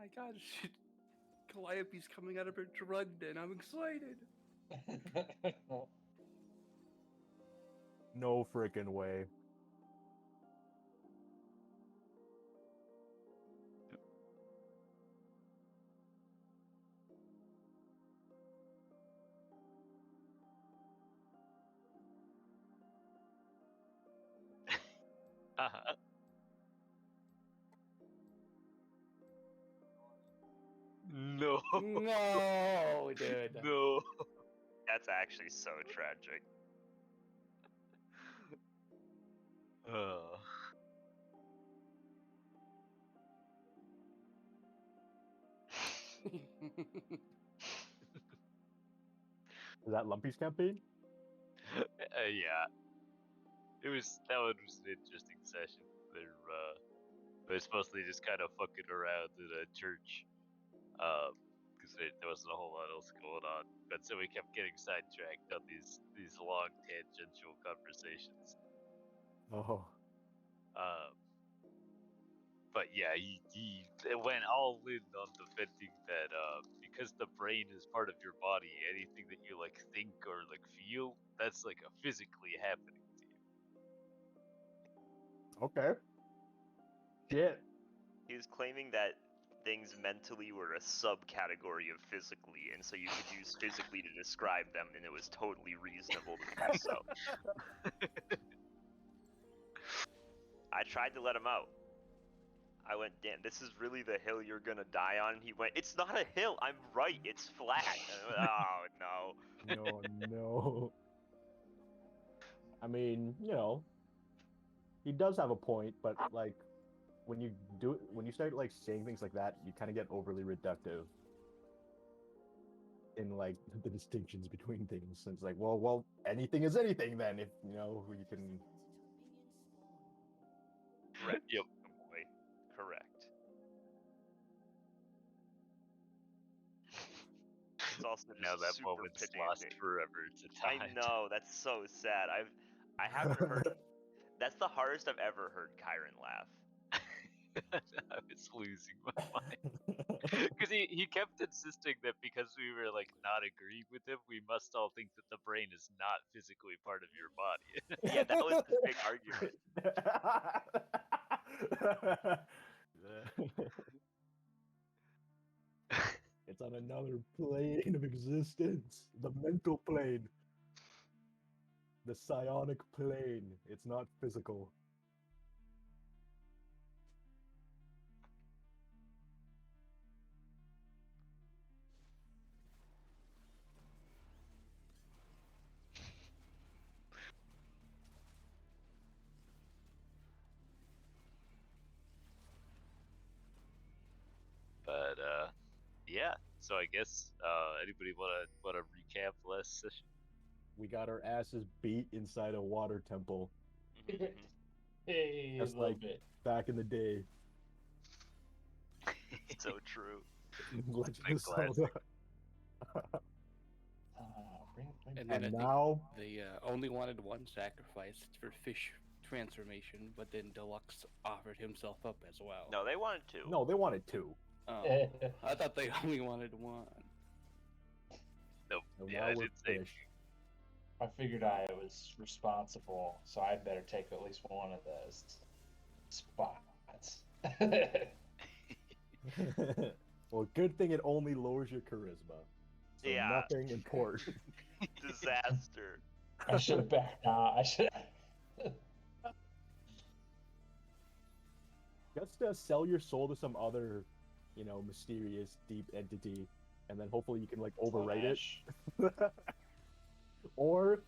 my god, Calliope's coming out of her Drudden. I'm excited. No freaking way. Uh-huh. No. No, dude. No. That's actually so tragic. Oh. Is that Lumpy's campaign? Yeah. That one was an interesting session. But it's mostly just kind of fucking around in a church. Because there wasn't a whole lot else going on. But so we kept getting sidetracked on these long tangential conversations. Oh. But yeah, he went all in on defending that because the brain is part of your body, anything that you like think or like feel, that's like physically happening to you. Okay. Shit. He was claiming that things mentally were a subcategory of physically, and so you could use physically to describe them, and it was totally reasonable to do so. I tried to let him out. I went, damn, this is really the hill you're gonna die on? And he went, it's not a hill, I'm right, it's flat. And I went, oh, no. No. I mean, he does have a point, but like, when you start like saying things like that, you kind of get overly reductive in like the distinctions between things. So it's like, well, anything is anything then. If you can. Correct. Yep. Boy. Correct. It's also just Now that super moment's pedantic. lost forever to time. I know, that's so sad. I haven't heard. That's the hardest I've ever heard Kyron laugh. I was losing my mind. Because he kept insisting that because we were like not agreeing with him, we must all think that the brain is not physically part of your body. Yeah, that was his big argument. It's on another plane of existence. The mental plane. The psionic plane. It's not physical. But yeah. So I guess anybody wanna recap last session? We got our asses beat inside a water temple. Hey, Just a little like bit. back in the day. So true. Legend Big of Zelda. Bring And then And I now think they only wanted one sacrifice for fish transformation, but then Deluxe offered himself up as well. No, they wanted to. no, they wanted two. Oh, I thought they only wanted one. Nope. So Yeah, now I we're did say fish. I figured I was responsible, so I'd better take at least one of those spots. Well, good thing it only lowers your charisma. So Yeah. nothing important. Disaster. I should have backed out. I should. Just sell your soul to some other, mysterious, deep entity, and then hopefully you can like overwrite it. Or,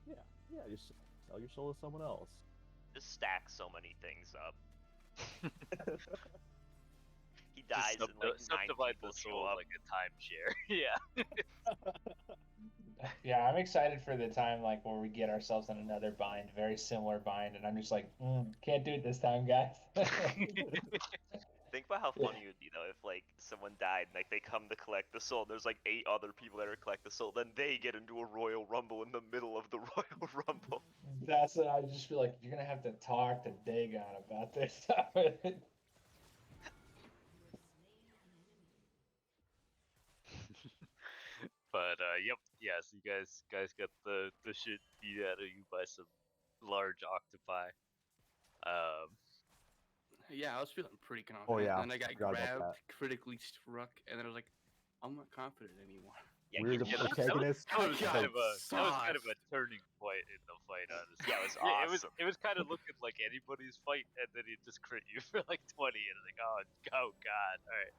yeah, just sell your soul to someone else. Just stack so many things up. He dies and like 9 subdivide people the show soul up. like a timeshare. Yeah. Yeah, I'm excited for the time like where we get ourselves in another bind, very similar bind, and I'm just like, can't do it this time, guys. Think about how funny it would be though if like someone died and like they come to collect the soul. There's like 8 other people that are collect the soul. Then they get into a Royal Rumble in the middle of the Royal Rumble. That's what I just feel like you're gonna have to talk to Dagon about this. But yep, yeah. So you guys got the shit beat out of you by some large octopi. Yeah, I was feeling pretty confident. Oh, yeah, And then I got forgot about grabbed, critically struck, and then I was like, I'm not confident anymore. Yeah, We're the Yeah, protagonist. that was God, kind of a sauce. turning point in the fight, honestly. Yeah, it was It was awesome. it was kind of looking like anybody's fight, and then he just crit you for like 20, and like, oh god, all right.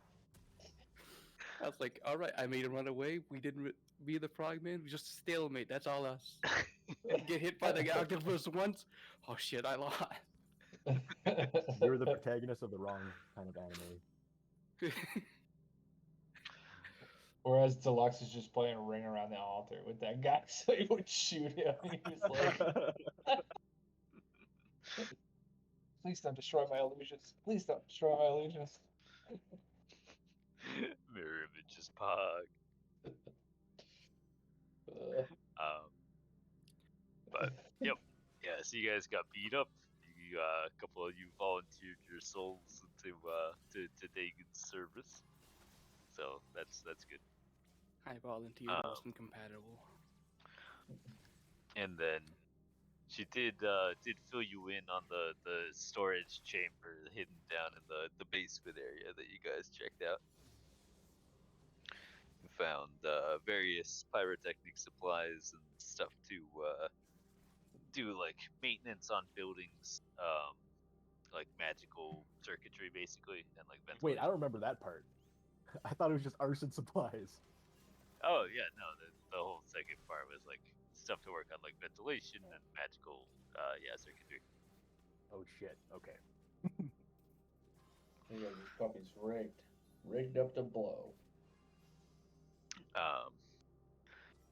I was like, all right, I made him run away. We didn't be the frogman. We just stalemate. That's all us. Get hit by the octopus once. Oh shit, I lost. You're the protagonist of the wrong kind of anime. Whereas Deluxe is just playing ring around the altar with that guy, so he would shoot him. He was like, "Please don't destroy my illusions. Please don't destroy my illusions." Mirror images pog. But yep, yeah. So you guys got beat up. You a couple of you volunteered your souls to Dagon's service. So that's good. I volunteered. Wasn't compatible. And then she did fill you in on the storage chamber hidden down in the basement area that you guys checked out. You found various pyrotechnic supplies and stuff to do like maintenance on buildings, like magical circuitry basically, and like ventilation. Wait, I don't remember that part. I thought it was just arson supplies. Oh yeah, no, the whole second part was like stuff to work on like ventilation and magical circuitry. Oh shit. Okay. Yeah, this puppy's rigged up to blow.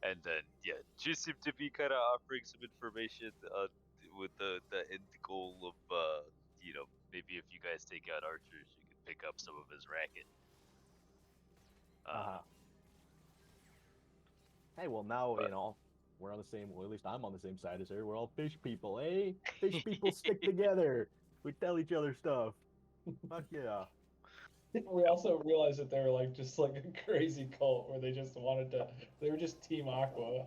And then she seemed to be kind of offering some information with the end goal of maybe if you guys take out archers, you can pick up some of his racket. Hey, well now we're on the same. Well, at least I'm on the same side as her. We're all fish people, eh? Fish people stick together. We tell each other stuff. Fuck yeah. We also realized that they were like just like a crazy cult where they just wanted to. They were just Team Aqua.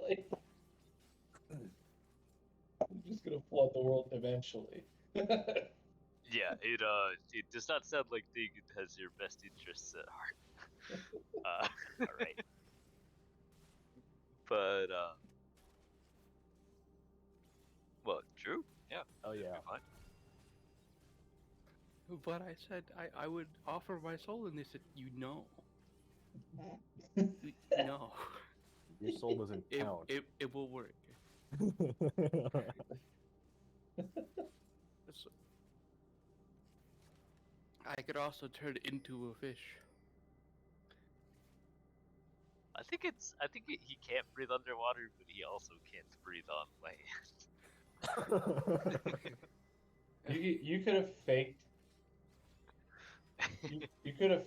Like, we're just gonna flood the world eventually. Yeah, it does not sound like Dagon has your best interests at heart. All right. But well, true. Yeah. Oh yeah. Fine. But I said I would offer my soul, and they said, you know. No. Your soul doesn't It, count. it will work. So, I could also turn into a fish. I think he can't breathe underwater, but he also can't breathe on land. You could have faked. You could have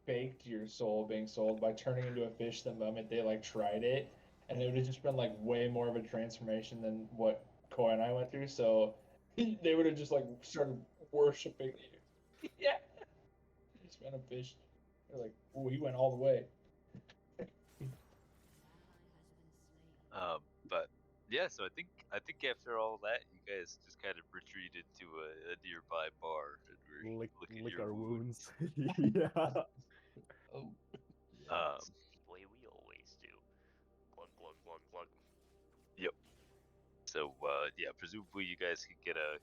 faked your soul being sold by turning into a fish the moment they like tried it, and it would have just been like way more of a transformation than what Koi and I went through. So they would have just like started worshiping you. Yeah, just been a fish. They're like, oh, he went all the way. But yeah, so I think after all that, you guys just kind of retreated to a nearby bar and were lick looking at your our wounds. wounds. Yeah. Oh, The way we always do. Glug glug glug glug. Yep. So presumably you guys can get a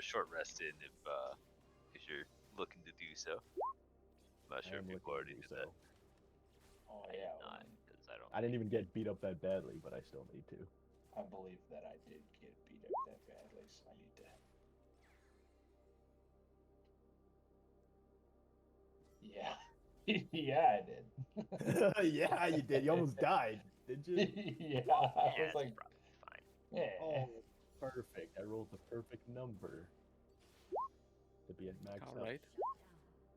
short rest in if you're looking to do so. I'm not sure if people already did that. oh I yeah. did not, because I don't. I didn't even get beat up that badly, but I still need to. I believe that I did get beat up that badly, so I need to. Yeah. Yeah, I did. Yeah, you did. You almost died, did you? Yeah, I Yeah, was it's like, probably fine. yeah. Oh, perfect. I rolled the perfect number to be at max All health. right.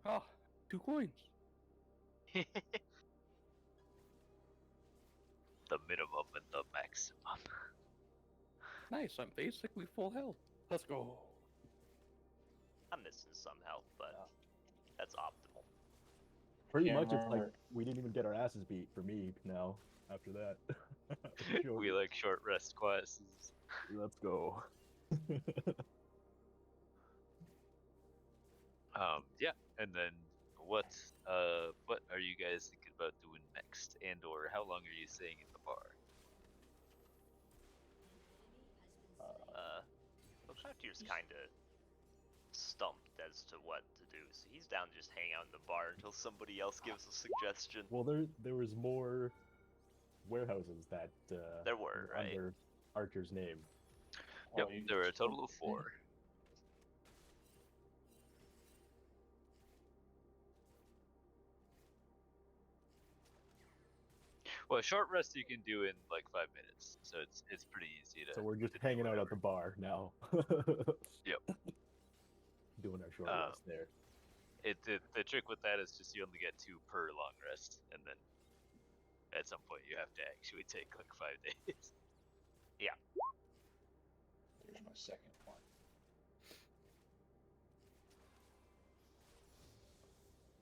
Oh, 2 coins. The minimum and the maximum. Nice. I'm basically full health. Let's go. I'm missing some health, but that's optimal. Pretty Can't much, it's like remember. we didn't even get our asses beat for me now. After that, Sure. We like short rest classes. Let's go. Yeah, and then what are you guys thinking about doing next, and or how long are you staying at the bar? Frakir's kind of stumped as to what to do, so he's down to just hang out in the bar until somebody else gives a suggestion. Well, there was more warehouses that There were, right? under Archer's name. Yep, Oh, you there were a just- total of 4. Well, short rest you can do in like 5 minutes, so it's pretty easy to. So we're just to do hanging out at whatever. the bar now. Yep. Doing our short rest there. The trick with that is just you only get 2 per long rest, and then at some point you have to actually take like 5 days. There's my second one.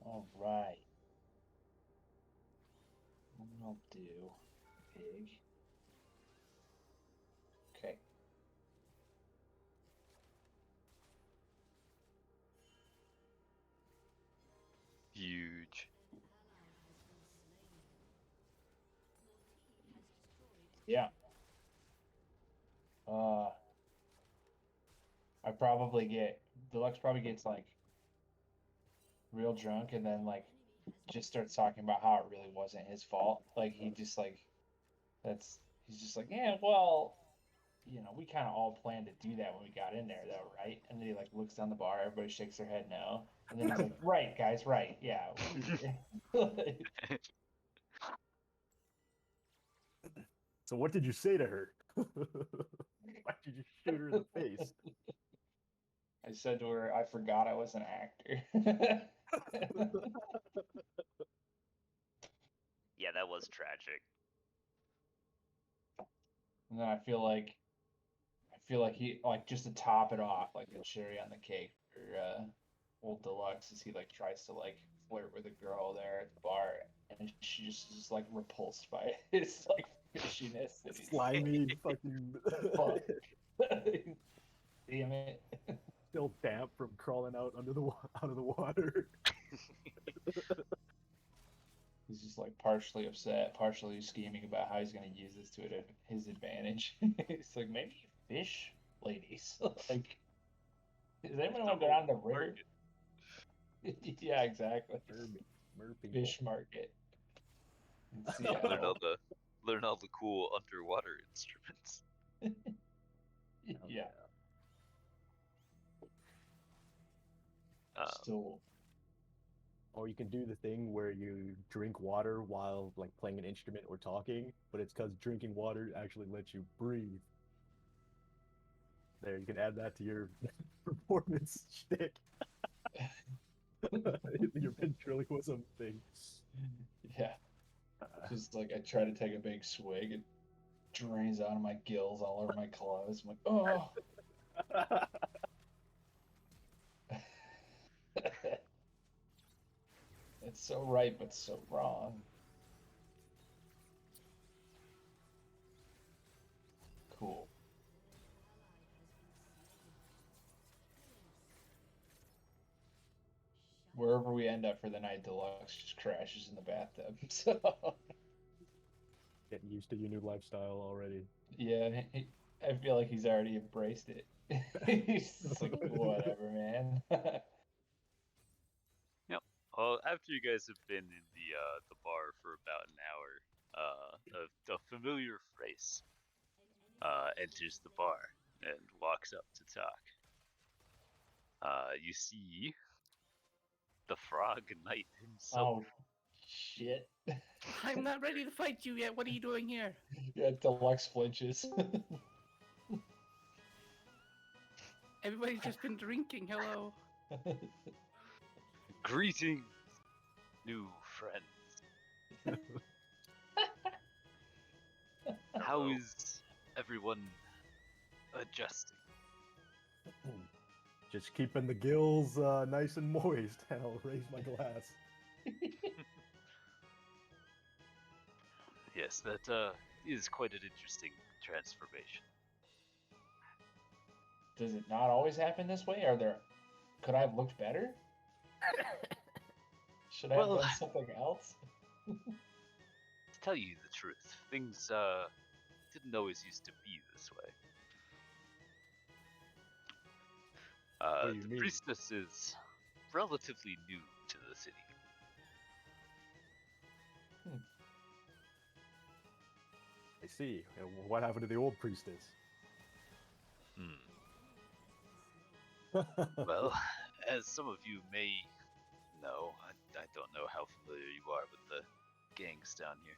All right. What I'll do, pig. Okay. Huge. Yeah. I probably get Deluxe probably gets like real drunk and then like just starts talking about how it really wasn't his fault. Like he just like he's just like, yeah, well, you know, we kind of all planned to do that when we got in there, though, right? And then he like looks down the bar, everybody shakes their head no, and then he's like, right, guys, right, yeah. So what did you say to her? Why did you shoot her in the face? I said to her, I forgot I was an actor. Yeah, that was tragic. And then I feel like he like just to top it off, like the cherry on the cake for old Deluxe is he like tries to like flirt with a girl there at the bar and she just is like repulsed by his like fishiness. And he's like, Slimy fucking fuck. Damn it. still damp from crawling out under the out of the water. He's just like partially upset, partially scheming about how he's gonna use this to his advantage. It's like maybe fish ladies. Like does anyone want to go down the river? Yeah, exactly. Mer Fish market. In learn Seattle. all the cool underwater instruments. Yeah. Still. Or you can do the thing where you drink water while like playing an instrument or talking, but it's because drinking water actually lets you breathe. There, you can add that to your performance shtick. Your ventriloquism thing. Yeah. Just like I try to take a big swig, it drains out of my gills all over my clothes. I'm like, oh. It's so right, but so wrong. Cool. Wherever we end up for the night, Deluxe just crashes in the bathtub. So Getting used to your new lifestyle already. yeah, I feel like he's already embraced it. He's just like, whatever, man. Well, after you guys have been in the bar for about an hour, a familiar face enters the bar and walks up to talk. You see the Frog Knight himself. Oh, shit. I'm not ready to fight you yet. What are you doing here? Yeah, Deluxe flinches. Everybody's just been drinking. Hello. Greetings, new friends. How Hello. is everyone adjusting? Just keeping the gills nice and moist. I'll raise my glass. Yes, that is quite an interesting transformation. Does it not always happen this way? Could I have looked better? Should I have Well- done something else? To tell you the truth, things didn't always used to be this way. do you The mean? priestess is relatively new to the city. I see. And what happened to the old priestess? Well, as some of you may know, I don't know how familiar you are with the gangs down here,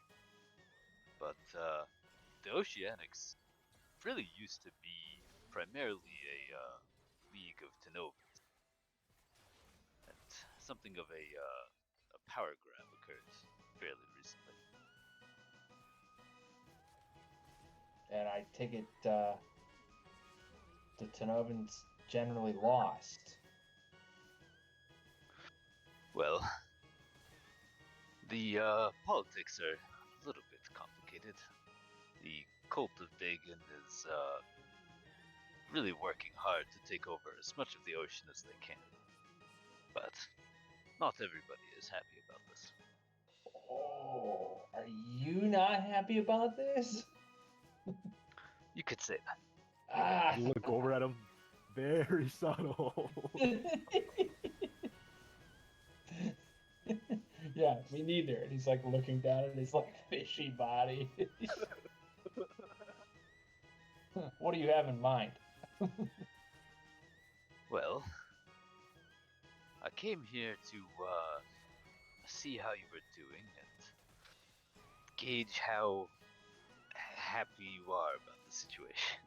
but the Oceanics really used to be primarily a league of Tenovians, and something of a power grab occurred fairly recently. And I take it the Tenovans generally lost. Well, the politics are a little bit complicated. The cult of Dagon is really working hard to take over as much of the ocean as they can. But not everybody is happy about this. Oh, are you not happy about this? You could say that. Ah. You look over at him. Very subtle. Yeah, me neither. And he's like looking down at his like fishy body. What do you have in mind? Well, I came here to see how you were doing and gauge how happy you are about the situation.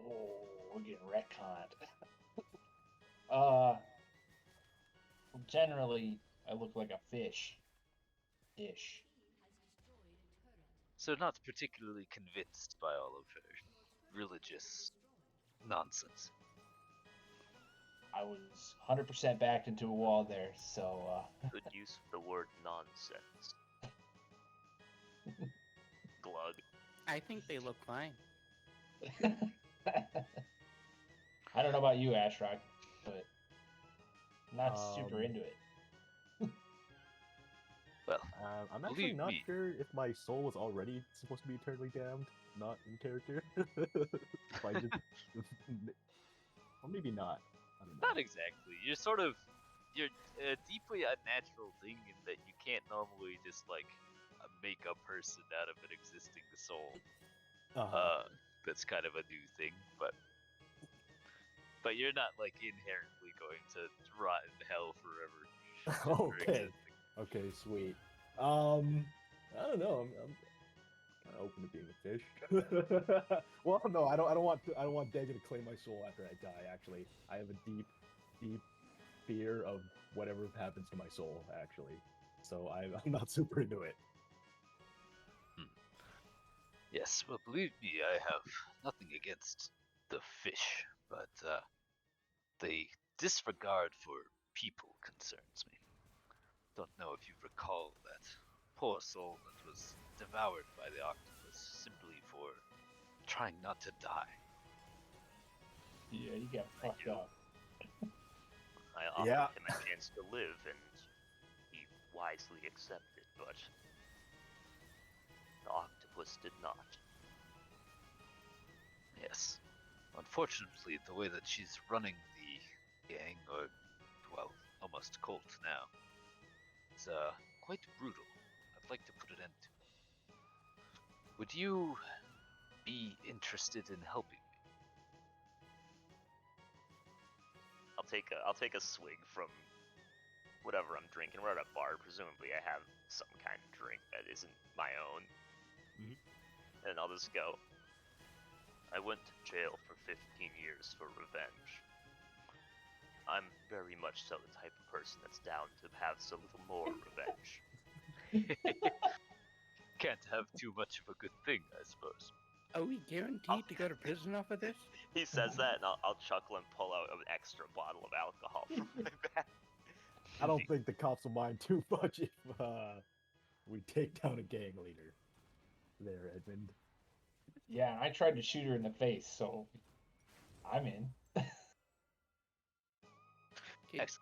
Oh, we're getting retconned. uh, generally, I look like a fish. Ish. So not particularly convinced by all of her religious nonsense. I was 100% backed into a wall there, so Good use of the word nonsense. Glug. I think they look fine. I don't know about you, Ashrock, but I'm not super Um, into it. Well, I'm actually Believe not me. sure if my soul was already supposed to be eternally damned, not in character. If I just, or maybe not. I don't know. not exactly. You're a deeply unnatural thing in that you can't normally just like make a person out of an existing soul. That's kind of a new thing, but you're not like inherently going to rot in hell forever. just for Okay. existing. Okay, sweet. I don't know. I'm kind of open to being a fish. Well, no, I don't want Dagon to claim my soul after I die. Actually, I have a deep fear of whatever happens to my soul. Actually, so I'm not super into it. Yes, well, believe me, I have nothing against the fish, but the disregard for people concerns me. Don't know if you recall that poor soul that was devoured by the octopus simply for trying not to die. Yeah, you got fucked do. up. I offered Yeah. him a chance to live, and he wisely accepted, but the octopus did not. Yes. Unfortunately, the way that she's running the gang, or, well, almost cult now, is quite brutal. I'd like to put an end to it. Would you be interested in helping me? I'll take a swig from whatever I'm drinking. We're at a bar, presumably I have some kind of drink that isn't my own. Mhm. And I'll just go. I went to jail for 15 years for revenge. I'm very much so the type of person that's down to have a little more revenge. Can't have too much of a good thing, I suppose. Are we guaranteed to go to prison off of this? He says that, and I'll chuckle and pull out an extra bottle of alcohol from my bag. I don't think the cops will mind too much if We take down a gang leader. There, Edmund. Yeah, and I tried to shoot her in the face, so I'm in. Can, Excellent.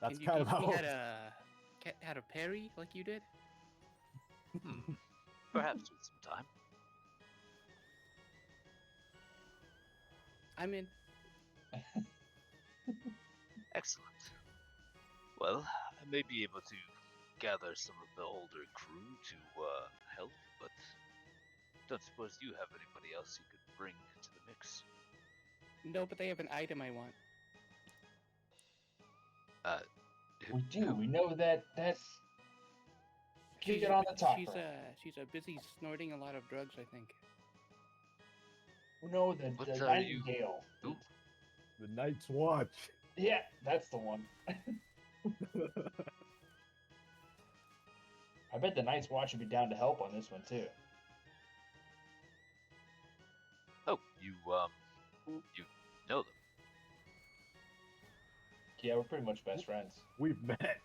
That's can you kind of teach me how. how to parry like you did? Perhaps with some time. I'm in. Excellent. Well, I may be able to gather some of the older crew to help, but don't suppose you have anybody else you could bring to the mix. No, but they have an item I want. We do. We know that. That's. Get on the top. She's busy snorting a lot of drugs, I think. We know the What are you- Nightingale. Ooh. The Night's Watch. Yeah, that's the one. I bet the Night's Watch would be down to help on this one too. Oh, you know them. Yeah, we're pretty much best friends. We've met.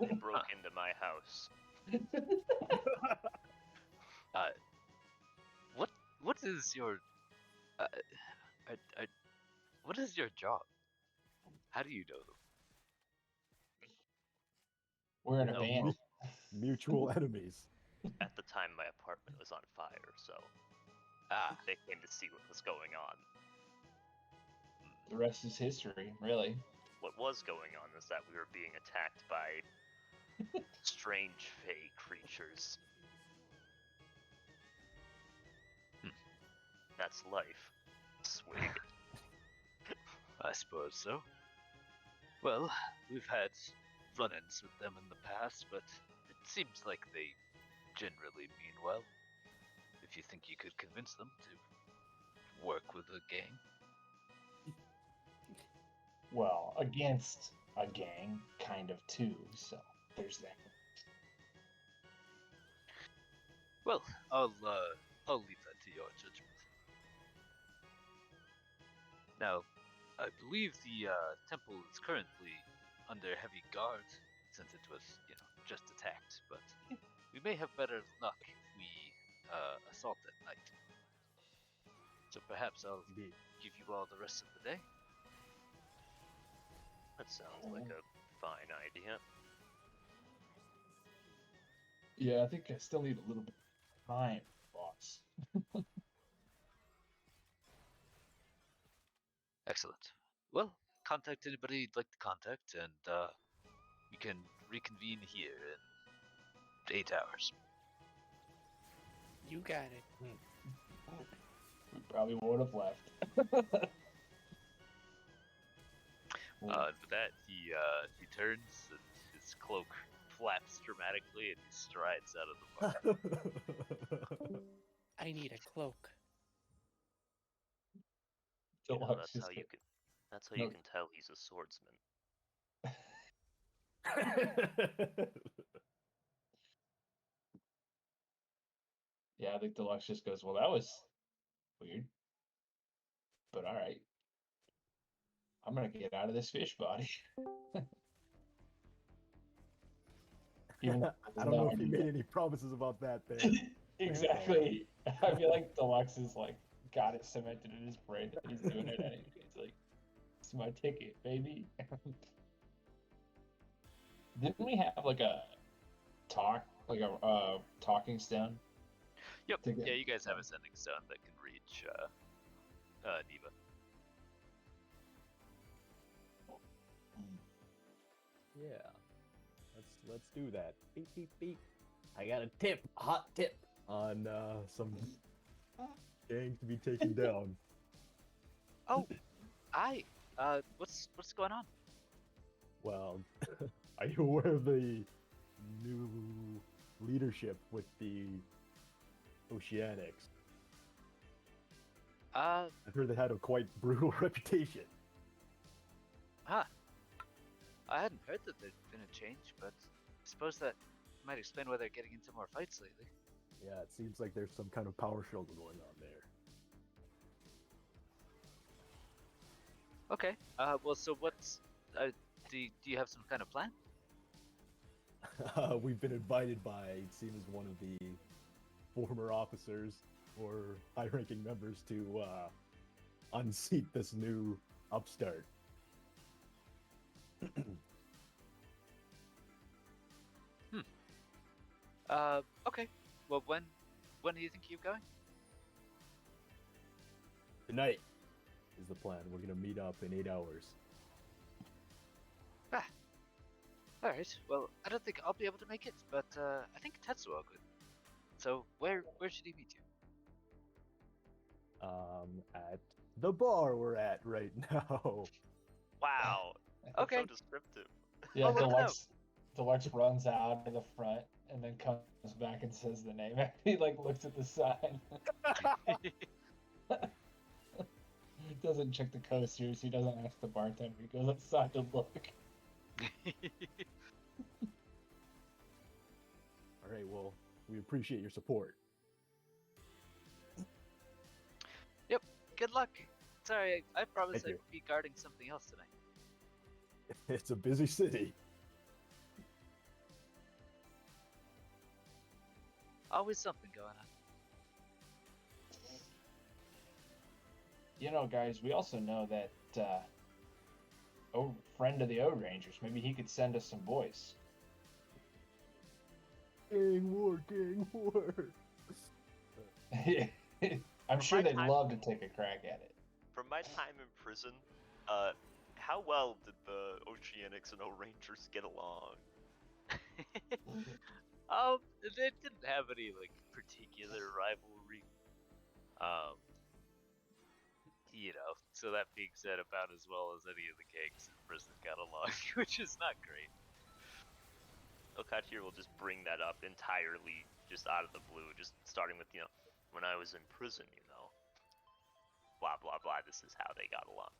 They broke into my house. What is your what is your job? How do you know them? We're in a No. band. Mutual enemies. At the time, my apartment was on fire, so Ah, they came to see what was going on. The rest is history, really. What was going on is that we were being attacked by strange fey creatures. That's life. Swig. I suppose so. Well, we've had run-ins with them in the past, but it seems like they generally mean well. If you think you could convince them to work with a gang. Well, against a gang, kind of too. So there's that. Well, I'll leave that to your judgment. Now, I believe the temple is currently under heavy guard since it was, just attacked, but we may have better luck if we assault at night. So perhaps I'll Indeed. give you all the rest of the day. That sounds like a fine idea. Yeah, I think I still need a little bit of time, boss. Excellent. Well, contact anybody you'd like to contact, and we can reconvene here in 8 hours. You got it. We probably would have left. With that, he turns and his cloak flaps dramatically, and he strides out of the bar. I need a cloak. You know, Deluxe that's just how you No. can tell he's a swordsman. Yeah, I think Deluxe just goes, well, that was weird. But alright. I'm gonna get out of this fish body. Even though I don't know if he idea. made any promises about that there. Exactly. I feel like Deluxe is like got it cemented in his brain that he's doing it anyway. He's like, it's my ticket, baby. Didn't we have like a talking stone? Yep. To get- Yeah, you guys have a sending stone that can reach Neva. Yeah. Let's do that. Beep beep beep. I got a tip, a hot tip on some gangs to be taken down. Oh, what's going on? Well, are you aware of the new leadership with the Oceanics? I've heard they had a quite brutal reputation. I hadn't heard that there'd been a change, but I suppose that might explain why they're getting into more fights lately. Yeah, it seems like there's some kind of power struggle going on there. Okay. Well, so what's do you have some kind of plan? We've been invited by, it seems, one of the former officers or high-ranking members to unseat this new upstart. Okay. Well, when do you think you're going? Tonight is the plan. We're gonna meet up in 8 hours. All right. Well, I don't think I'll be able to make it, but I think Tetsuo could. So where should he meet you? At the bar we're at right now. Wow. Okay. So descriptive. Yeah, I'll let him know. Deluxe runs out to the front and then comes back and says the name. He like looks at the sign. Doesn't check the coasters. He doesn't ask the bartender. He goes outside to look. All right, well, we appreciate your support. Good luck. Sorry, I promised Thank I'd you. be guarding something else tonight. It's a busy city. Always something going on. You know, guys, we also know that friend of the O Rangers. Maybe he could send us some boys. Gang war, gang war. I'm For sure my they'd time- love to take a crack at it. From my time in prison, how well did the Oceanics and O-Rangers get along? They didn't have any like particular rivalry. You know, so that being said, about as well as any of the gangs in prison got along, which is not great. Okatir will just bring that up entirely, just out of the blue, just starting with, when I was in prison, blah blah blah, this is how they got along.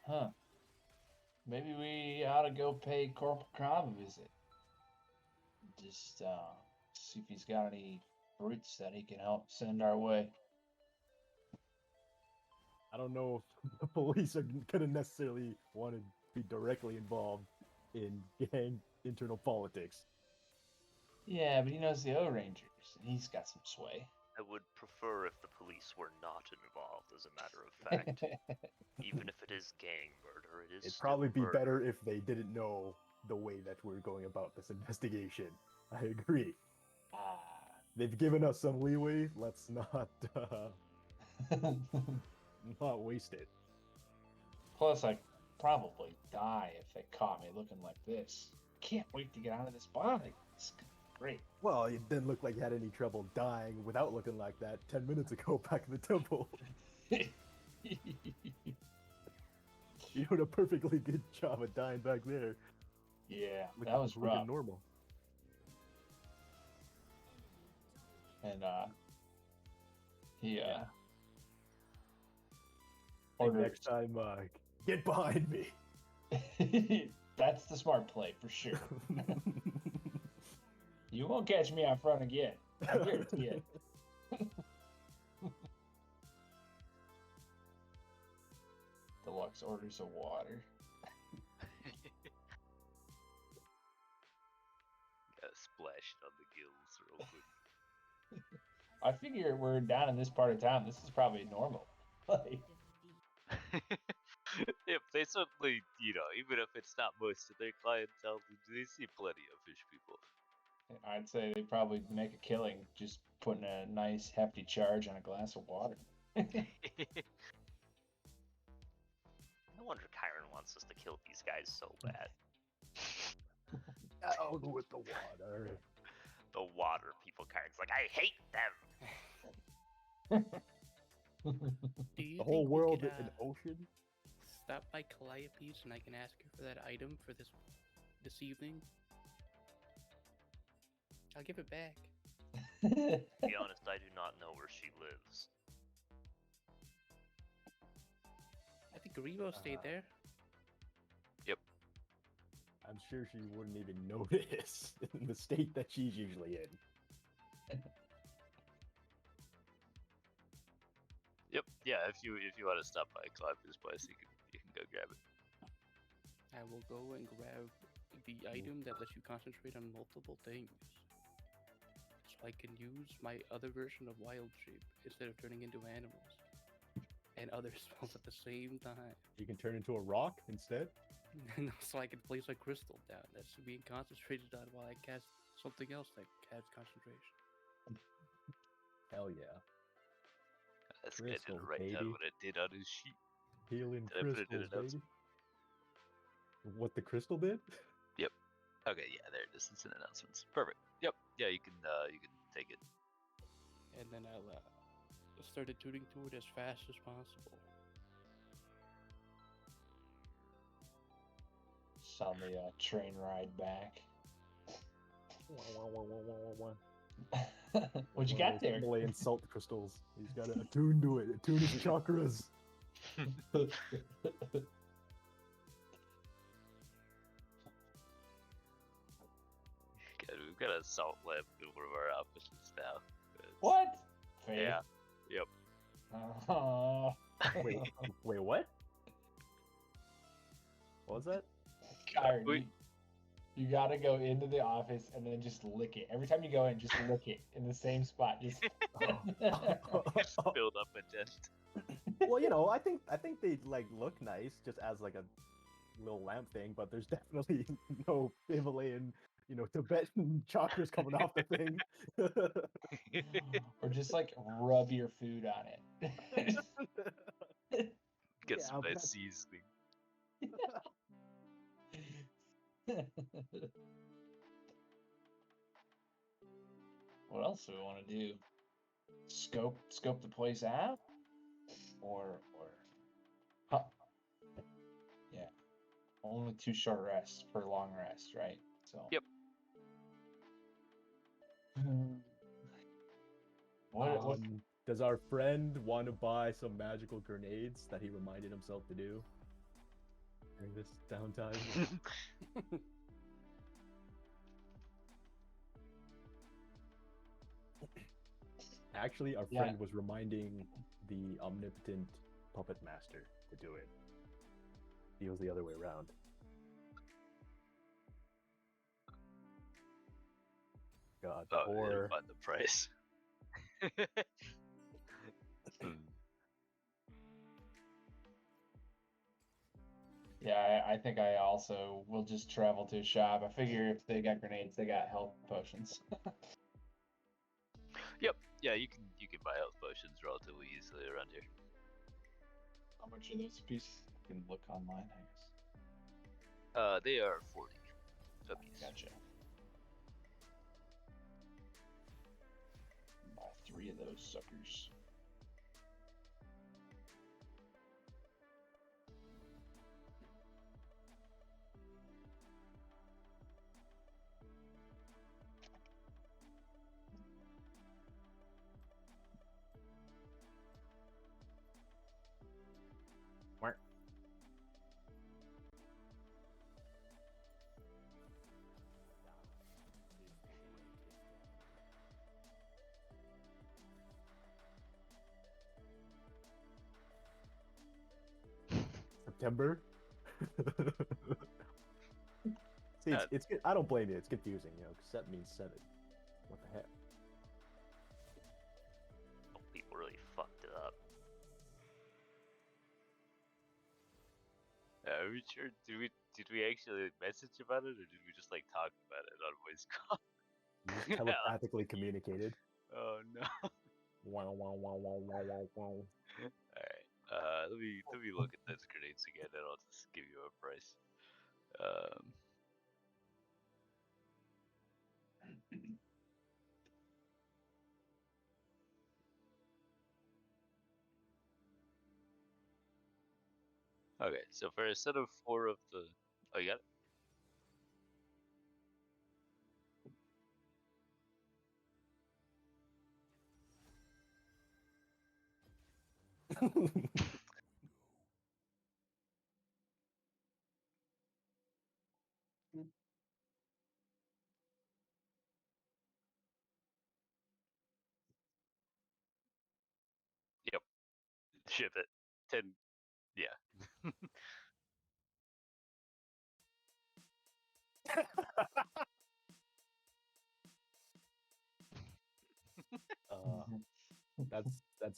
Huh. Maybe we ought to go pay Corporal Crab a visit. Just see if he's got any fruits that he can help send our way. I don't know if the police are gonna necessarily want to be directly involved in gang internal politics. Yeah, but he knows the O Rangers, and he's got some sway. I would prefer if the police were not involved, as a matter of fact. Even if it is gang murder, it is It'd still probably be murder. better if they didn't know the way that we're going about this investigation. I agree. They've given us some leeway. Let's not not waste it. Plus, I'd probably die if they caught me looking like this. Can't wait to get out of this body. It's great. Well, it didn't look like you had any trouble dying without looking like that 10 minutes ago back in the temple. You did a perfectly good job of dying back there. Yeah, Looking- that was looking rough. normal. And he Yeah. Think ordered. next time, get behind me. That's the smart play for sure. You won't catch me out front again. I guarantee it. Deluxe orders of water. Gotta splash it on the gills real quick. I figure we're down in this part of town. This is probably normal. Like, Yep, they certainly, even if it's not most of their clientele, they see plenty of fish people. I'd say they probably make a killing just putting a nice hefty charge on a glass of water. No wonder Chiron wants us to kill these guys so bad. Out with the water. The water people, Chiron's like, I hate them! Do you The whole think we world could, an ocean? stop by Calliope's and I can ask her for that item for this evening? I'll give it back. To be honest, I do not know where she lives. I think Revo stayed there. I'm sure she wouldn't even notice in the state that she's usually in. Yep, yeah, if you want to stop by Calliope's place, you can go grab it. I will go and grab the item that lets you concentrate on multiple things. So I can use my other version of wild shape instead of turning into animals and other spells at the same time. You can turn into a rock instead. And so I can place a crystal down that's being concentrated on while I cast something else that has concentration. Hell yeah. This guy didn't Crystals, write down baby. what it did on his sheet. Healing Did I put it in crystals, a notes? baby. What the crystal did? Okay, yeah, there it is. It's in announcements. Perfect. Yep. Yeah, you can take it. And then I'll start tuning to it as fast as possible. It's on the train ride back. What'd you got there? They insult the crystals. He's got to attune to it. Attune his chakras. God, we've got a salt lamp in one of our offices now. What? Yeah. Yep. Wait, what? What was that? Kyron, Wait. you gotta go into the office and then just lick it. Every time you go in, just lick it in the same spot. Just Build up a dent. Well, you know, I think they like look nice just as like a little lamp thing, but there's definitely no Himalayan, you know, Tibetan chakras coming off the thing. or just like rub your food on it. Get Yeah, some but nice that's- seasoning. What else do we want to do? Scope the place out, or huh. Yeah, only 2 short rests per long rest, right? So Yep. What? Does our friend want to buy some magical grenades that he reminded himself to do during this downtime? Actually, our friend was reminding the omnipotent puppet master to do it. Feels the other way around. God, the Oh, I didn't horror. find the price. Yeah, I think I also will just travel to a shop. I figure if they got grenades, they got health potions. Yep. Yeah, you can buy health potions relatively easily around here. How much are those pieces? You can look online, I guess. They are 40 a piece. Gotcha. Buy 3 of those suckers. September. See, it's I don't blame you. It's confusing, you know. 'Cause Sep means 7. What the heck? Oh, people really fucked it up. Are we sure? Did we actually message about it, or did we just like talk about it on voice call? You just telepathically communicated. Oh no. Wow, wow, wow, wow, wow, wow, wow. Alright. Let me look at those grenades again, and I'll just give you a price. Okay, so for a set of 4 of the, oh, you got it. Yep. Ship it. 10. Yeah.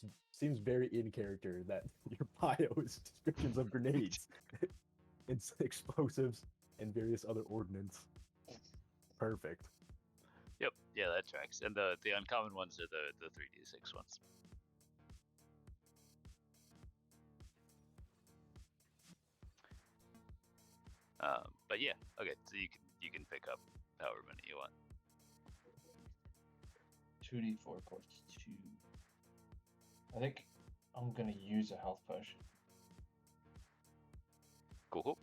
That seems very in character that your bio is descriptions of grenades, it's explosives, and various other ordnance. Perfect. Yep, yeah, that tracks. And the uncommon ones are the 3d6 ones. But yeah, okay. So you can pick up however many you want. 2d4 plus 2. I think I'm gonna use a health potion. Cool.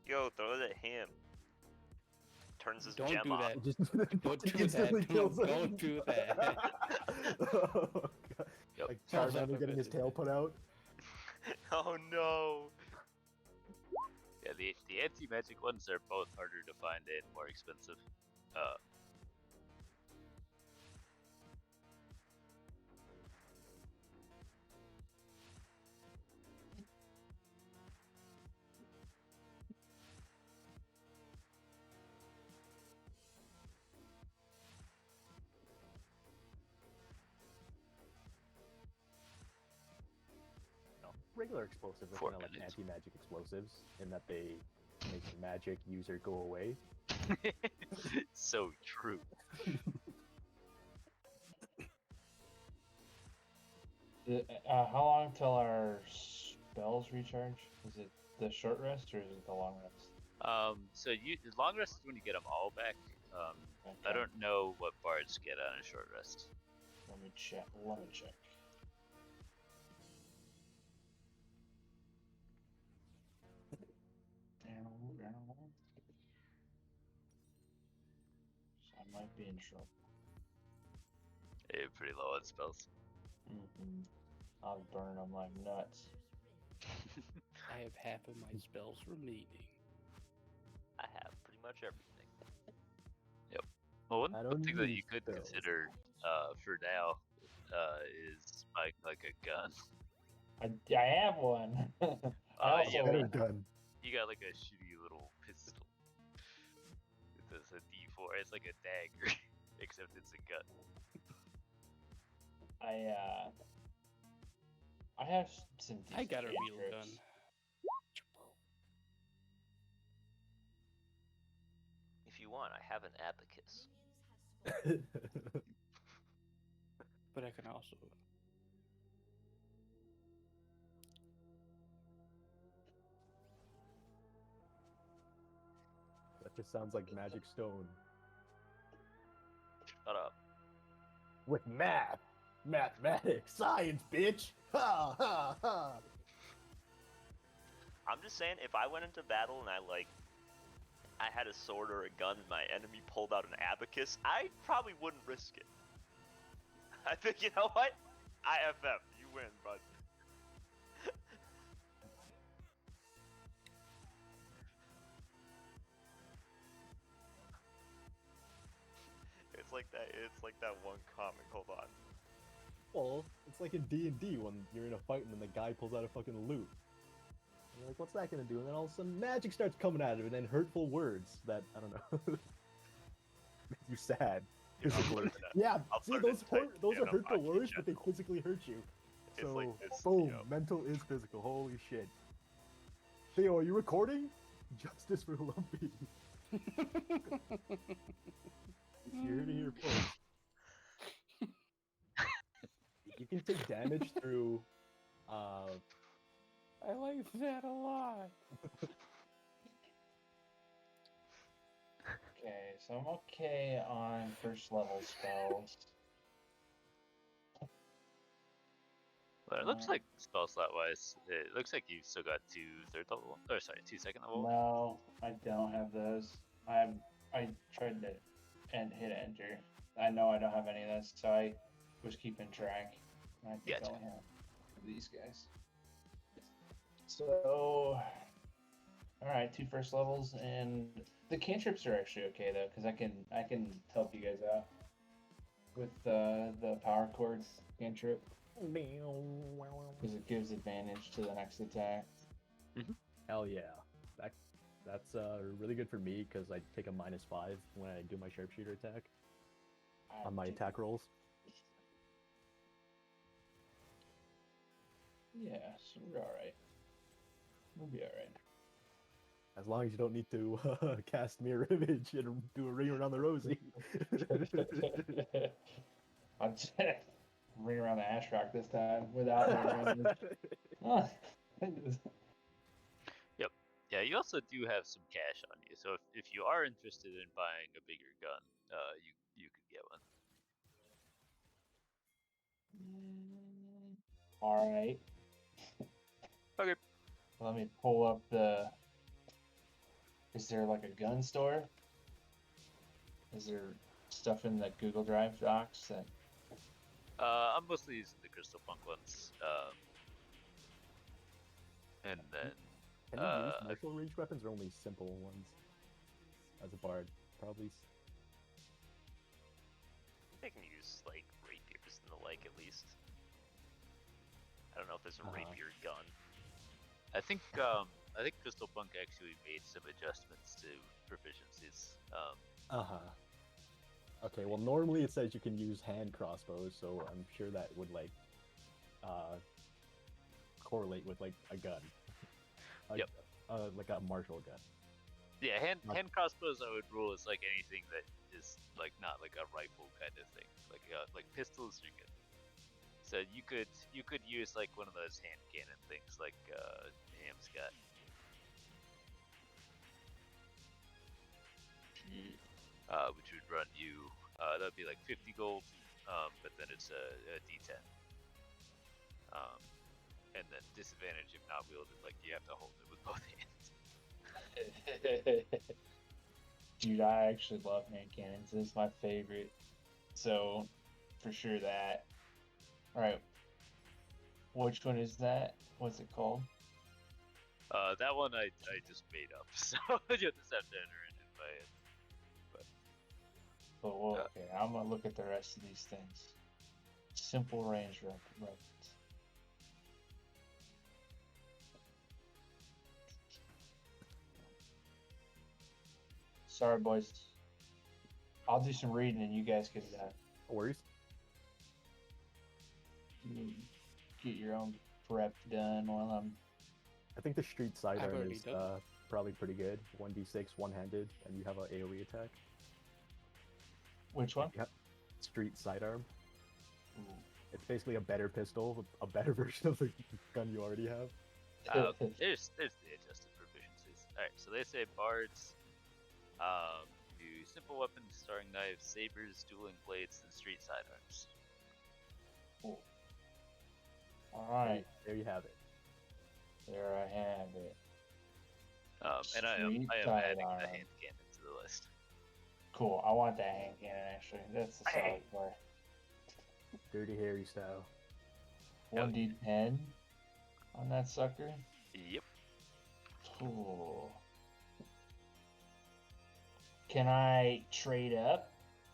Yo, throw it at him. Turns his Don't gem do off. that. Just Don't do instantly that. kills him. Don't do that. Oh, God. Yep. Like Falls Charmander off a getting his bit. tail put out. Oh no! Yeah, the anti-magic ones are both harder to find and more expensive. Regular explosives are 4 kind of like minutes. anti-magic explosives in that they make the magic user go away. So true. How long till our spells recharge? Is it the short rest or is it the long rest? So long rest is when you get them all back. I Okay. don't know what bards get on a short rest. Let me check. So I might be in trouble. They're pretty low on spells. I'll burn them like nuts. I have half of my spells remaining. I have pretty much everything. Well, one I don't thing that you use could spells. consider for now is buying like a gun. I have one. I Yeah, also Better gun. You got like a shitty little pistol. It does a D4. It's like a dagger, except it's a gun. I have some. I got a decent real gun. cantrips. If you want, I have an abacus. But I can also. That just sounds like Magic Stone. Shut up. With math. Mathematics. Science, bitch. Ha ha ha. I'm just saying, if I went into battle and I had a sword or a gun and my enemy pulled out an abacus, I probably wouldn't risk it. I think, you know what? IFF, you win, bud. It's like that one comic. Hold on. Well, it's like in D&D when you're in a fight and then the guy pulls out a fucking loot. And you're like, what's that gonna do? And then all of a sudden magic starts coming out of it and then hurtful words that, I don't know, make you sad. Yeah, I'll Physically. put it up. Yeah, I'll see, put it those in type those are in a hurtful hockey words, chat. but they physically hurt you. It's So, like this, boom, you know. mental is physical. Holy shit. Theo, are you recording? Justice for Lumpy. You're here to hear, folks. You can take damage through, I like that a lot. Okay, so I'm okay on first level spells. But it looks like spell slot wise, it looks like you've still got 2 third level, or sorry, 2 second level. No, I don't have those. I tried to hit enter. I know I don't have any of this, so I was keeping track. I think Gotcha. I only have these guys. So, all right, 2 first levels, and the cantrips are actually okay though, because I can help you guys out with the power chord cantrip, because it gives advantage to the next attack. hell yeah. That's really good for me because I take a -5 when I do my sharpshooter attack on my attack rolls. Yeah, so we're alright. We'll be alright. As long as you don't need to cast Mirror Image and do a ring around the rosy. I'm just ring around the ash rock this time without mirror image. Yeah, you also do have some cash on you, so if you are interested in buying a bigger gun, you could get one. Alright. Okay. Let me pull up the. Is there like a gun store? Is there stuff in the Google Drive docs that? I'm mostly using the Crystal Punk ones, and then Can you use martial range weapons or only simple ones? As a bard, probably. They can use like rapiers and the like at least. I don't know if there's a rapier gun. I think Crystal Punk actually made some adjustments to proficiencies. Okay, well normally it says you can use hand crossbows, so I'm sure that would like correlate with like a gun. Yep. Like a martial gun. Yeah, hand crossbows I would rule is like anything that is like not like a rifle kind of thing. Like pistols are good. So you could use like one of those hand cannon things like Ham's got. Which would run you that'd be like 50 gold, but then it's a D10. And then disadvantage if not wielded, like you have to hold it with both hands. Dude, I actually love hand cannons. This is my favorite. So, for sure that. Alright. Which one is that? What's it called? That one I just made up, so you just have to enter it in by it. But well, okay, I'm gonna look at the rest of these things. Simple range weapons. Sorry, boys. I'll do some reading and you guys could No worries. get your own prep done while I'm. I think the street I've sidearm already is done it. probably pretty good. 1d6 one-handed, and you have an AoE attack. Which one? Yep. Street sidearm. Ooh. It's basically a better pistol, a better version of the gun you already have. There's the adjusted proficiencies. Alright, so they say bards do simple weapons, starring knives, sabers, dueling blades, and street sidearms. Cool. Alright. There you have it. There I have it. And I am adding the hand cannon to the list. Cool. I want that hand cannon actually. That's the solid part. Dirty Harry style. 1d10 on that sucker. Yep. Cool. Can I trade up?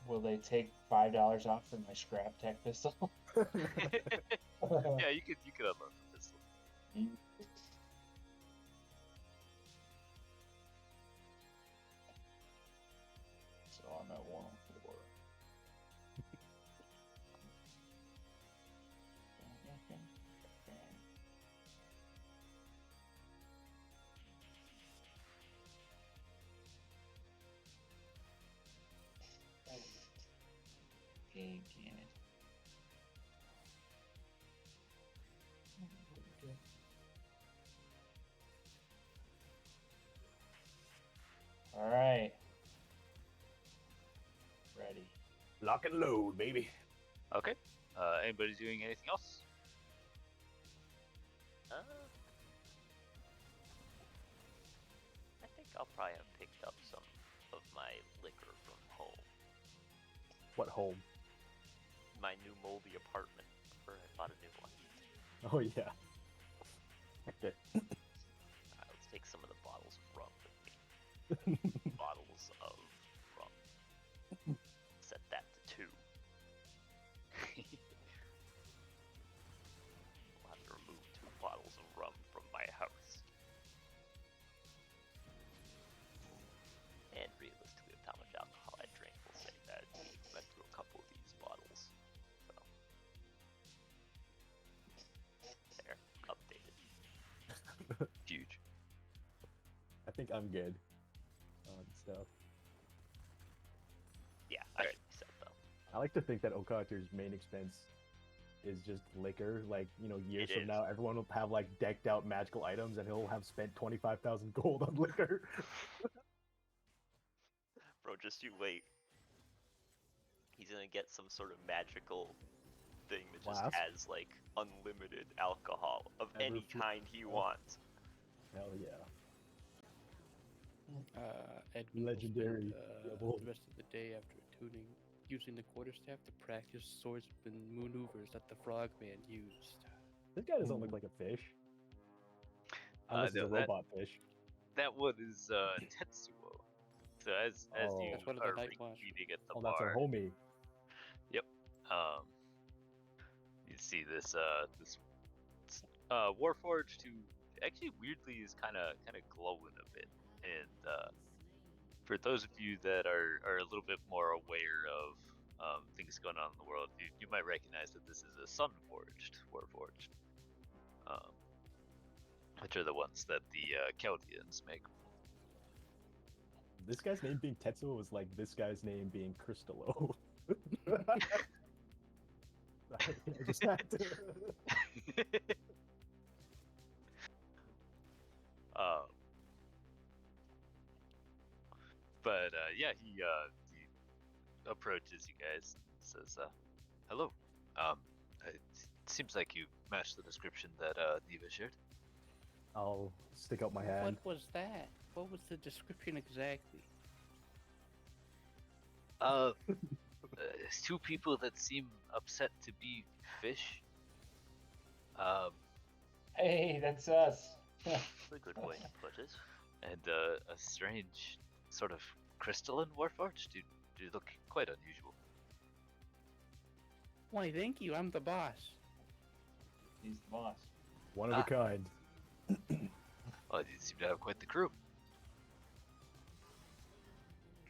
Will they take $5 off for my scrap tech pistol? Yeah, you could unload the pistol. So I'm at 104. Hand cannon. All right. Ready. Lock and load, baby. Okay. Anybody doing anything else? I think I'll probably have picked up some of my liquor from home. What home? My new moldy apartment, where I bought a new one. Oh yeah. Okay. Let's take some of the bottles of rum with me. Bottles of rum. Set that to 2. I'll have to remove 2 bottles of rum from my house. think I'm good on stuff. Yeah, I should be set though. I like to think that Okater's main expense is just liquor. Like, years It from is. now, everyone will have like decked out magical items, and he'll have spent 25,000 gold on liquor. Bro, just you wait. He's gonna get some sort of magical thing that just Flask? has like unlimited alcohol of Never any feel- kind he wants. Hell yeah! Edmund Legendary will spend, rebel. the rest of the day after tuning using the quarterstaff to practice swordsman maneuvers that the frogman used. This guy doesn't look like a fish. Unless no, he's a robot fish. That one is Tetsuo. So as Oh. you That's one of are the Night Watch. reconvening at the Oh, that's our bar, homie. you see this Warforged who actually weirdly is kind of glowing a bit, and for those of you that are a little bit more aware of things going on in the world, you might recognize that this is a Sunforged Warforged, which are the ones that the Chaldeans make. This guy's name being Tetsuo was like this guy's name being Crystallo. I just had to. But yeah, he approaches you guys and says, "Hello. It seems like you match the description that Neva shared." I'll stick out my hand. What was that? What was the description exactly? Two people that seem upset to be fish. Hey, that's us. That's a good way to put it. And a strange sort of crystalline Warforged. Do look quite unusual. Why, thank you. I'm the boss. He's the boss. One of a kind. Well, you seem to have quite the crew.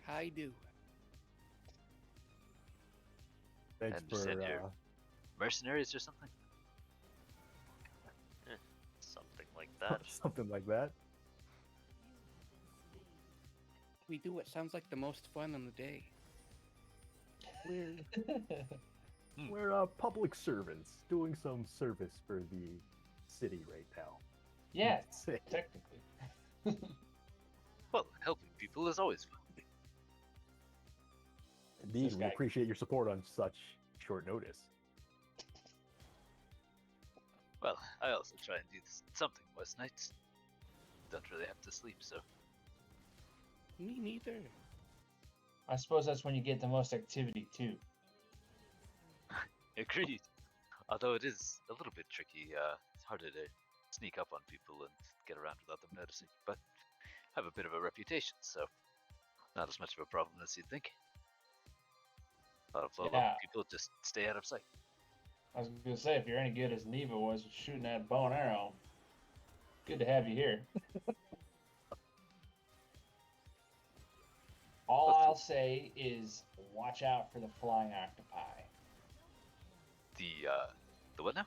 I do. Thanks And for sit here. Mercenaries or something? Something like that. something like that. We do what sounds like the most fun on the day. We're public servants doing some service for the city right now. Yeah, Sick. technically. Well, helping people is always fun. Indeed, This we guy- appreciate your support on such short notice. Well, I also try and do something most nights. Don't really have to sleep, so. Me neither. I suppose that's when you get the most activity too. Agreed. Although it is a little bit tricky, it's harder to sneak up on people and get around without them noticing. But I have a bit of a reputation, so not as much of a problem as you'd think. A lot of low-level Yeah. people just stay out of sight. I was gonna say, if you're any good as Neva was with shooting that bow and arrow, good to have you here. All I'll say is watch out for the flying octopi. The what now?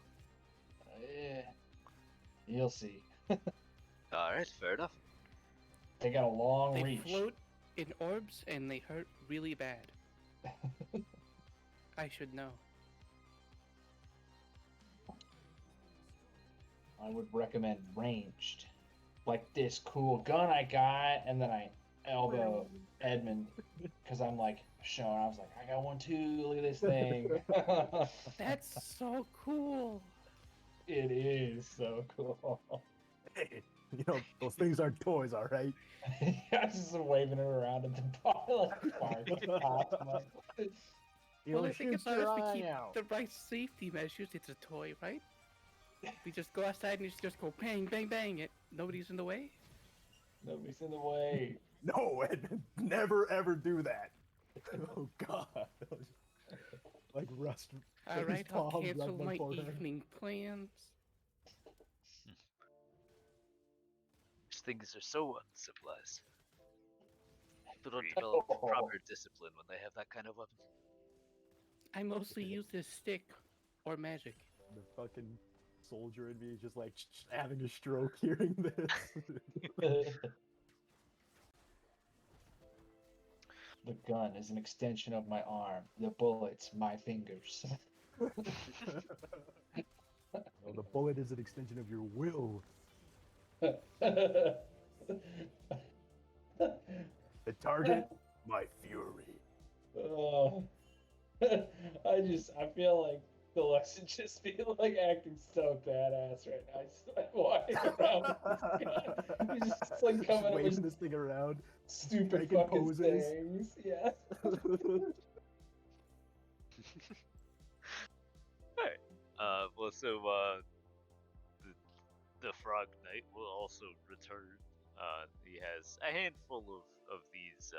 You'll see. All right, fair enough. They got a long They reach. float in orbs and they hurt really bad. I should know. I would recommend ranged, like this cool gun I got, and then I elbow Edmund because I'm like showing. I was like, I got one too. Look at this thing. That's so cool. It is so cool. Hey, those things aren't toys, all right? I was just waving it around at the bar like sparks. Well, I think as long as we keep out. the right safety measures, it's a toy, right? We just go outside and just go bang, bang, bang it. Nobody's in the way. Nobody's in the way. No, Edmund, never ever do that. Oh God. Like rust. All right, I'll palms cancel rubbed on my forehead. evening plans. These things are so uncivilized. People don't develop proper discipline when they have that kind of weapon. I mostly use this stick or magic. The fucking soldier in me is just like having a stroke hearing this. The gun is an extension of my arm. The bullets, my fingers. No, the bullet is an extension of your will. The target, my fury. Oh. I feel like Deluxe should just be like acting so badass right now. He's like walking around with this gun. He's just like coming up waving with this thing around. stupid making fucking poses. things. Yeah. Alright. Well, so, the Frog Knight will also return. He has a handful of these,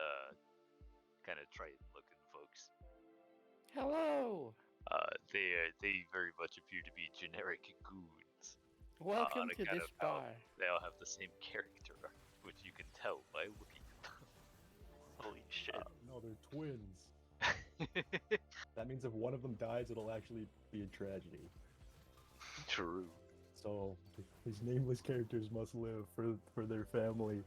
kind of Triton-looking folks. Hello. They very much appear to be generic goons. Welcome on to account this of how bar. They all have the same character, which you can tell by looking at them. Holy shit. No, they're twins. That means if one of them dies, it'll actually be a tragedy. True. So his nameless characters must live for their family.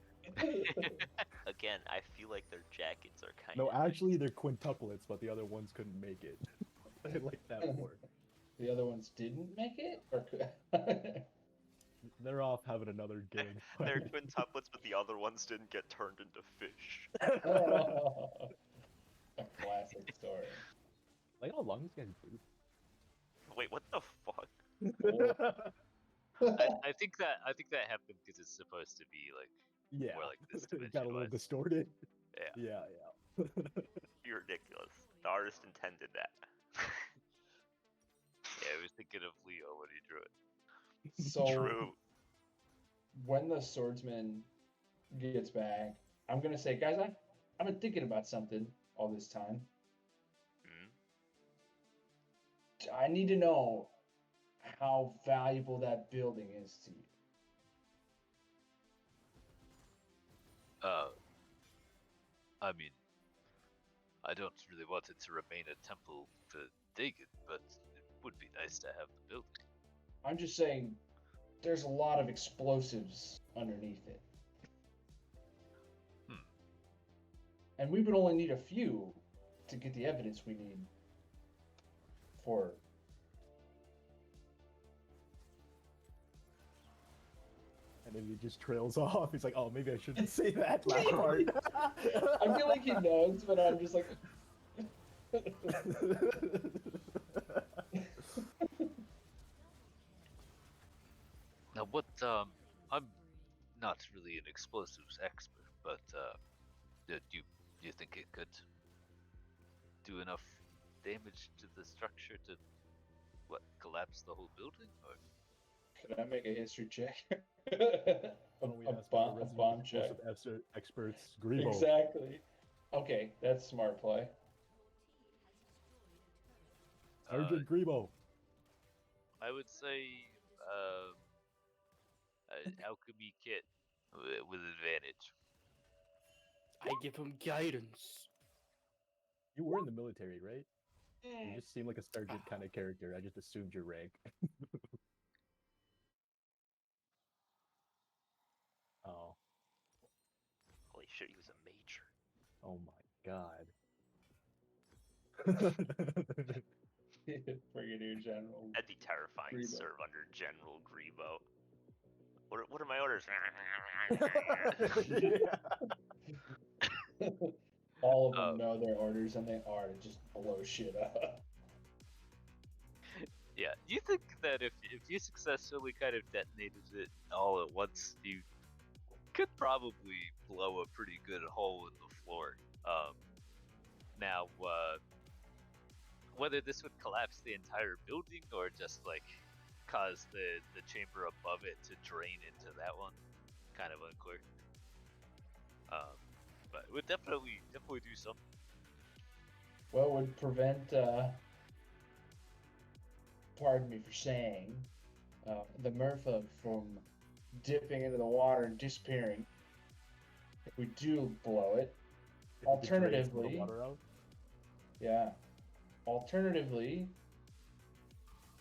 Again, I feel like their jackets are kind No, of. actually they're quintuplets, but the other ones couldn't make it. I like that more. The other ones didn't make it, or They're off having another gig. They're quintuplets, but the other ones didn't get turned into fish. a classic story. Like how long these guys do. Wait, what the fuck? I think that happened because it's supposed to be like Yeah, more like this it got a little dimension-wise. distorted. Yeah. Yeah. You're ridiculous. The artist intended that. Yeah, I was thinking of Leo when he drew it. So True. when the swordsman gets back, I'm gonna say, guys, I've been thinking about something all this time. Hmm? I need to know how valuable that building is to you. I mean, I don't really want it to remain a temple to dig it, but it would be nice to have the building. I'm just saying, there's a lot of explosives underneath it. And we would only need a few to get the evidence we need for. And then he just trails off. He's like, oh, maybe I shouldn't say that last part. I feel like he knows, but I'm just like. Now, what I'm not really an explosives expert, but do you think it could do enough damage to the structure to collapse the whole building? Or Can I make a history check? Why don't we a ask one of the bomb resident check. explosive experts, Grebo. Exactly. Okay, that's smart play. Sergeant Grebo. I would say an alchemy kit with advantage. I give him guidance. You were in the military, right? You just seem like a sergeant kind of character. I just assumed your rank. Oh. Holy shit, he was a major. Oh my god. Brigadier General. That'd be terrifying to Grebo. serve under General Grebo. What are my orders? Yeah. All of them know their orders, and they are to just blow shit up. Yeah, do you think that if you successfully kind of detonated it all at once, you could probably blow a pretty good hole in the floor? Now, whether this would collapse the entire building or just like cause the chamber above it to drain into that one, kind of unclear. But it would definitely do something. Well, would prevent, pardon me for saying, the Murpha from dipping into the water and disappearing. If we do blow it, alternatively, The water out? yeah. Alternatively,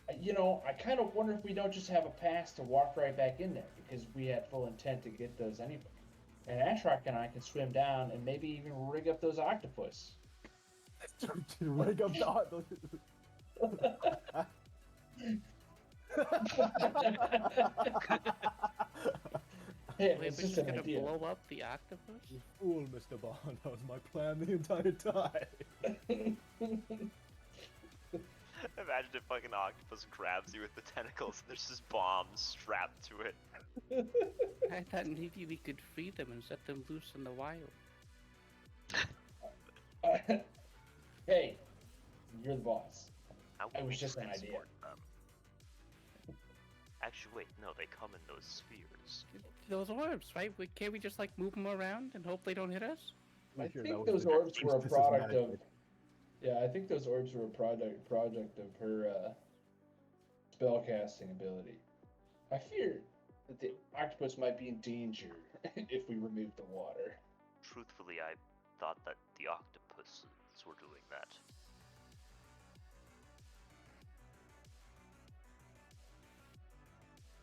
I kind of wonder if we don't just have a pass to walk right back in there because we had full intent to get those anyway. And Ashrock and I can swim down and maybe even rig up those octopus. Rig up Hey, Wait, it's we're just just an gonna idea. blow up the octopus? You fool, Mr. Bond. That was my plan the entire time. Imagine if fucking octopus grabs you with the tentacles and there's just bombs strapped to it. I thought maybe we could free them and set them loose in the wild. Hey, you're the boss. How It would was we just an idea. transport them? Actually, wait, no, they come in those spheres. Those orbs, right? Can't we just like move them around and hope they don't hit us? I Sure, think that was those the- orbs were a this is product of. magic. Yeah, I think those orbs were a project of her spellcasting ability. I fear that the octopus might be in danger if we remove the water. Truthfully, I thought that the octopuses were doing that.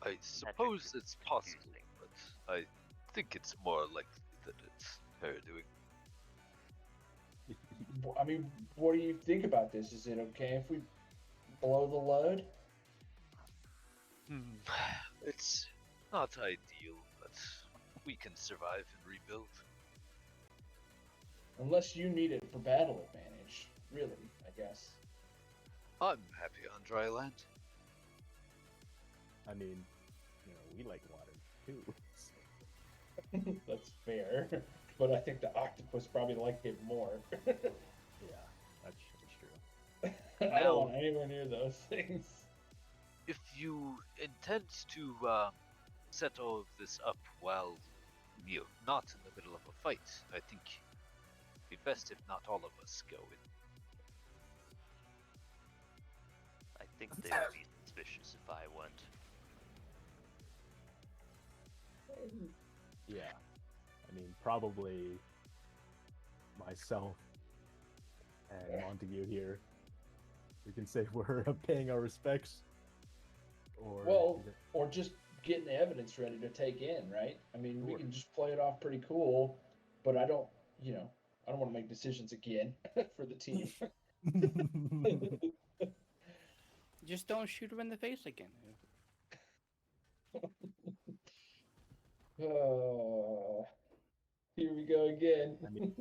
I suppose it's possible, but I think it's more likely that it's her doing. I mean, what do you think about this? Is it okay if we blow the load? It's not ideal, but we can survive and rebuild. Unless you need it for battle advantage. Really, I guess. I'm happy on dry land. I mean, you know, we like water too. That's fair. But I think the octopus probably liked it more. Yeah, that's true. I don't want anywhere near those things. If you intend to set all of this up while you're not in the middle of a fight, I think it'd be best if not all of us go in. I think they would be suspicious if I went. Yeah. I mean, probably myself and Montague here. We can say we're paying our respects. Or Well, or just getting the evidence ready to take in, right? I mean, we Sure. can just play it off pretty cool, but I don't want to make decisions again for the team. Just don't shoot her in the face again. Here we go again. I mean,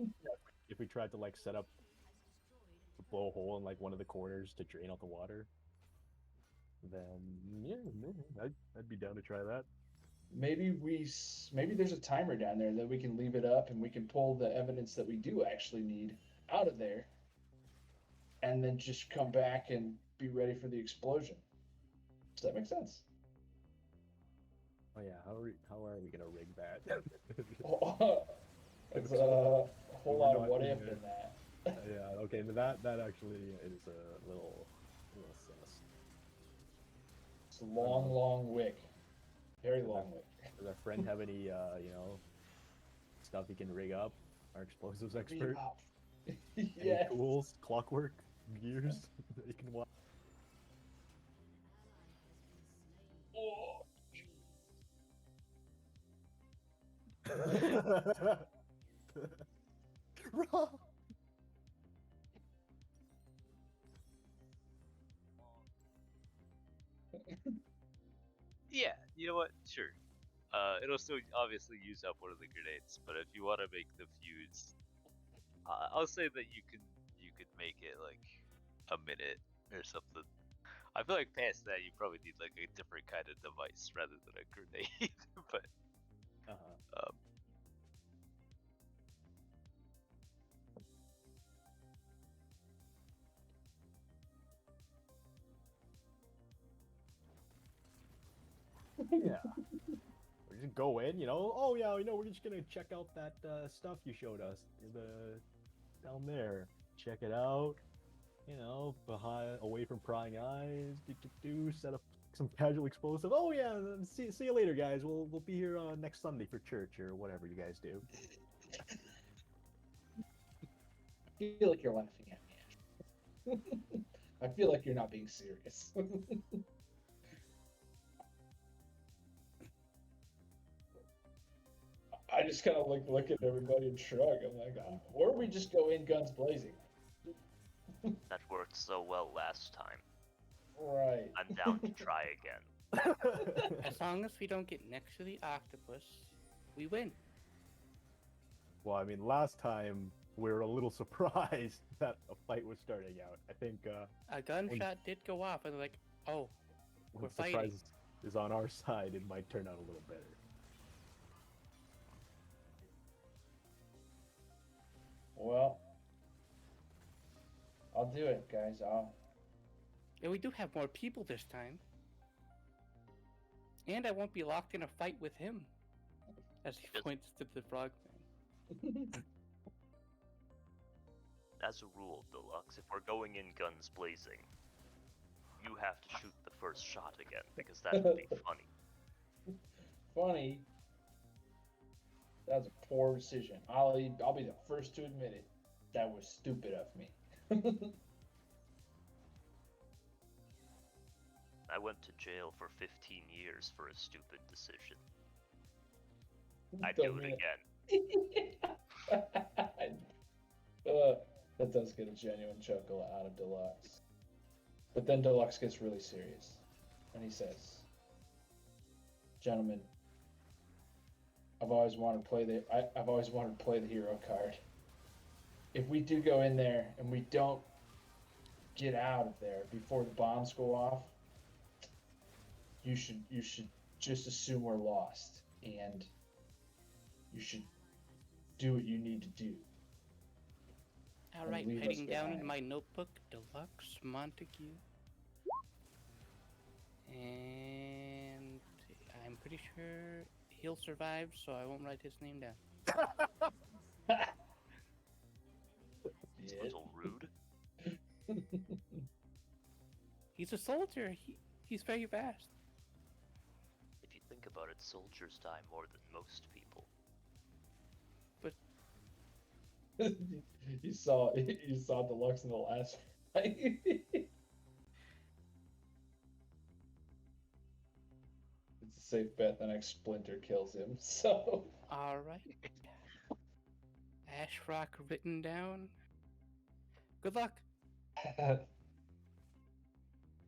if we tried to like set up blow a hole in like one of the corners to drain out the water, then yeah, I'd be down to try that. maybe there's a timer down there that we can leave it up and we can pull the evidence that we do actually need out of there, and then just come back and be ready for the explosion. Does that make sense? Oh yeah, how are we gonna rig that? It's a whole lot of not what in if there. in that. Yeah, okay, but that actually is a little sus. It's a long wick. Very long wick. Does our friend have any stuff he can rig up? Our explosives expert? Any Yeah. tools, clockwork, gears that you can watch? Oh. Raw. Yeah, you know what? Sure. It'll still obviously use up one of the grenades, but if you want to make the fuse, I'll say that you could make it like a minute or something. I feel like past that you probably need like a different kind of device rather than a grenade. But Yeah. We just go in, oh yeah, we're just gonna check out that stuff you showed us down there. Check it out, away from prying eyes. Set up some casual explosive. Oh yeah, see you later, guys. We'll be here next Sunday for church or whatever you guys do. I feel like you're laughing at me, Ash. I feel like you're not being serious. I just kind of like look at everybody and shrug. I'm like, or we just go in guns blazing. That worked so well last time. Right. I'm down to try again. As long as we don't get next to the octopus, we win. Well, I mean, last time we were a little surprised that a fight was starting out. I think A gunshot did go off, and they're like, "Oh, when we're surprise fighting." is on our side, it might turn out a little better. Well, I'll do it, guys. And we do have more people this time. And I won't be locked in a fight with him. As he Yes. points to the frogman. As a rule, Deluxe, if we're going in guns blazing, you have to shoot the first shot again, because that would be funny. Funny. That was a poor decision. I'll be the first to admit it. That was stupid of me. I went to jail for 15 years for a stupid decision. I'd do it again. That does get a genuine chuckle out of Deluxe. But then Deluxe gets really serious. And he says, "Gentlemen, I've always wanted to play the hero card. If we do go in there and we don't get out of there before the bombs go off, you should just assume we're lost, and you should do what you need to do." Alright, leave us writing down in behind. my notebook, Deluxe Montague. And I'm pretty sure he'll survive, so I won't write his name down. It's a little rude. He's a soldier. He's very fast. If you think about it, soldiers die more than most people. You saw Deluxe in the last fight. It's a safe bet the next Splinter kills him. So Alright. Ash Rock written down. Good luck.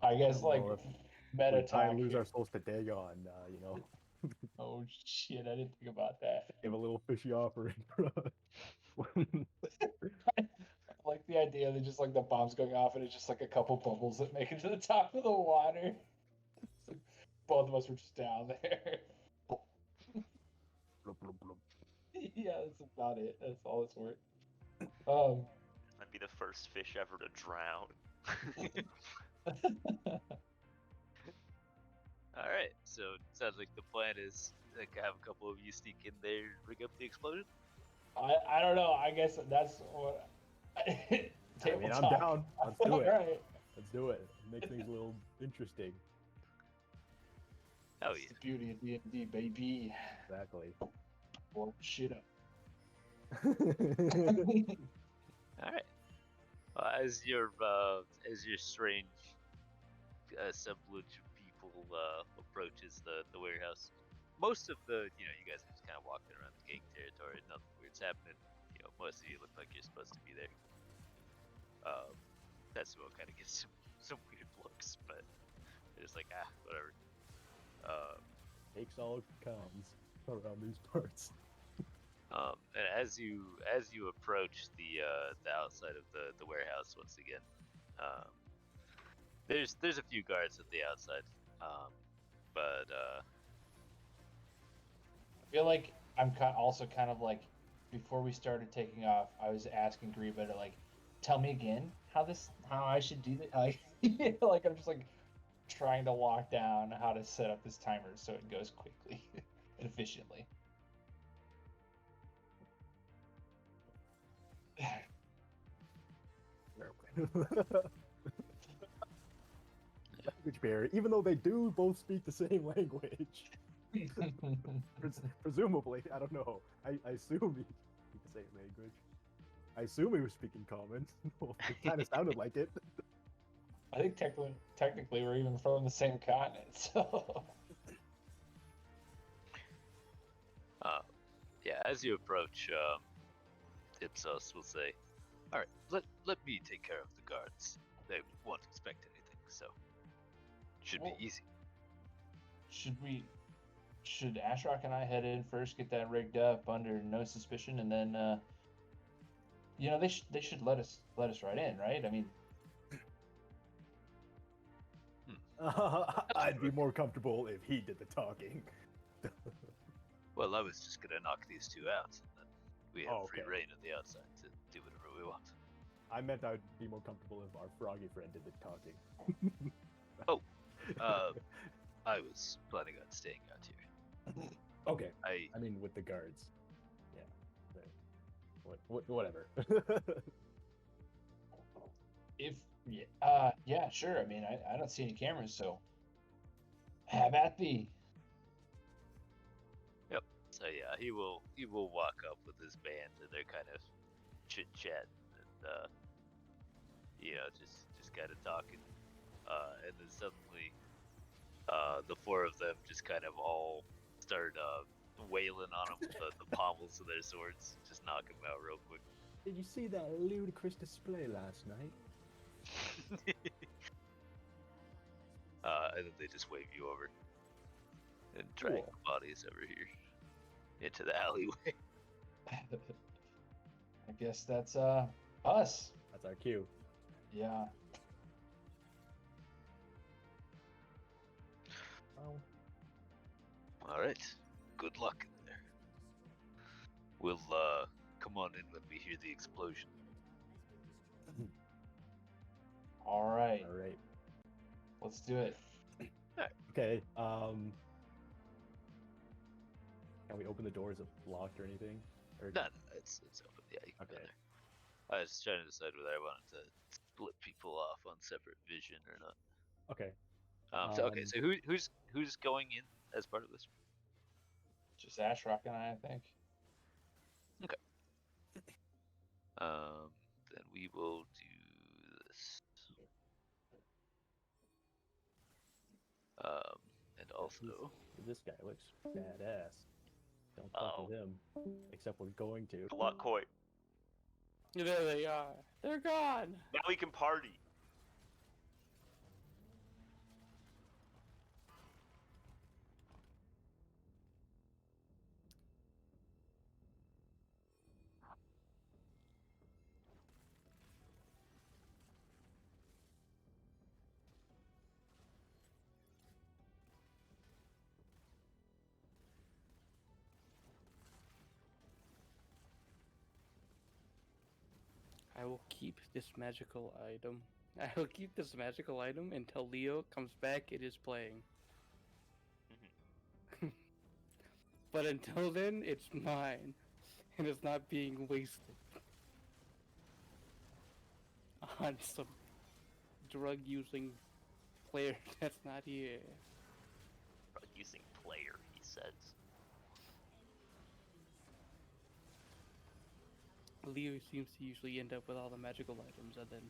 I guess don't like know if meta we try talk. and lose here. our souls to Dagon, Oh shit! I didn't think about that. give a little fishy offering for us. I like the idea that just like the bombs going off and it's just like a couple bubbles that make it to the top of the water. It's like, both of us were just down there. Blub, blub, blub. Yeah, that's about it. That's all it's worth. I'd be the first fish ever to drown. Alright, so it sounds like the plan is to have a couple of you sneak in there, rig up the explosion. I don't know. I guess that's what. I Table mean, I'm talk. down. Let's do it. All right. Let's do it. Make things a little interesting. Oh That's yeah. the beauty of D&D, baby. Exactly. Blow shit up. Alright. As your strange assemblage of people approaches the warehouse, most of you guys are just kind of walking around the gang territory. Nothing weird's happening. Most of you look like you're supposed to be there. Tetsuo kind of gets some weird looks, but they're just like, whatever. Takes all it comes around these parts. And as you approach the outside of the warehouse once again, there's a few guards at the outside, but I feel like I'm also kind of like, before we started taking off, I was asking Greba to like, tell me again how I should do that. Like, like I'm just like trying to lock down how to set up this timer so it goes quickly and efficiently. Language barrier, even though they do both speak the same language. Presumably, I don't know. I assume he speak the same language. I assume he was speaking common. It kind of sounded like it. I think technically we're even from the same continent, so. Yeah, as you approach, Ipsos will say, "All right, let me take care of the guards. They won't expect anything, so should Well, be easy." Should Ashrock and I head in first, get that rigged up under no suspicion, and then they should let us right in, right? I mean, I'd be more comfortable if he did the talking. Well, I was just gonna knock these two out, and then we have Oh, free okay. reign on the outside to do whatever we want. I meant I'd be more comfortable if our froggy friend did the talking. I was planning on staying out here. Okay. I I mean, with the guards. Yeah. Whatever. if yeah, sure. I mean, I don't see any cameras, so have at thee. So yeah, he will walk up with his band and they're kind of chit chat and just kind of talking, and then suddenly the four of them just kind of all start wailing on him with the pommels of their swords, just knock him out real quick. Did you see that ludicrous display last night? And then they just wave you over and drag the bodies over here into the alleyway. I guess that's us. That's our cue. Yeah. Well, All right, good luck in there. We'll come on in when we hear the explosion. All right. all right. Let's do it. Okay. Can we open the door? Is it locked or anything? Or... No, it's open. Yeah, you can go Okay. there. I was trying to decide whether I wanted to split people off on separate vision or not. Okay. So who's going in as part of this? Just Ashrock and I think. Then we will do this. And also, This guy looks badass. Don't fuck with him. Except we're going to. Good luck, Koi. There they are. They're gone. Now we can party. I will keep this magical item. I will keep this magical item until Leo comes back and is playing. But until then, it's mine, and it's not being wasted on some drug-using player that's not here. Using player, he says. Leo seems to usually end up with all the magical items, and then...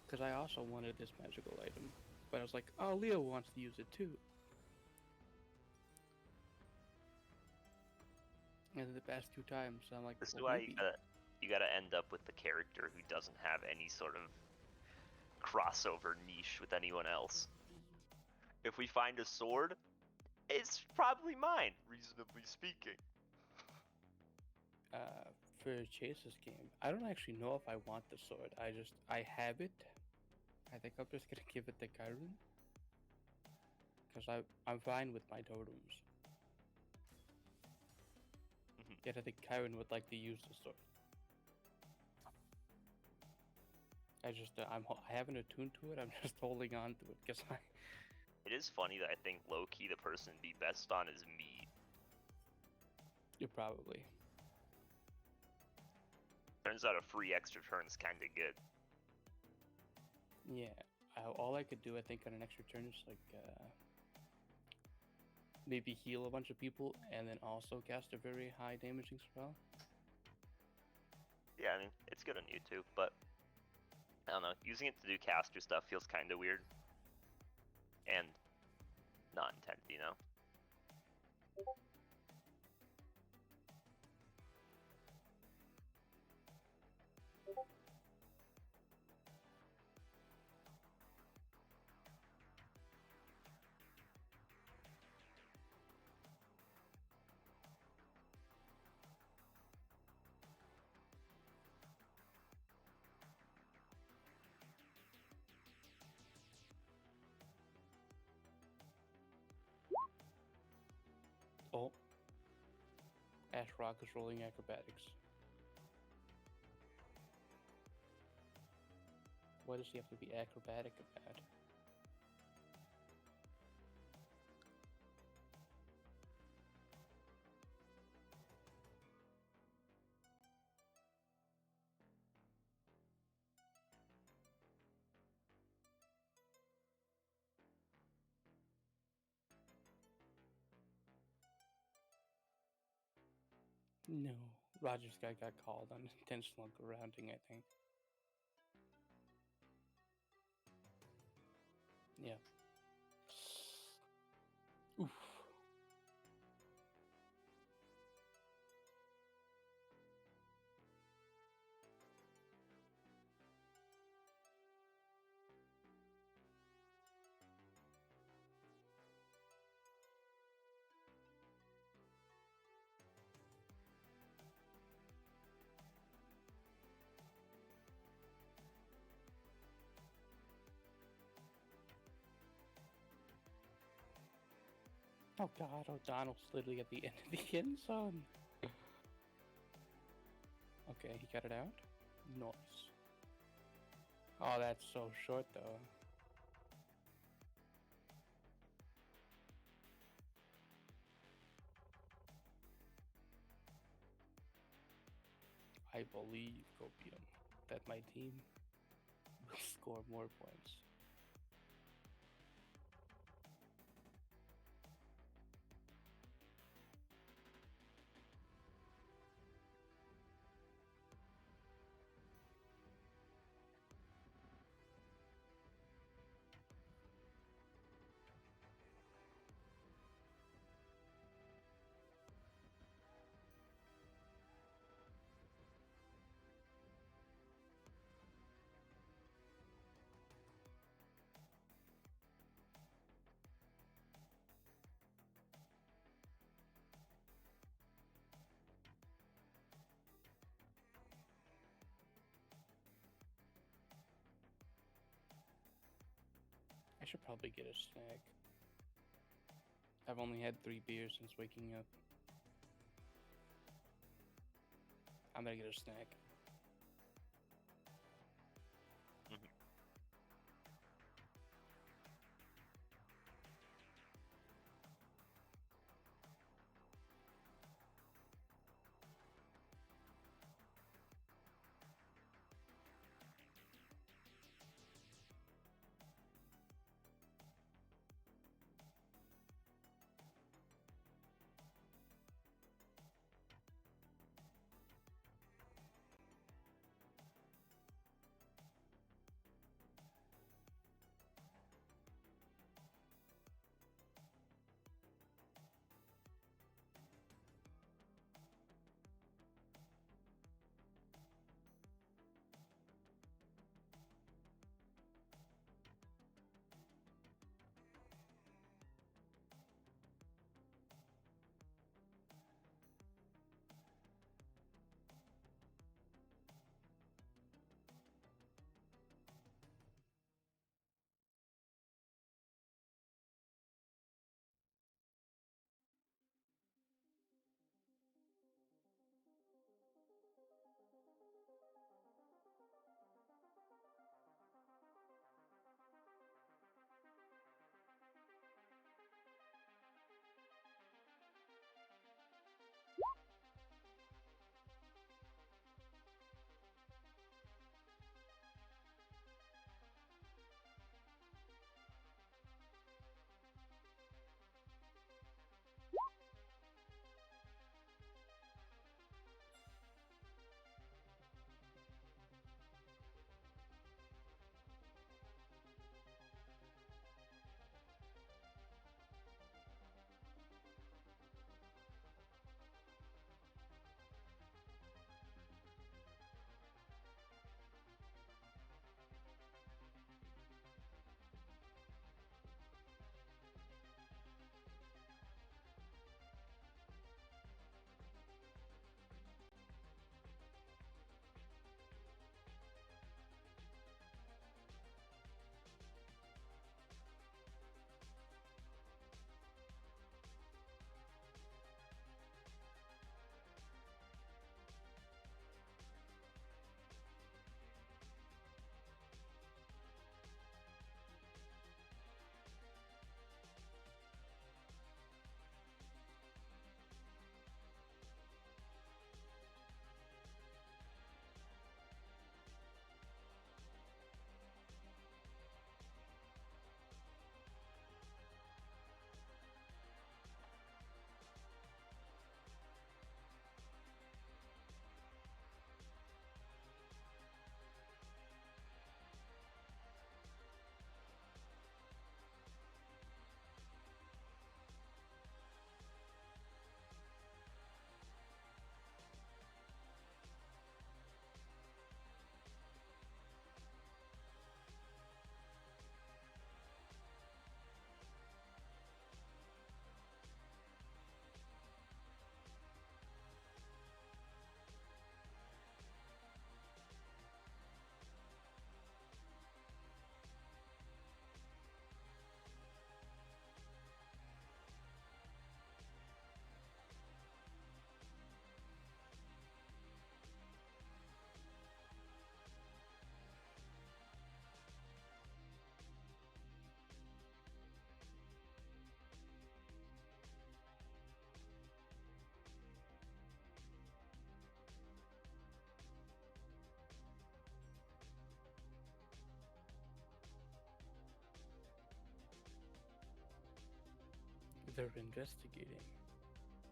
Because I also wanted this magical item, but I was like, oh, Leo wants to use it too. And the past two times, I'm like, This is well, why maybe. you gotta end up with the character who doesn't have any sort of crossover niche with anyone else. If we find a sword, it's probably mine, reasonably speaking. For Chase's game, I don't actually know if I want the sword. I have it. I think I'm just gonna give it to Kyron. Because I'm fine with my totems. Yet I think Kyron would like to use the sword. I haven't attuned to it. I'm just holding on to it because It is funny that I think low-key the person to be best on is me. You probably. Turns out a free extra turn is kinda good. Yeah. All I could do, I think, on an extra turn is like maybe heal a bunch of people and then also cast a very high damaging spell. Yeah, I mean, it's good on you too, but I don't know, using it to do caster stuff feels kinda weird. And not intended, you know? Oh. Ash Rock is rolling acrobatics. Why does he have to be acrobatic about? No, Roger's guy got called on intentional grounding, I think. Yeah. Oof. Oh God, O'Donnell's literally at the end of the end zone. Okay, he got it out. Nice. Oh, that's so short though. I believe, Copium, that my team will score more points. I should probably get a snack. I've only had 3 beers since waking up. I'm gonna get a snack. they're investigating. I'm not making this up. I'm not imagining it. It's not some sort of dream. I'm not crazy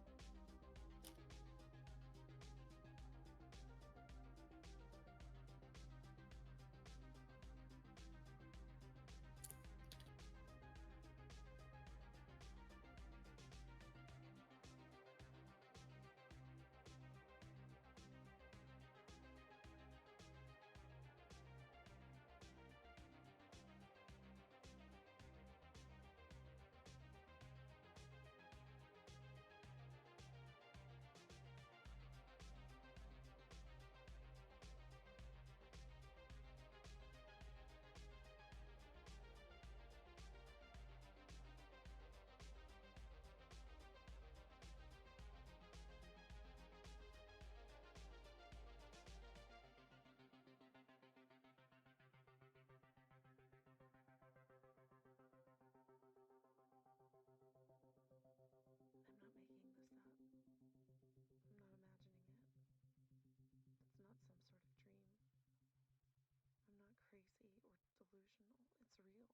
or delusional. It's real.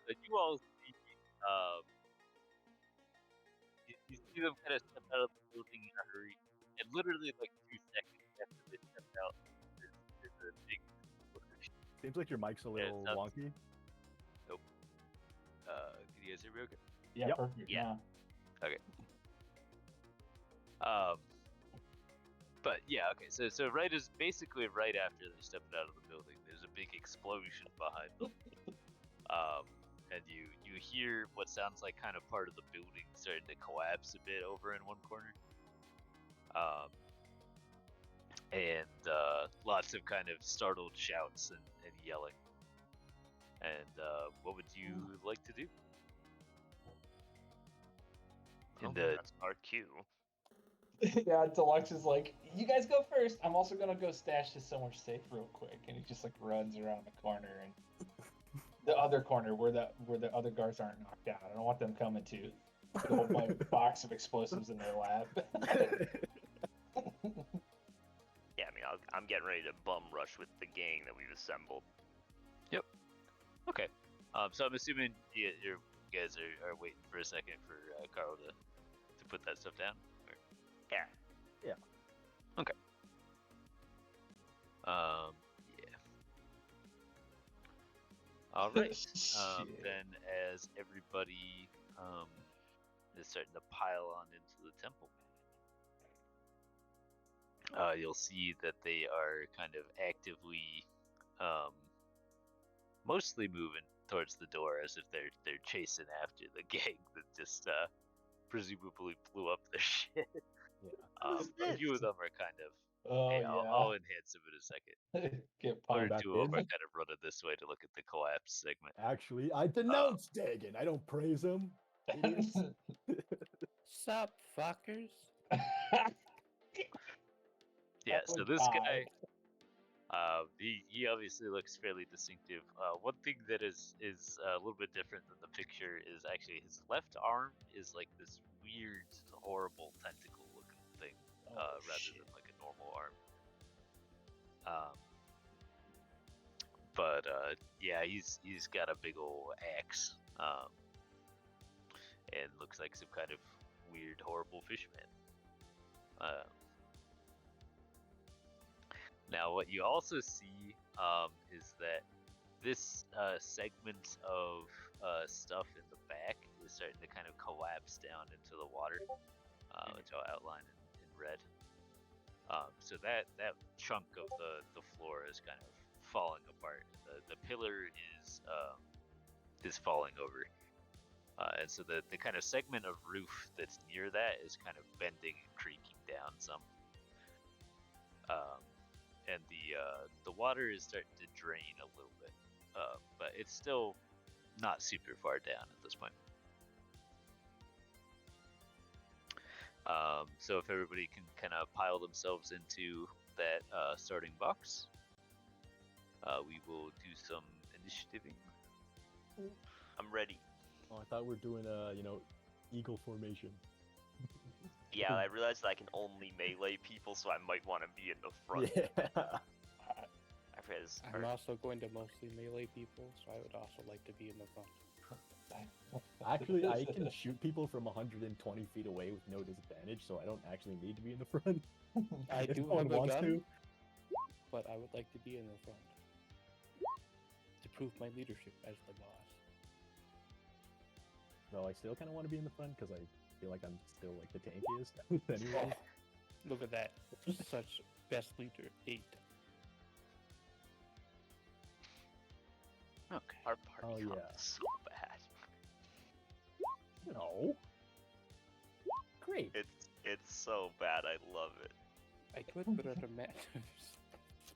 So you all see, you see them kind of step out of the building in a hurry, and literally like 2 seconds after they step out, there's a big explosion. Seems like your mic's a little sounds- wonky. Nope. Can you guys hear me okay? Yeah, Yep. perfect. Yeah. Yeah. Okay. But yeah, okay. So right is basically right after they're stepping out of the building. There's a big explosion behind them. And you hear what sounds like kind of part of the building starting to collapse a bit over in one corner. And lots of kind of startled shouts and yelling. And what would you like to do? Oh, In the that's our cue. Yeah, Deluxe is like, you guys go first. I'm also gonna go stash this somewhere safe real quick, and he just like runs around the corner and the other corner where the other guards aren't knocked out. I don't want them coming to the whole box of explosives in their lab. Yeah, I mean, I'm getting ready to bum rush with the gang that we've assembled. Okay. So I'm assuming you guys are waiting for a second for Carl to put that stuff down. Or... Yeah. Okay. Yeah. All right. Shit. Then, as everybody is starting to pile on into the temple, you'll see that they are kind of actively, mostly moving towards the door as if they're chasing after the gang that just presumably blew up their shit. Yeah. A few of them are kind of Oh Hey, yeah. I'll enhance them in a second. Get One or pumped. two of them are in. kind of running this way to look at the collapse segment. Actually, I denounce Dagon. I don't praise him. Idiots. Sup, fuckers? Yeah, Oh, so this God. guy, he obviously looks fairly distinctive. One thing that is a little bit different than the picture is actually his left arm is like this weird, horrible tentacle looking thing, Oh, rather shit. than like a normal arm. But yeah, he's got a big old axe, and looks like some kind of weird, horrible fishman. Now, what you also see is that this segment of stuff in the back is starting to kind of collapse down into the water, which I'll outline in red. So that chunk of the floor is kind of falling apart. The pillar is falling over, and so the kind of segment of roof that's near that is kind of bending and creaking down some. And the water is starting to drain a little bit, but it's still not super far down at this point. So if everybody can kind of pile themselves into that starting box, we will do some initiativing. I'm ready. Oh, I thought we were doing eagle formation. Yeah, I realized that I can only melee people, so I might want to be in the front. Yeah. I'm also going to mostly melee people, so I would also like to be in the front. Actually, I can shoot people from 120 feet away with no disadvantage, so I don't actually need to be in the front. I If do no one have a wants gun, to. but I would like to be in the front to prove my leadership as the boss. Though I still kind of want to be in the front because I feel like I'm still like the tankiest. Anyway. Look at that. Such best leader 8. Okay. Our party Oh, comp yeah. is so bad. No. Great. It's so bad. I love it. I could put out a massive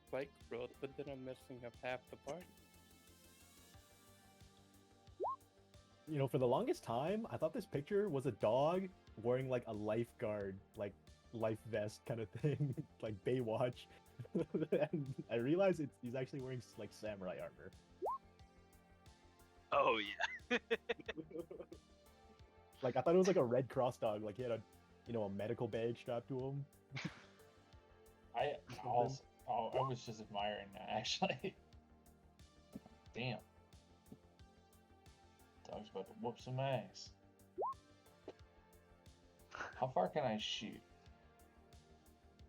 spike growth, but then I'm messing up half the party. For the longest time, I thought this picture was a dog wearing like a lifeguard, like life vest kind of thing, like Baywatch. And I realized he's actually wearing like samurai armor. Oh yeah. Like I thought it was like a Red Cross dog, like he had a medical bag strapped to him. I was just admiring that actually. Damn. Dog's about to whoop some ass. How far can I shoot?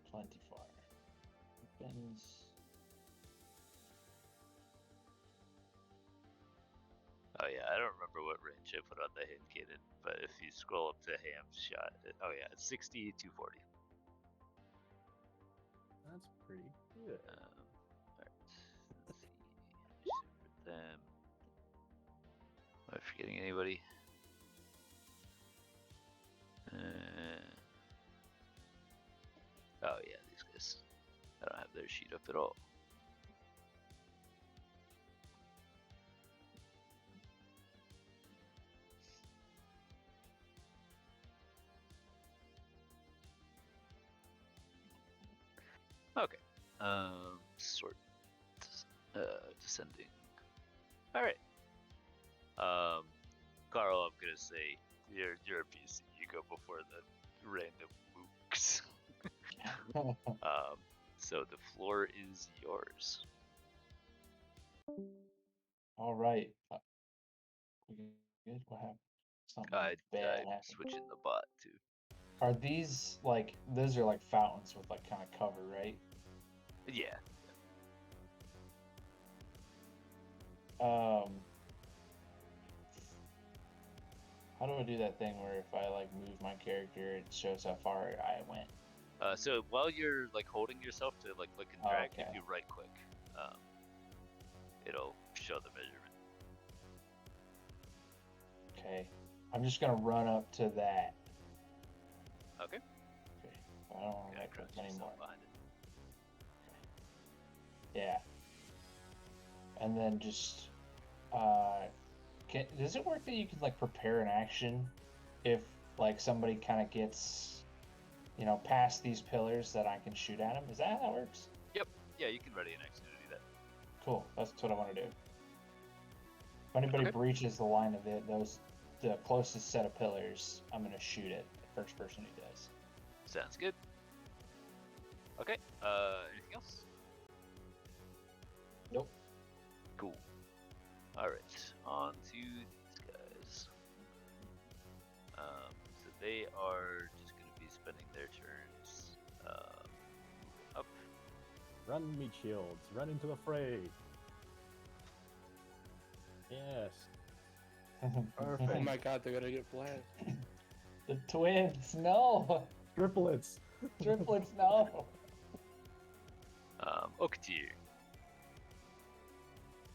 Plenty far. Depends. Oh yeah, I don't remember what range I put on the hit cannon, but if you scroll up to Ham's shot, oh yeah, it's 60, 240. That's pretty good. Alright, let's see. Shoot them. Am I forgetting anybody? Oh yeah, these guys. I don't have their sheet up at all. Okay. Sort. Descending. All right. Carl, I'm gonna say you're a PC. You go before the random mooks. So the floor is yours. All right. We good? What happened? Something I'm bad happened. switching the bot too. Are these like those are like fountains with like kind of cover, right? Yeah. How do I do that thing where if I like move my character, it shows how far I went? So while you're like holding yourself to like click and drag, if you right click, it'll show the measurement. Okay. I'm just gonna run up to that. Okay. Okay. I don't want to Yeah, make crouch up anymore. yourself behind it. Yeah. And then just does it work that you can like prepare an action if like somebody kind of gets past these pillars that I can shoot at them? Is that how that works? Yep. Yeah, you can ready an action to do that. Cool. That's what I want to do. If anybody Okay. breaches the line of the closest set of pillars, I'm gonna shoot at the first person who does. Sounds good. Okay. Anything else? Nope. Cool. All right. On to these guys. So they are just going to be spending their turns up. Run, meat shields. Run into the fray. Yes. Perfect. Oh my god, they're gonna get blasted. The twins, no. Triplets. Triplets, no. Okatir.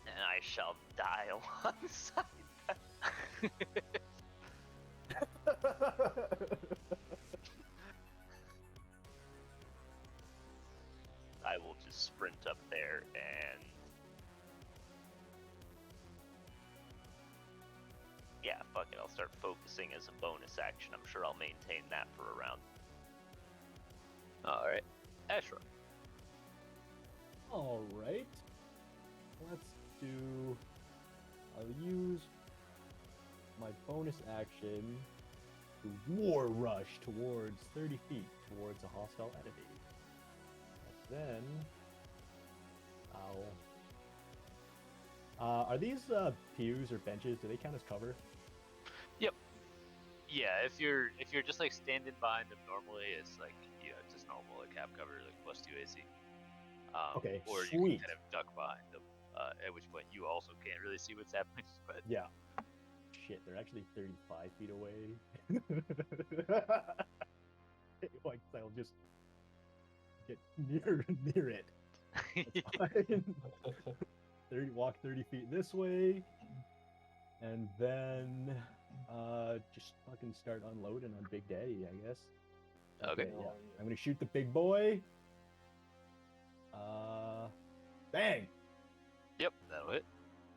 And I shall die alongside them. I will just sprint up there and... Yeah, fuck it, I'll start focusing as a bonus action. I'm sure I'll maintain that for a round. Alright. Ashra. Alright. Let's do... I'll use my bonus action to war rush towards 30 feet towards a hostile enemy. And then I'll... are these pews or benches, do they count as cover? Yeah, if you're just like standing behind them normally, it's like just normal like half cover, like +2 AC. Okay, or you sweet. can kind of duck behind them. At which point you also can't really see what's happening. But Yeah. Shit, they're actually 35 feet away. Like, I'll just get near it. That's fine. Walk 30 feet this way, and then just fucking start unloading on Big Daddy, I guess. Okay. Yeah. I'm gonna shoot the big boy. Bang! Yep, that'll hit.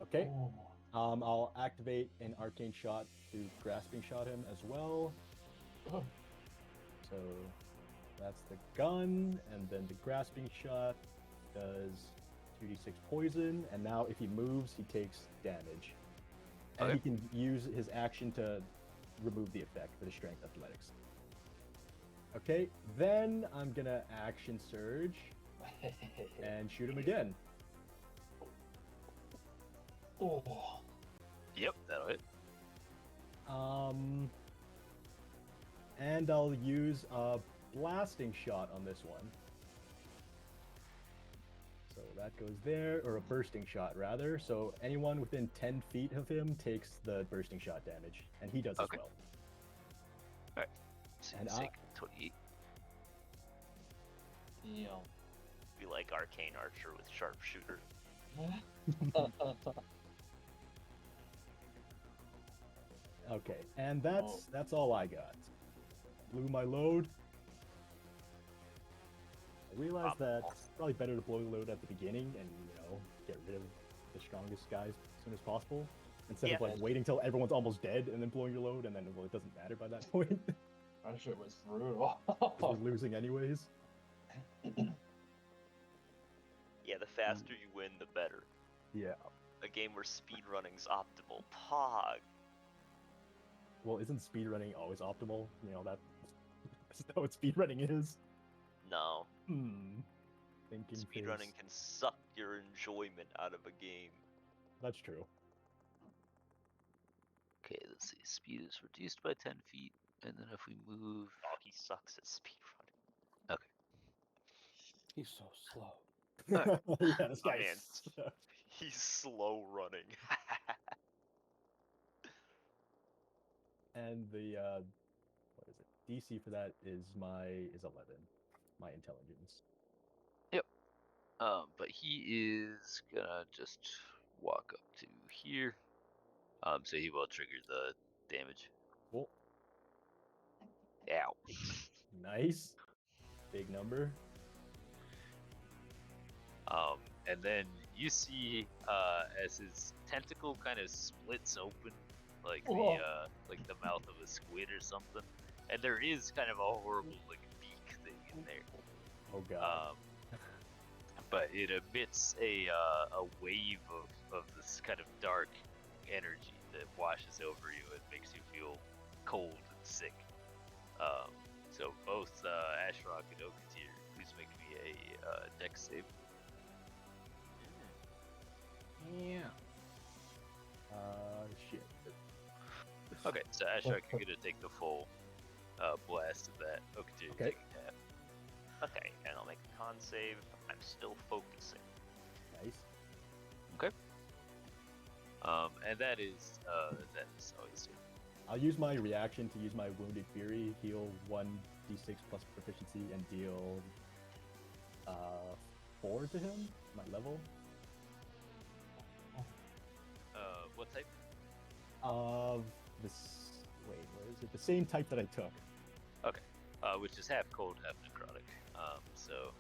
Okay. Ooh. I'll activate an arcane shot to grasping shot him as well. Oh. So that's the gun, and then the grasping shot does 2d6 poison, and now if he moves, he takes damage. And Okay. he can use his action to remove the effect for the strength athletics. Okay, then I'm gonna action surge and shoot him again. Oh. Yep, that'll hit. And I'll use a blasting shot on this one. So that goes there, or a bursting shot rather. So anyone within 10 feet of him takes the bursting shot damage, and he does Okay. as well. Alright. So And take 28. Yeah. Be like Arcane Archer with Sharpshooter. Okay, and that's all I got. Blew my load. I realized that it's probably better to blow the load at the beginning and get rid of the strongest guys as soon as possible, instead of Yeah. like waiting till everyone's almost dead and then blowing your load, and then it doesn't matter by that point. That shit was brutal. 'Cause we're losing anyways. Yeah, the faster you win, the better. Yeah. A game where speedrunning's optimal. Pog. Well, isn't speedrunning always optimal? That's not what speedrunning is. No. Thinking Speedrunning can suck your enjoyment out of a game. That's true. Okay, let's see. Speed is reduced by 10 feet, and then if we move. Oh, he sucks at speedrunning. Okay. He's so slow. Yeah, this Oh, guy man. sucks. He's slow running. And the what is it? DC for that is 11. My intelligence. But he is gonna just walk up to here. So he will trigger the damage. Cool. Ow. Nice. Big number. and then you see as his tentacle kind of splits open, like the mouth of a squid or something, and there is kind of a horrible like beak thing in there. Oh god. But it emits a wave of this kind of dark energy that washes over you and makes you feel cold and sick. So both Ashrock and Okatir, please make me a dex save. Yeah. Shit. Okay, so Ashrock, you're gonna take the full blast of that. Okatir, you're Okay. taking half. Okay, and I'll make a con save. I'm still focusing. Nice. And that is always it. I'll use my reaction to use my Wounded Fury, heal 1d6 plus proficiency, and deal 4 to him, my level. What type? Of this. Wait, where is it? The same type that I took. Okay, which is half cold, half necrotic. So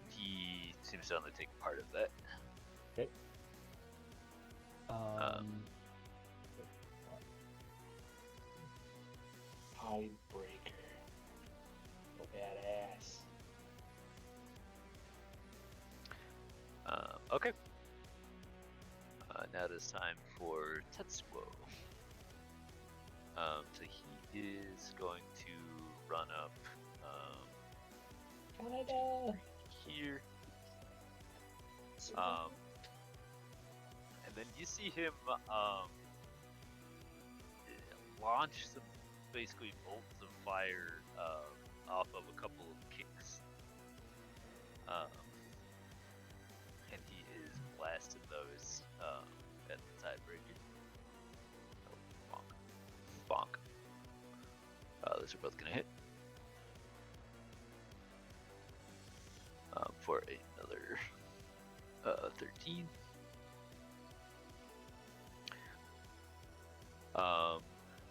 he seems to only take part of that. Okay. Hidebreaker. Badass. Okay. Now it is time for Tetsuo. So he is going to run up Canada. here. And then you see him launch some basically bolts of fire off of a couple of kicks. And he is blasting those at the tiebreaker. Oh, bonk. Bonk. Those are both gonna hit. For another 13.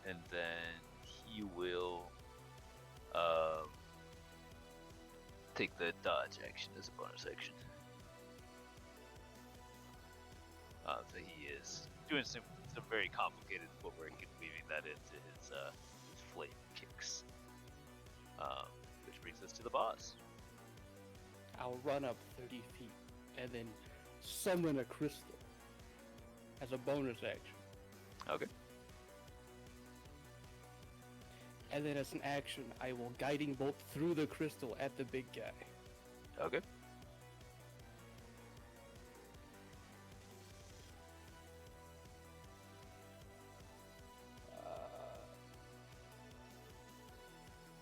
And then he will take the dodge action as a bonus action. So he is doing some very complicated footwork and weaving that into his flame kicks. Which brings us to the boss. I'll run up 30 feet and then summon a crystal as a bonus action. Okay. And then as an action, I will guiding bolt through the crystal at the big guy. Okay.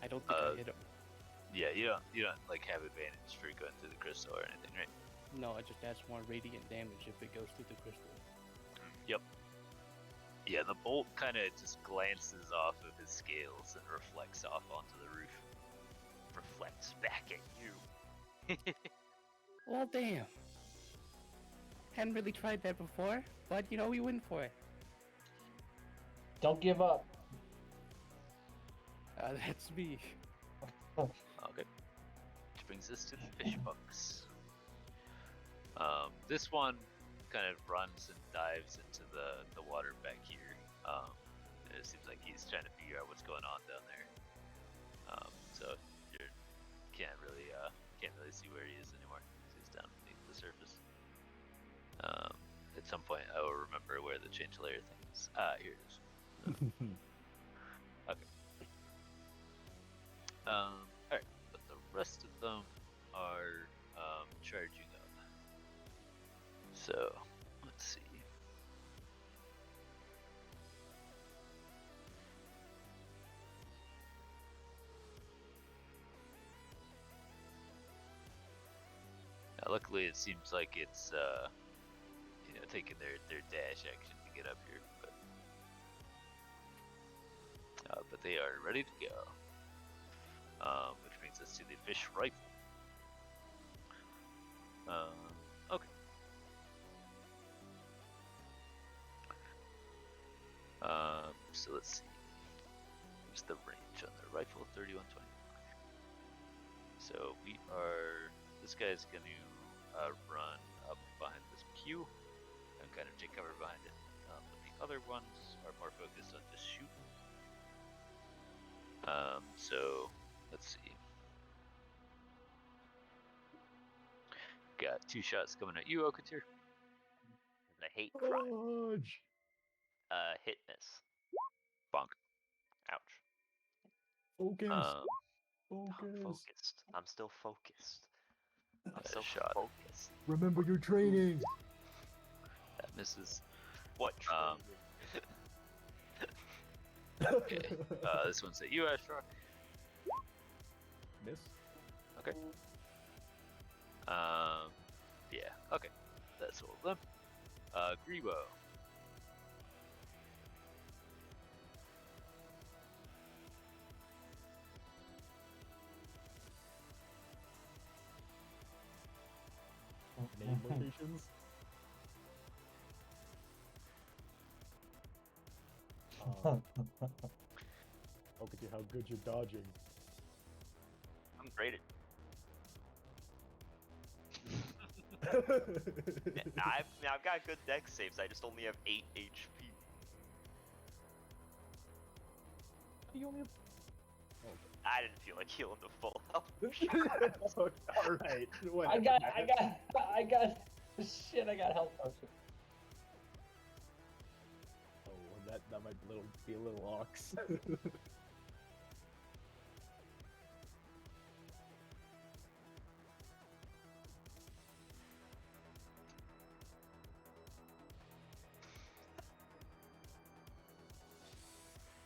I don't think I hit him. Yeah, you don't like have advantage for going through the crystal or anything, right? No, I just adds more radiant damage if it goes through the crystal. Yep. Yeah, the bolt kind of just glances off of his scales and reflects off onto the roof. Reflects back at you. Well, damn. Hadn't really tried that before, but you know, we went for it. Don't give up. That's me. Okay. Which brings us to the fish bugs. This one kind of runs and dives into the water back here. It seems like he's trying to figure out what's going on down there. So you can't really see where he is anymore. He's down beneath the surface. At some point, I will remember where the change layer thing is. Here it is. Okay. Alright, but the rest of them are charging up. So, let's see. Now, luckily, it seems like it's taking their dash action to get up here, but they are ready to go. Which brings us to the fish rifle. Okay. So let's see. What's the range on the rifle? 3120. So we are. This guy's going to run up behind this pew and kind of take cover behind it. But the other ones are more focused on just shooting. So let's see. Got 2 shots coming at you, Okatir. And I hate crime. Dodge. Hit miss. Bonk. Ouch. Focus. I'm Focus. focused. I'm still focused. I'm so Shot. focused. Remember your training. That misses. What Um, training? Okay. This one's at you, Ashrock. Miss. Okay. Yeah. Okay. That's all of them. Grebo. Name locations. Look at you, how good you're dodging. I'm great at. I've got good dex saves. I just only have 8 HP. You only have... I didn't feel like healing the full health. All right. I got shit. I got health potion. Oh, that might be a little ox.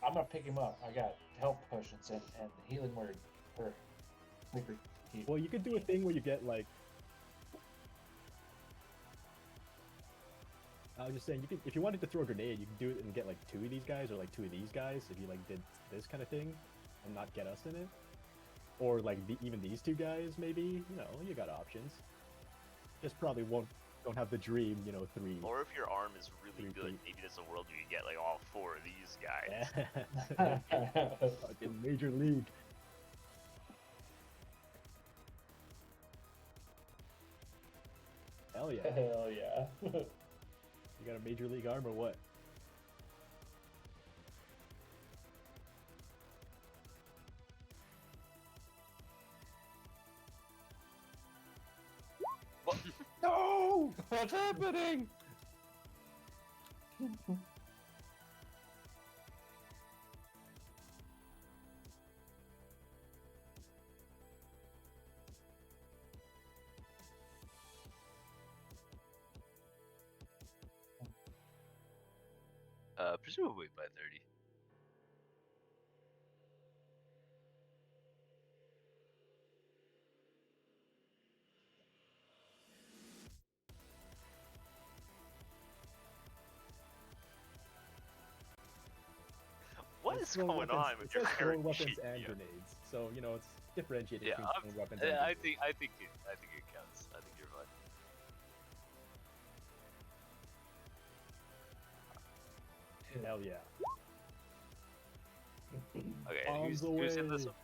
I'm gonna pick him up. I got health potions and healing word for liquor. Well, you could do a thing where you get like. I was just saying, you could, if you wanted to throw a grenade, you can do it and get like 2 of these guys or like 2 of these guys. If you like did this kind of thing, and not get us in it, or like even these 2 guys, maybe. You know, you got options. Just probably don't have the dream, 3. Or if your arm is really good, maybe there's a world where you get like all 4 of these guys. Fucking Major League. Hell yeah. Hell yeah. You got a Major League arm or what? What? No! What's happening? Presumably by 30. What is going on with your throwing current weapons shit? and Yeah. grenades? So it's differentiated Yeah, between throwing weapons and I grenades. think it counts. I think you're fine. Hell yeah. Okay, Bombs who's in this away. one?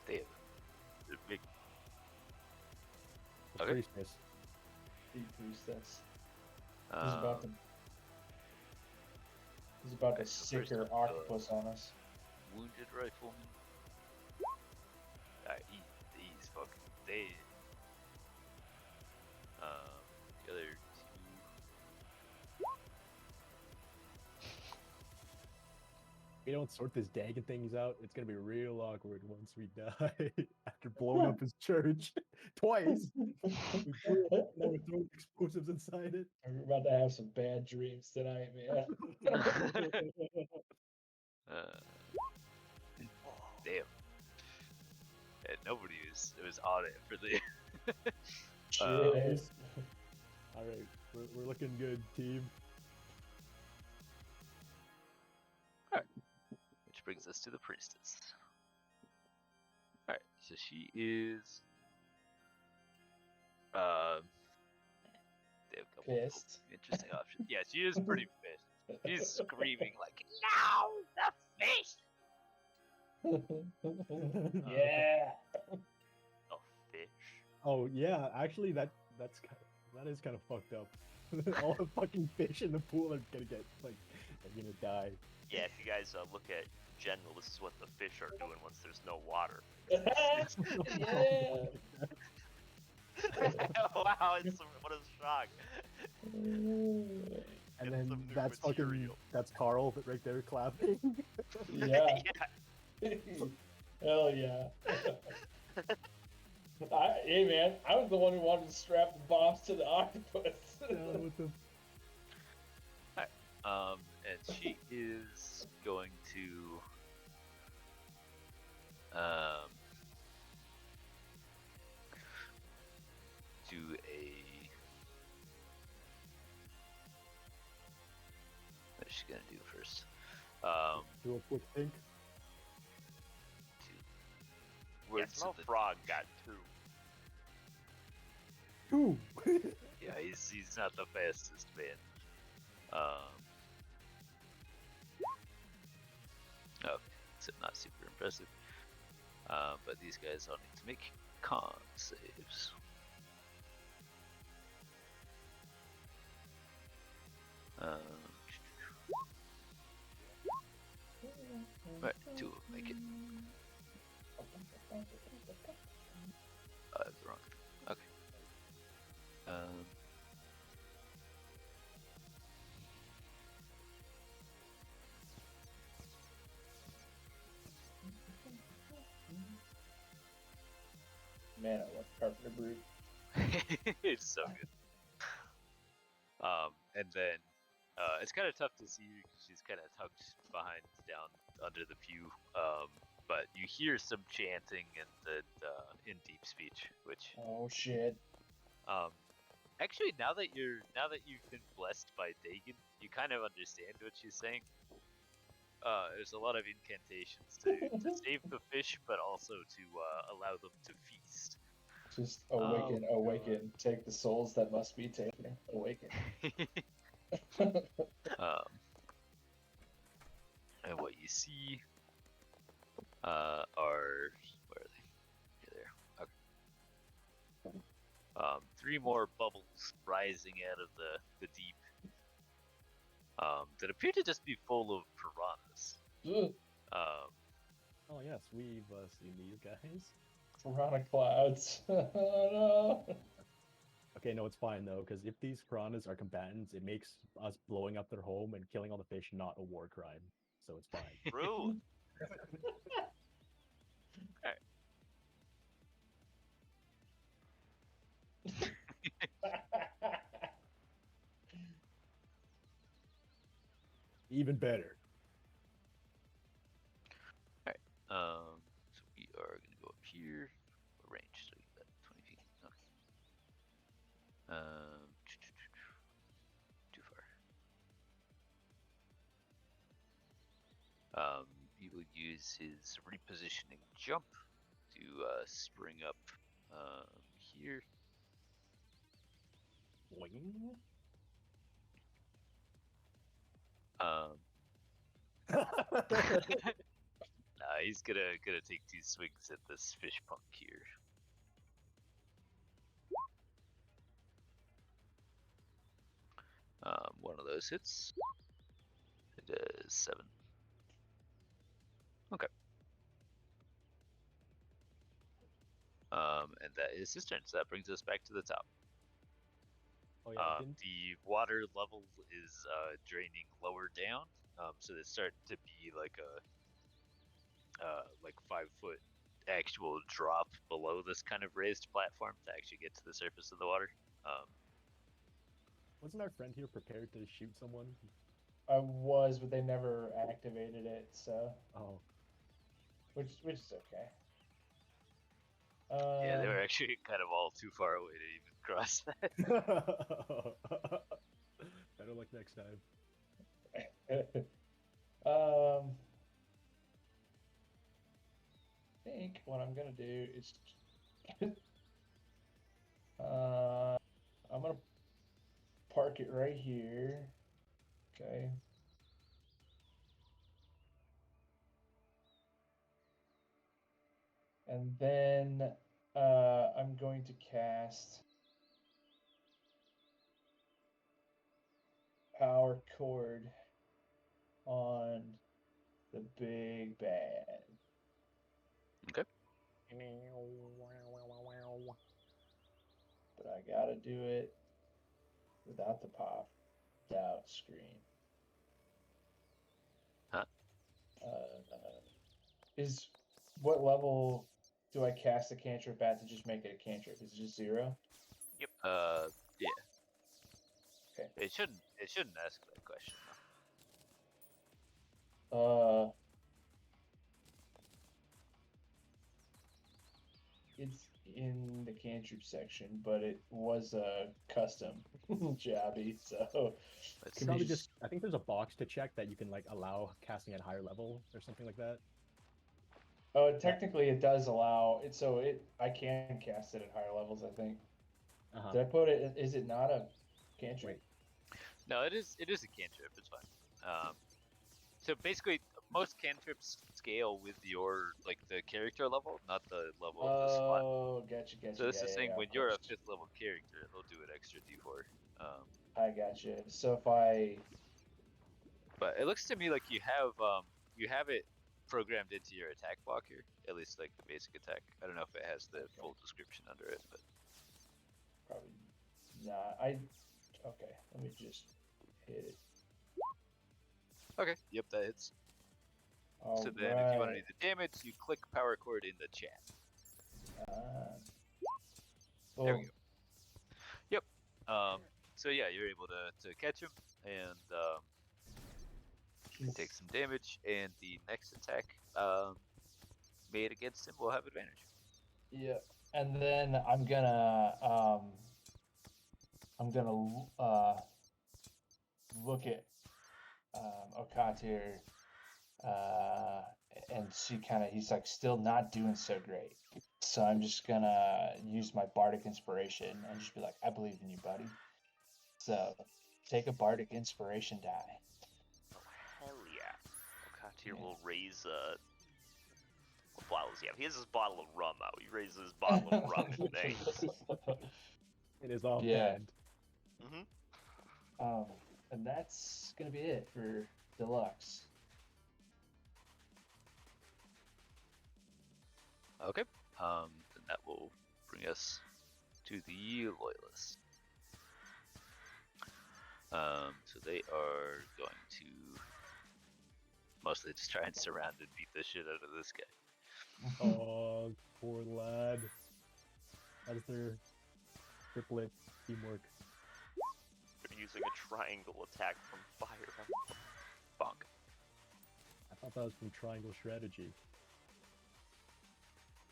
Damn. They're big. Okay. Priestess. Deep priestess. He's Um, about to okay, so sick first her up, octopus on us. Wounded rifleman. He's fucking dead. The other 2. If we don't sort this Dagon things out, it's gonna be real awkward once we die after blowing up his church twice. We blew it up, now we're throwing explosives inside it. We're about to have some bad dreams tonight, man. Damn. Yeah, nobody was on it for the. Cheers. All right, we're looking good, team. Which brings us to the priestess. Alright, so she is. They have a couple Pissed. interesting options. Yeah, she is pretty pissed. She's screaming like, "No, the fish!" Yeah. A fish. Oh yeah, actually that is kind of fucked up. All the fucking fish in the pool are gonna die. Yeah, if you guys look at general, this is what the fish are doing once there's no water. Yeah. Wow, what a shock. And Get then some new that's material. that's Carl right there clapping. Yeah. Hell yeah. Hey man, I was the one who wanted to strap the bombs to the octopus. What the And she is going to do a. What's she gonna do first? do a quick think. Yeah, Words Smell of the Frog got 2. Ooh. Yeah, he's not the fastest man. Okay, so not super impressive. But these guys all need to make con saves. Right, 2 will make it. Wrong. Okay. Man, I love Carpenter Brute. It's so good. And then it's kind of tough to see her because she's kind of tucked behind down under the pew. But you hear some chanting and in deep speech, which Oh shit. actually now that you've been blessed by Dagon, you kind of understand what she's saying. There's a lot of incantations to save the fish, but also to allow them to feast. Just awaken, Oh, awaken. Take the souls that must be taken. Awaken. And what you see are where are they? Here they are. Okay. 3 more bubbles rising out of the deep that appear to just be full of piranhas. Oh yes, we've seen these guys. Piranha clouds. Oh no. Okay, no, it's fine though, because if these piranhas are combatants, it makes us blowing up their home and killing all the fish not a war crime. So it's fine. True. Even better. Alright. So we are gonna go up here. What range? So you got 20 feet. Okay. Too far. He will use his repositioning jump to spring up here. Boing. He's gonna take 2 swings at this fish punk here. One of those hits. It is 7. Okay. And that is his turn. So that brings us back to the top. Oh yeah, The water level is draining lower down, so there's starting to be like a 5-foot actual drop below this kind of raised platform to actually get to the surface of the water. wasn't our friend here prepared to shoot someone? I was, but they never activated it, so Oh. which is okay. Yeah, they were actually kind of all too far away to even cross that. Better luck next time. I think what I'm gonna do is I'm gonna park it right here. Okay. And then I'm going to cast Power Chord on the big bad. Okay. But I gotta do it without the pop out screen. Huh? Is what level do I cast a cantrip at to just make it a cantrip? Is it just 0? Yep. Yeah. Okay. It shouldn't ask that question though. It's in the cantrip section, but it was a custom jobby, so Let's You probably see. just, I think there's a box to check that you can like allow casting at higher level or something like that. technically it does allow it, so I can cast it at higher levels, I think. Uh-huh. Did I put it? Is it not a cantrip? Wait. No, it is a cantrip. It's fine. So basically, most cantrips scale with your like the character level, not the level of the spot. Oh, gotcha. So this yeah, is saying yeah, when of you're a course. 5th level character, it'll do an extra d4. I gotcha. So if I But it looks to me like you have it programmed into your attack blocker, at least like the basic attack. I don't know if it has the full description under it, but probably not, okay, let me just hit it. okay, yep, that hits. All So then, if you want to right. do the damage, you click power chord in the chat. There we Boom. go. Yep. So yeah, you're able to catch him and take some damage, and the next attack made against him will have advantage. Yeah, and then I'm gonna look at Okatir, and see he's like still not doing so great. So I'm just gonna use my bardic inspiration and just be like, I believe in you, buddy. So take a bardic inspiration die. Oh, hell yeah. Okatir Yeah. will raise what bottle does he have? He has his bottle of rum out. He raises his bottle of rum and things. It is all Yeah. banned. Mm-hmm. And that's gonna be it for deluxe. Okay. Then that will bring us to the loyalists. So they are going to mostly just try and surround and beat the shit out of this guy. Oh, poor lad. That is their triplet teamwork. They're using a triangle attack from fire. Bonk. I thought that was from Triangle Strategy.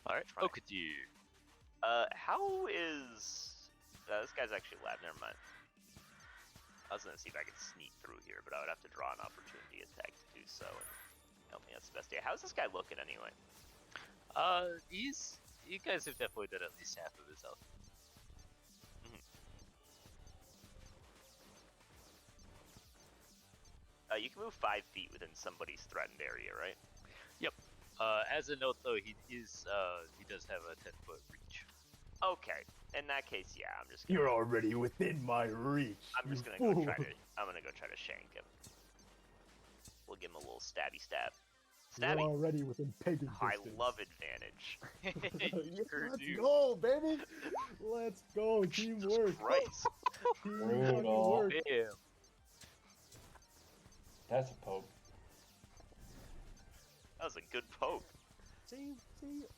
Alright, Okatir. How is... this guy's actually lab, never mind. I was gonna see if I could sneak through here, but I would have to draw an opportunity attack to do so, and I don't think that's the best idea. How's this guy looking anyway? You guys have definitely done at least half of his health. You can move 5 feet within somebody's threatened area, right? Yep. As a note, though, he does have a 10-foot reach. Okay. In that case, yeah, I'm just gonna... You're already within my reach. I'm just gonna go try to... I'm gonna go try to shank him. We'll give him a little stabby stab. Stabby! You're already within pegging I distance. love advantage. Yes, Sure let's do. go, baby! Let's go, teamwork! Christ. Brutal. Teamwork. Damn. That's a poke. That was a good poke. See,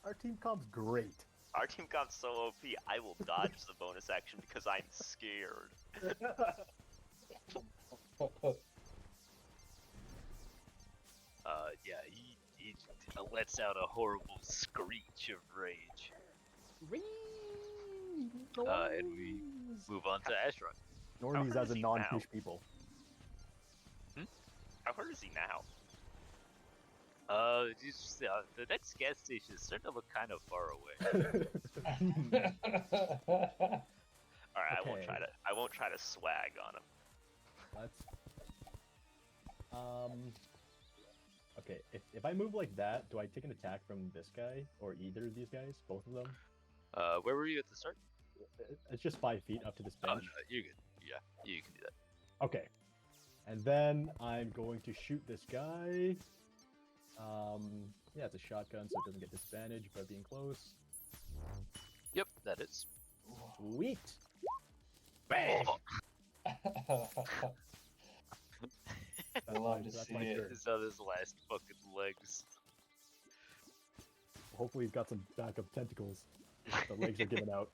our team comp's great. Our team got so OP, I will dodge the bonus action because I'm scared. Yeah, he lets out a horrible screech of rage. And we move on to Ashron. Nor these hurt as is a he non-fish now? people. How hurt is he now? The next gas station is starting to look kind of far away. Alright, Okay. I won't try to swag on him. Let's. Okay, if I move like that, do I take an attack from this guy or either of these guys? Both of them? Where were you at the start? It's just 5 feet up to this Oh bench. no, you're good. Yeah, you can do that. Okay. And then I'm going to shoot this guy. Yeah, it's a shotgun, so it doesn't get disadvantage by being close. Yep, that is. Sweet. Bang. I love to that's see my it. turn. This is on his last fucking legs. Hopefully he's got some backup tentacles. The legs are giving out.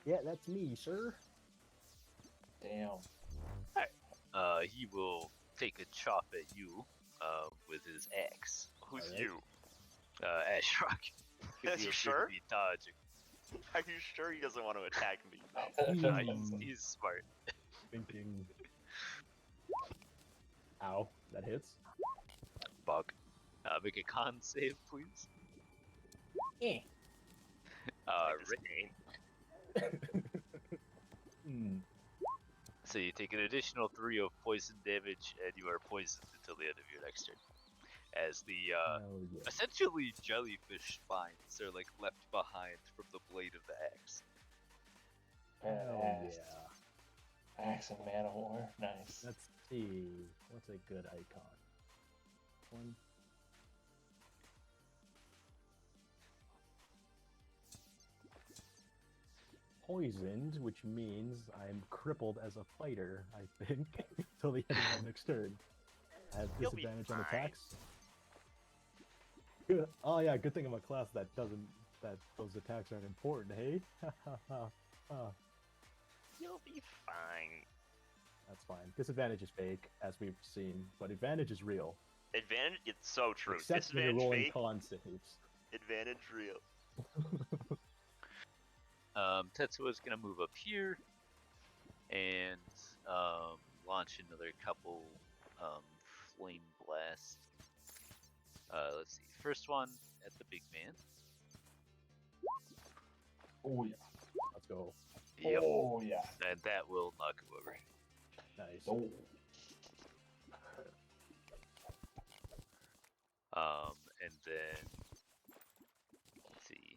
Yeah, that's me, sir. Damn. He will take a chop at you, with his axe. Who's Alright. you? Ashrock. Are you sure? Be dodging. Are you sure he doesn't want to attack me? No, he's smart. Thinking. Ow, that hits. Bug. Make a con save, please. Eh. Rick. Hmm. So you take an additional 3 of poison damage, and you are poisoned until the end of your next turn. As the Hell yeah. essentially jellyfish spines are like left behind from the blade of the axe. Hell Badass. yeah. Axe and Man of War. Nice. Let's see. What's a good icon? One. Poisoned, which means I'm crippled as a fighter, I think, until the end of my next turn. I have You'll be disadvantage on fine. attacks. Good. Oh yeah, good thing I'm a class that those attacks aren't important, hey? You'll be fine. That's fine. Disadvantage is fake, as we've seen, but advantage is real. Advantage, it's so true. Except when you're Disadvantage rolling fake, con saves. advantage real. Tetsuo is gonna move up here and launch another couple flame blasts. Let's see. First one at the big man. Oh yeah. Let's go. Yep. Oh yeah. And that will knock him over. Nice. Oh. And then let's see.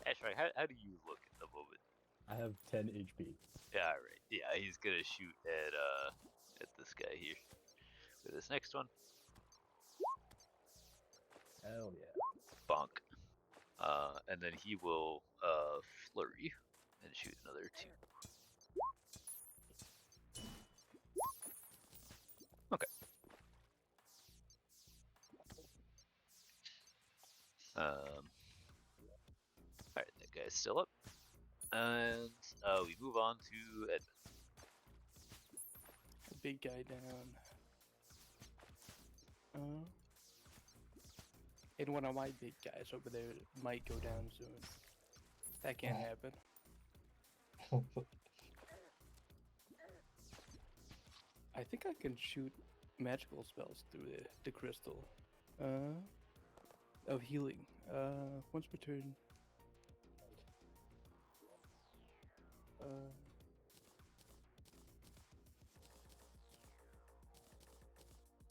Ashray, how do you look at the moment? I have 10 HP. Yeah, right. Yeah, he's gonna shoot at this guy here with this next one. Hell yeah. Bonk. And then he will flurry and shoot another 2. Okay. Alright, that guy's still up. And we move on to Edmund. The big guy down. And one of my big guys over there might go down soon. That can't happen. I think I can shoot magical spells through the crystal. Of healing. Once per turn.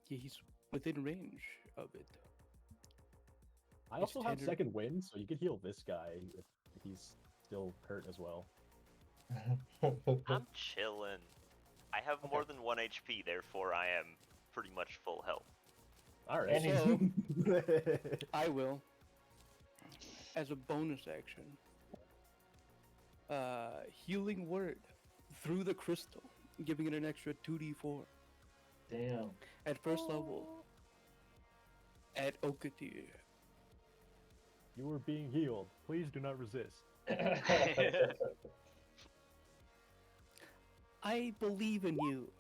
Yeah, he's within range of it. I It's also have tender. second wind, so you could heal this guy if he's still hurt as well. I'm chilling. I have more than 1 HP, therefore I am pretty much full health. Alright. So, I will, as a bonus action, healing word through the crystal, giving it an extra 2d4 Damn. at first level. At Okatir. You are being healed. Please do not resist. I believe in you.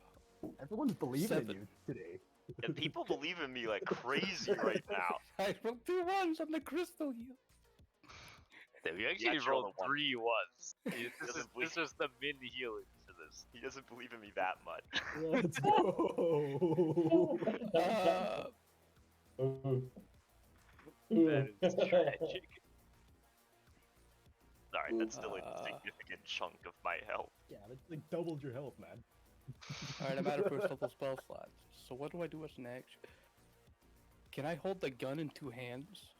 Everyone's believing in 7. you today. And people believe in me like crazy right now. I rolled 2 1s on the crystal heal. Yeah, we Yeah, actually sure, rolled the one. 3 ones. doesn't This is the min healing for this. He doesn't believe in me that much. Let's go. That is tragic. Alright, that's still a significant chunk of my health. Yeah, that's like doubled your health, man. Alright, I'm out of first level spell slots. So what do I do as an action? Can I hold the gun in 2 hands?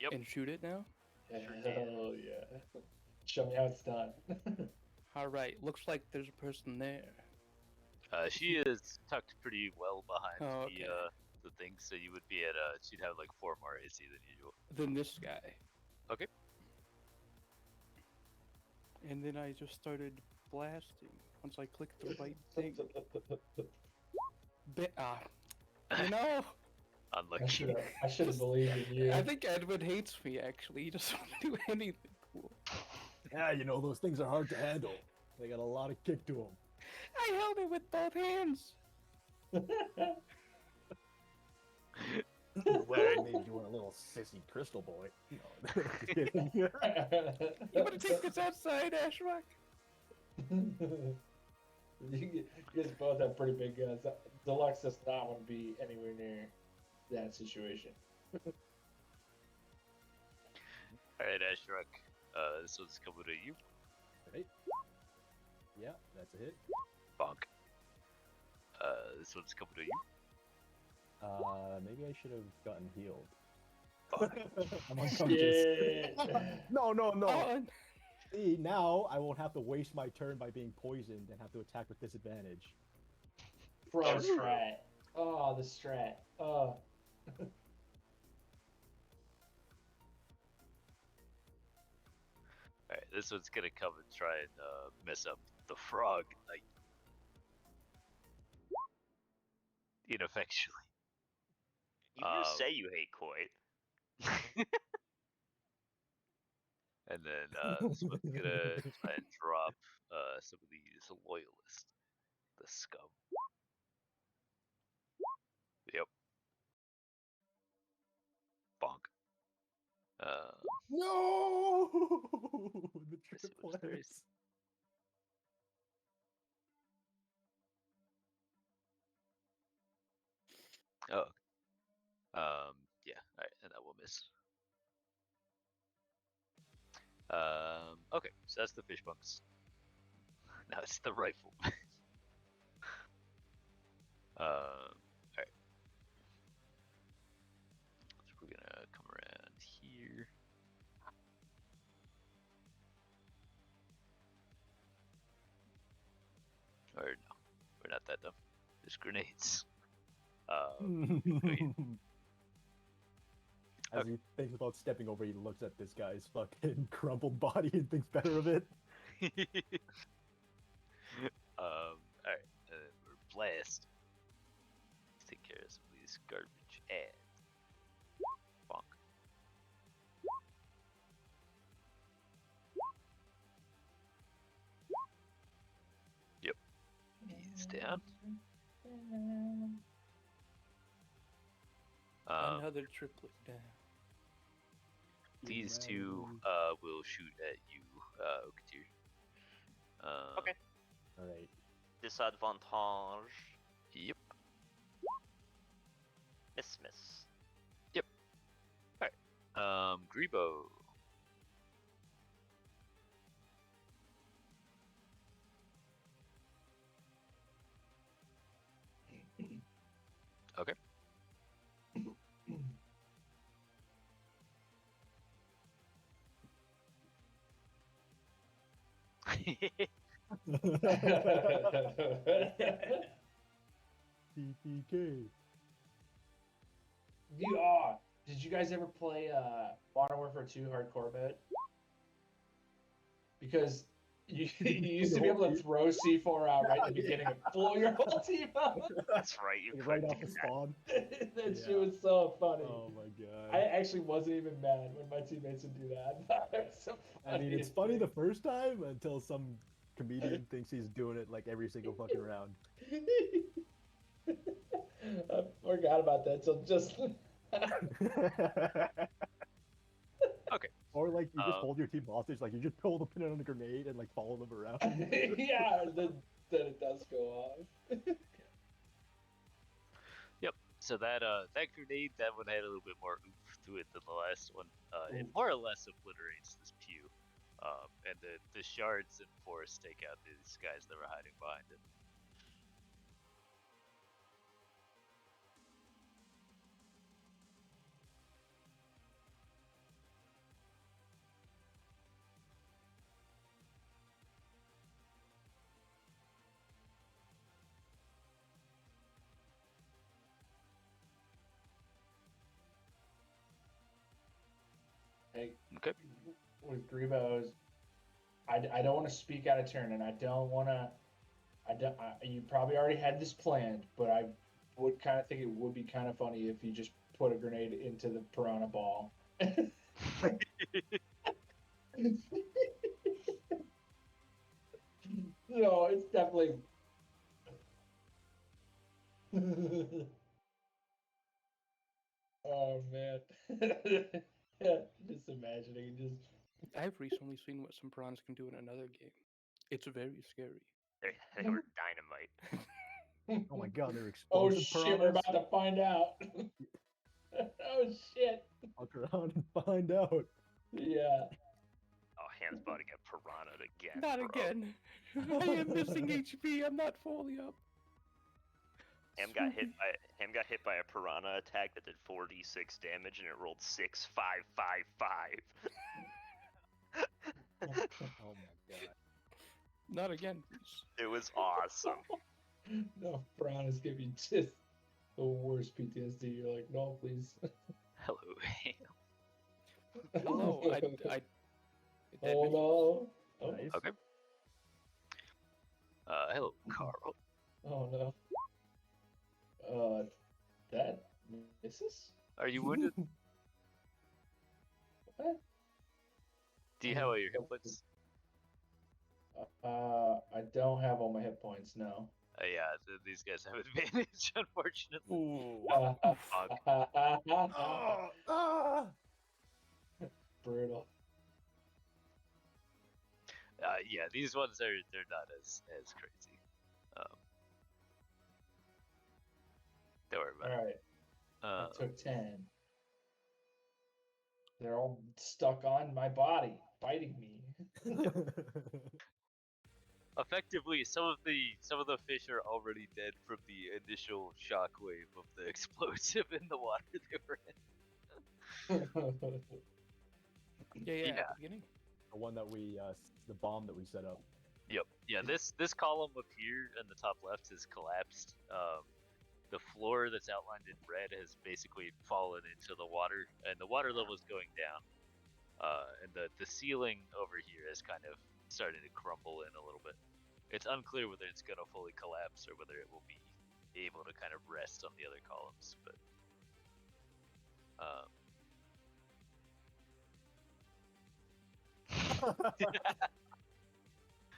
Yep. And shoot it now? Hell yeah. Show me how it's done. Alright, looks like there's a person there. She is tucked pretty well behind Oh, okay. the thing, so you would be at she'd have like 4 more AC than usual. Then this guy. Okay. And then I just started blasting once I clicked the right thing. You know, Unlucky. I should have believed in you. I think Edward hates me actually. He doesn't want to do anything cool. Yeah, you know, those things are hard to handle. They got a lot of kick to them. I held it with both hands. Well, maybe you were a little sissy crystal boy. No, just kidding. You want to take this outside, Ashrock? You guys both have pretty big guns. Deluxe does not want to be anywhere near that situation. Alright, Ashrock. This one's coming to you. Right? Yeah, that's a hit. Bonk. This one's coming to you. Maybe I should have gotten healed. Bonk. I'm unconscious. Shit. No. Oh, See, now I won't have to waste my turn by being poisoned and have to attack with disadvantage. Pro strat. Oh, the strat. Oh. Alright, this one's gonna come and try and mess up the frog knight. Ineffectually. You just say you hate Koi. And then this one's gonna try and drop some of these loyalists. The scum. Yep. Bonk. No! The This one's very triplets. Oh. Yeah, alright, and that will miss. Okay, so that's the fish bunks. Now it's the rifle. Alright. So we're gonna come around here. Or no, we're not that dumb. There's grenades. As he thinks about stepping over, he looks at this guy's fucking crumpled body and thinks better of it. Alright, we're blast. Let's take care of some of these garbage ads. Bonk. Yep. He's down. another triplet down. These two will shoot at you, Okatir. Okay. Alright. Disadvantage. Yep. Miss. Alright. Grebo. Okay. TPK. Did you guys ever play Modern Warfare 2 hardcore mode? Because you used to be able to throw C4 out right in the beginning and blow your whole team up. That's right, you could Right do off the that. spawn. That Yeah. shit was so funny. Oh my god. I actually wasn't even mad when my teammates would do that. I thought it was so I mean, it's funny funny the first time until some comedian thinks he's doing it like every single fucking round. I forgot about that till just. Okay. Or like you just hold your team hostage, like you just pull the pin on a grenade and like follow them around. Yeah, then it does go off. Yep. So that grenade, that one had a little bit more oomph to it than the last one. It more or less obliterates this pew. And the shards and forest take out these guys that were hiding behind it. Hey, Okay. with Grievos, I don't want to speak out of turn, and I don't want to. You probably already had this planned, but I would kind of think it would be kind of funny if you just put a grenade into the piranha ball. No, it's definitely. Oh man. Just imagining just I've recently seen what some piranhas can do in another game. It's very scary. They were dynamite. Oh my god, they're Oh explosive shit, we're piranhas. about to find out. Oh shit. Walk around and find out. Yeah. Oh, Ham's about to get piranha'd again. Not bro. again. I am missing HP. I'm not fully up. Ham got hit by a piranha attack that did 4d6 damage and it rolled 6, 5, 5, 5. Oh my god. Not again, please. It was awesome. No, piranhas give you just the worst PTSD. You're like, no, please. Hello, Ham. Hello, I Oh no. Oh, Nice. Okay. Hello, Carl. oh no. That misses? Are you wounded? What? Do you have all your hit points? I don't have all my hit points, no. Yeah, these guys have advantage, unfortunately. Ooh. Brutal. Yeah, these ones they're not as crazy. Don't worry about Alright, it. I took 10. They're all stuck on my body, biting me. Effectively, some of the fish are already dead from the initial shockwave of the explosive in the water they were in. Yeah, Yeah. at the beginning. The one that we, the bomb that we set up. Yep. Yeah. This column up here in the top left has collapsed. The floor that's outlined in red has basically fallen into the water, and the water level is going down. And the ceiling over here is kind of starting to crumble in a little bit. It's unclear whether it's going to fully collapse or whether it will be able to kind of rest on the other columns. But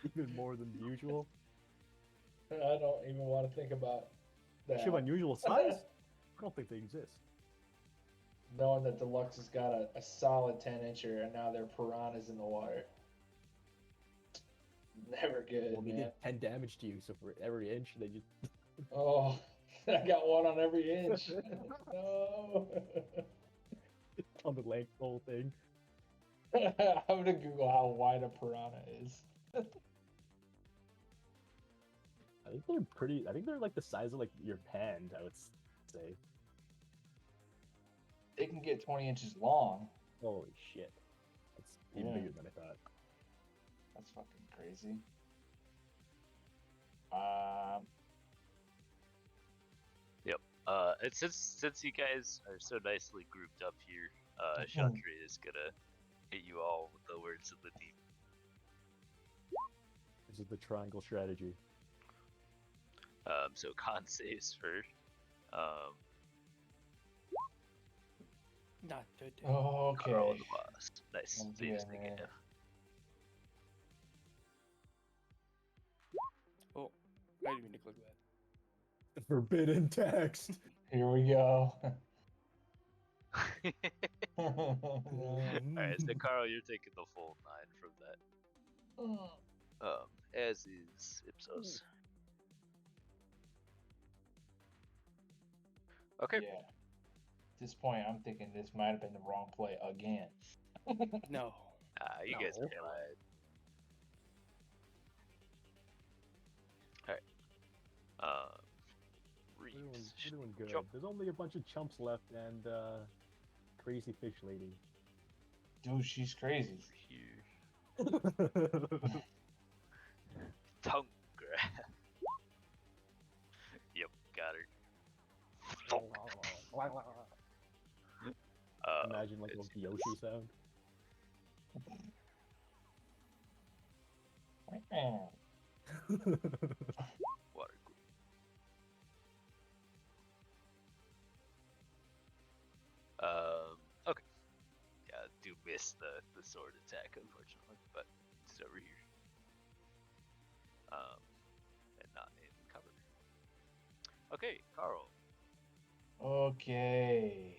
Even more than usual. I don't even want to think about that. They have unusual size? I don't think they exist. Knowing that Deluxe has got a solid 10-incher and now they're piranhas in the water. Never good, Well, they man. did 10 damage to you, so for every inch, they just... Oh, I got one on every inch. No. on the length, the whole thing. I'm gonna Google how wide a piranha is. I think they're pretty... I think they're like the size of like your hand, I would say. They can get 20 inches long. Holy shit. That's even Yeah. bigger than I thought. That's fucking crazy. and since you guys are so nicely grouped up here, Chandra is gonna hit you all with the words of the deep. This is the triangle strategy. So con saves for Not good. Oh, Carl okay. the boss. Nice. I'm Saves doing again. it. Oh, I didn't mean to click that. Forbidden text. Here we go. Alright, so Carl, you're taking the full 9 from that. As is Ipsos. Okay. Yeah. At this point, I'm thinking this might have been the wrong play again. No. You guys are No. fine. Alright. We're Reeves. doing good. Jump. There's only a bunch of chumps left and crazy fish lady. Dude, she's crazy. Here. Tongue grab. Yep, got her. Thunk. Imagine like it's- a Yoshi sound. Water cool. Okay. Yeah, I do miss the sword attack, unfortunately, but it's over here. And not in cover. Okay, Carl. Okay.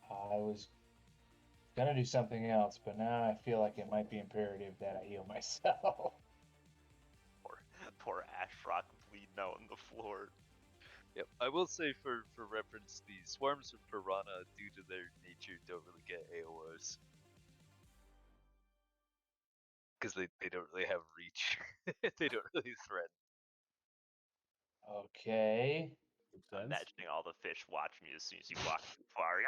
I was gonna do something else, but now I feel like it might be imperative that I heal myself. Poor Ashrock bleeding out on the floor. Yep, I will say for reference, the swarms of piranha, due to their nature, don't really get AOs. Because they don't really have reach. They don't really threaten. Okay. Makes I'm sense. imagining all the fish watching you as soon as you walk too far.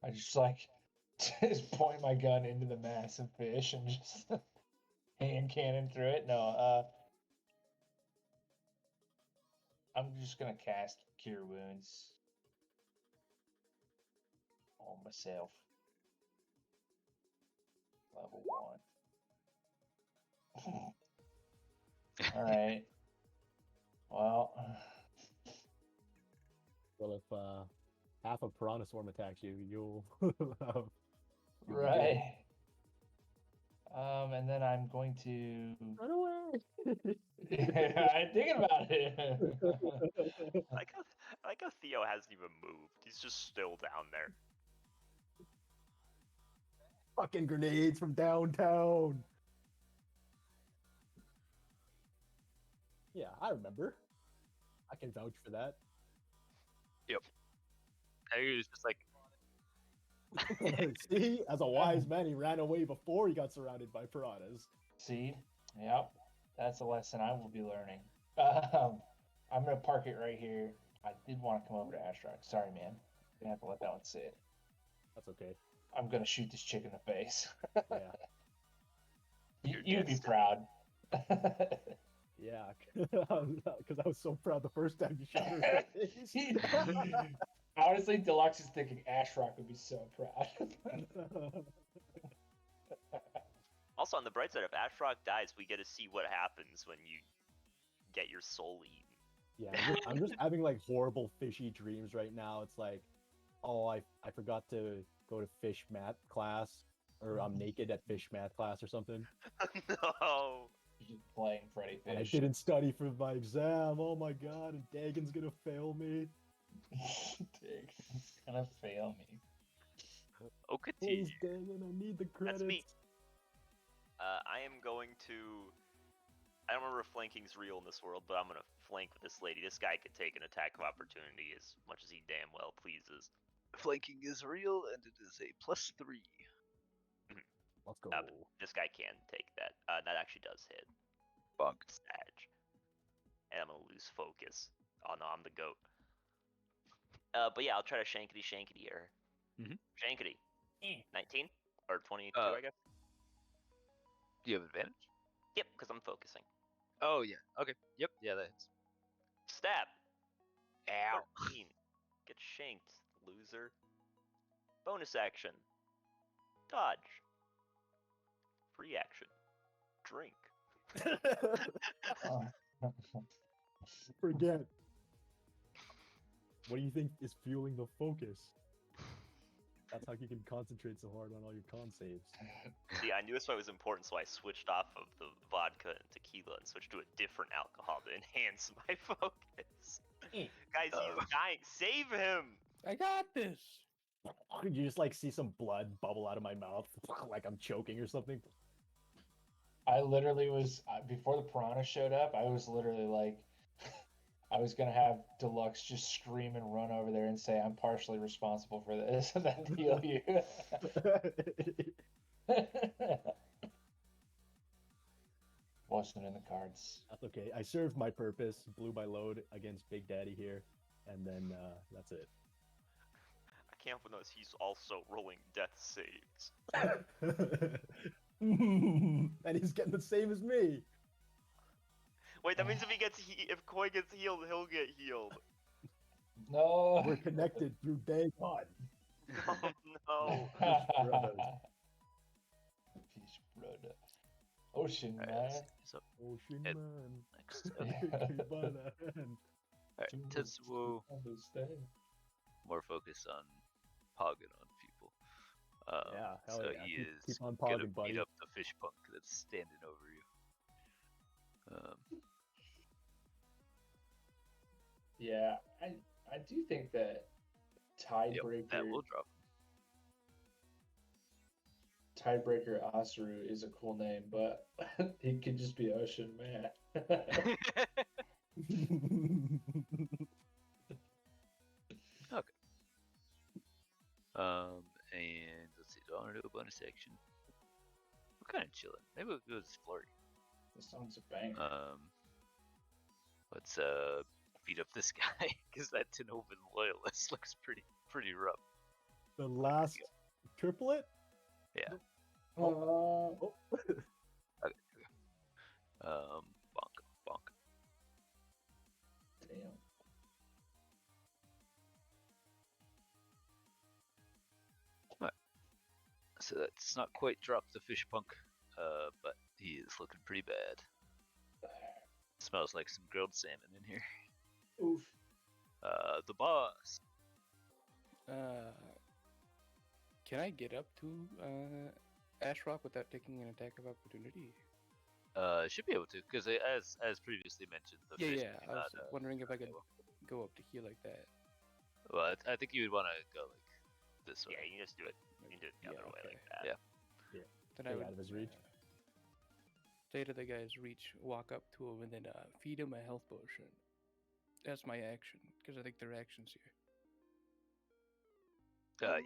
I just like just point my gun into the massive fish and just hand cannon through it. No, I'm just gonna cast Cure Wounds on myself. Level 1. Alright. Well, Well, if half a piranha swarm attacks you, you'll have. you'll be good. right. And then I'm going to. Run away! I'm thinking about it. I like how Theo hasn't even moved. He's just still down there. Fucking grenades from downtown. Yeah, I remember. I can vouch for that. And he was just like, See, as a wise man, he ran away before he got surrounded by piranhas. Seed. Yep. That's a lesson I will be learning. I'm gonna park it right here. I did want to come over to Ashrock. Sorry, man. Gonna have to let that one sit. That's okay. I'm gonna shoot this chick in the face. Yeah, You'd be proud. yeah. Because I was so proud the first time you shot her in the face. Honestly, Deluxe is thinking Ashrock would be so proud. Also, on the bright side, if Ashrock dies, we get to see what happens when you get your soul eaten. Yeah, I'm just having like horrible fishy dreams right now. It's like, oh, I forgot to go to fish math class, or I'm naked at fish math class or something. No. Just playing Freddy And I Fish. didn't study for my exam. Oh my god, and Dagon's gonna fail me. It's gonna fail me. Okati. Please, Dagon, I need the credits. That's me. I am going to. I don't remember if flanking's real in this world, but I'm gonna flank with this lady. This guy could take an attack of opportunity as much as he damn well pleases. flanking is real, and it is a +3. Let's go. But this guy can take that. That actually does hit. Bonk. Sag. And I'm gonna lose focus. Oh no, I'm the goat. But yeah, I'll try to shankity her. Mhm. Shankity. 19 or 22, Uh, I guess. Do you have advantage? Yep, because I'm focusing. Oh, yeah. Okay. Yep. Yeah, that hits. Stab. Ow. 13. Get shanked, loser. Bonus action. Dodge. Free action. Drink. Forget. What do you think is fueling the focus? That's how you can concentrate so hard on all your con saves. See, I knew this was important, so I switched off of the vodka and tequila and switched to a different alcohol to enhance my focus. Guys, he's dying. Save him! I got this. You just like see some blood bubble out of my mouth, like I'm choking or something. I literally was before the piranha showed up. I was literally like, I was gonna have Deluxe just scream and run over there and say I'm partially responsible for this, and then heal you. Wasn't in the cards. That's okay. I served my purpose, blew my load against Big Daddy here, and then that's it. I can't notice he's also rolling death saves. And he's getting the same as me. Wait, that means if Koi gets healed, he'll get healed. No. We're connected through Dagon. Oh no. Brothers. Peace, brother. Ocean Alright, man. let's see. So Ocean Ed- man. next, Yeah. alright, Tetsuo, Understand. more focus on pogging on people. Yeah, hell so yeah. he Keep is on gonna pogging, buddy. beat up the fish punk that's standing over you. Yeah, I do think that Tiebreaker That will drop. Tiebreaker Asuru is a cool name, but he could just be Ocean Man. And let's see, do I want to do a bonus action? We're kind of chilling. Maybe we'll go with Flurry. This song's a banger. Let's beat up this guy because that Tenovan loyalist looks pretty rough. The last triplet? Yeah. Oh. Okay. Bonk. Damn. So that's not quite dropped the fish punk, but he is looking pretty bad. Smells like some grilled salmon in here. Oof. The boss. Can I get up to Ashrock without taking an attack of opportunity? Should be able to, because as previously mentioned, the fish. Yeah. I was wondering if I could go up to here like that. Well, I think you would want to go like this way. Yeah, you just do it. You can do it the other way okay. like that. Yeah. Then Stay I would out of his reach. stay to the guy's reach, walk up to him, and then feed him a health potion. That's my action, because I think there are actions here. Yeah.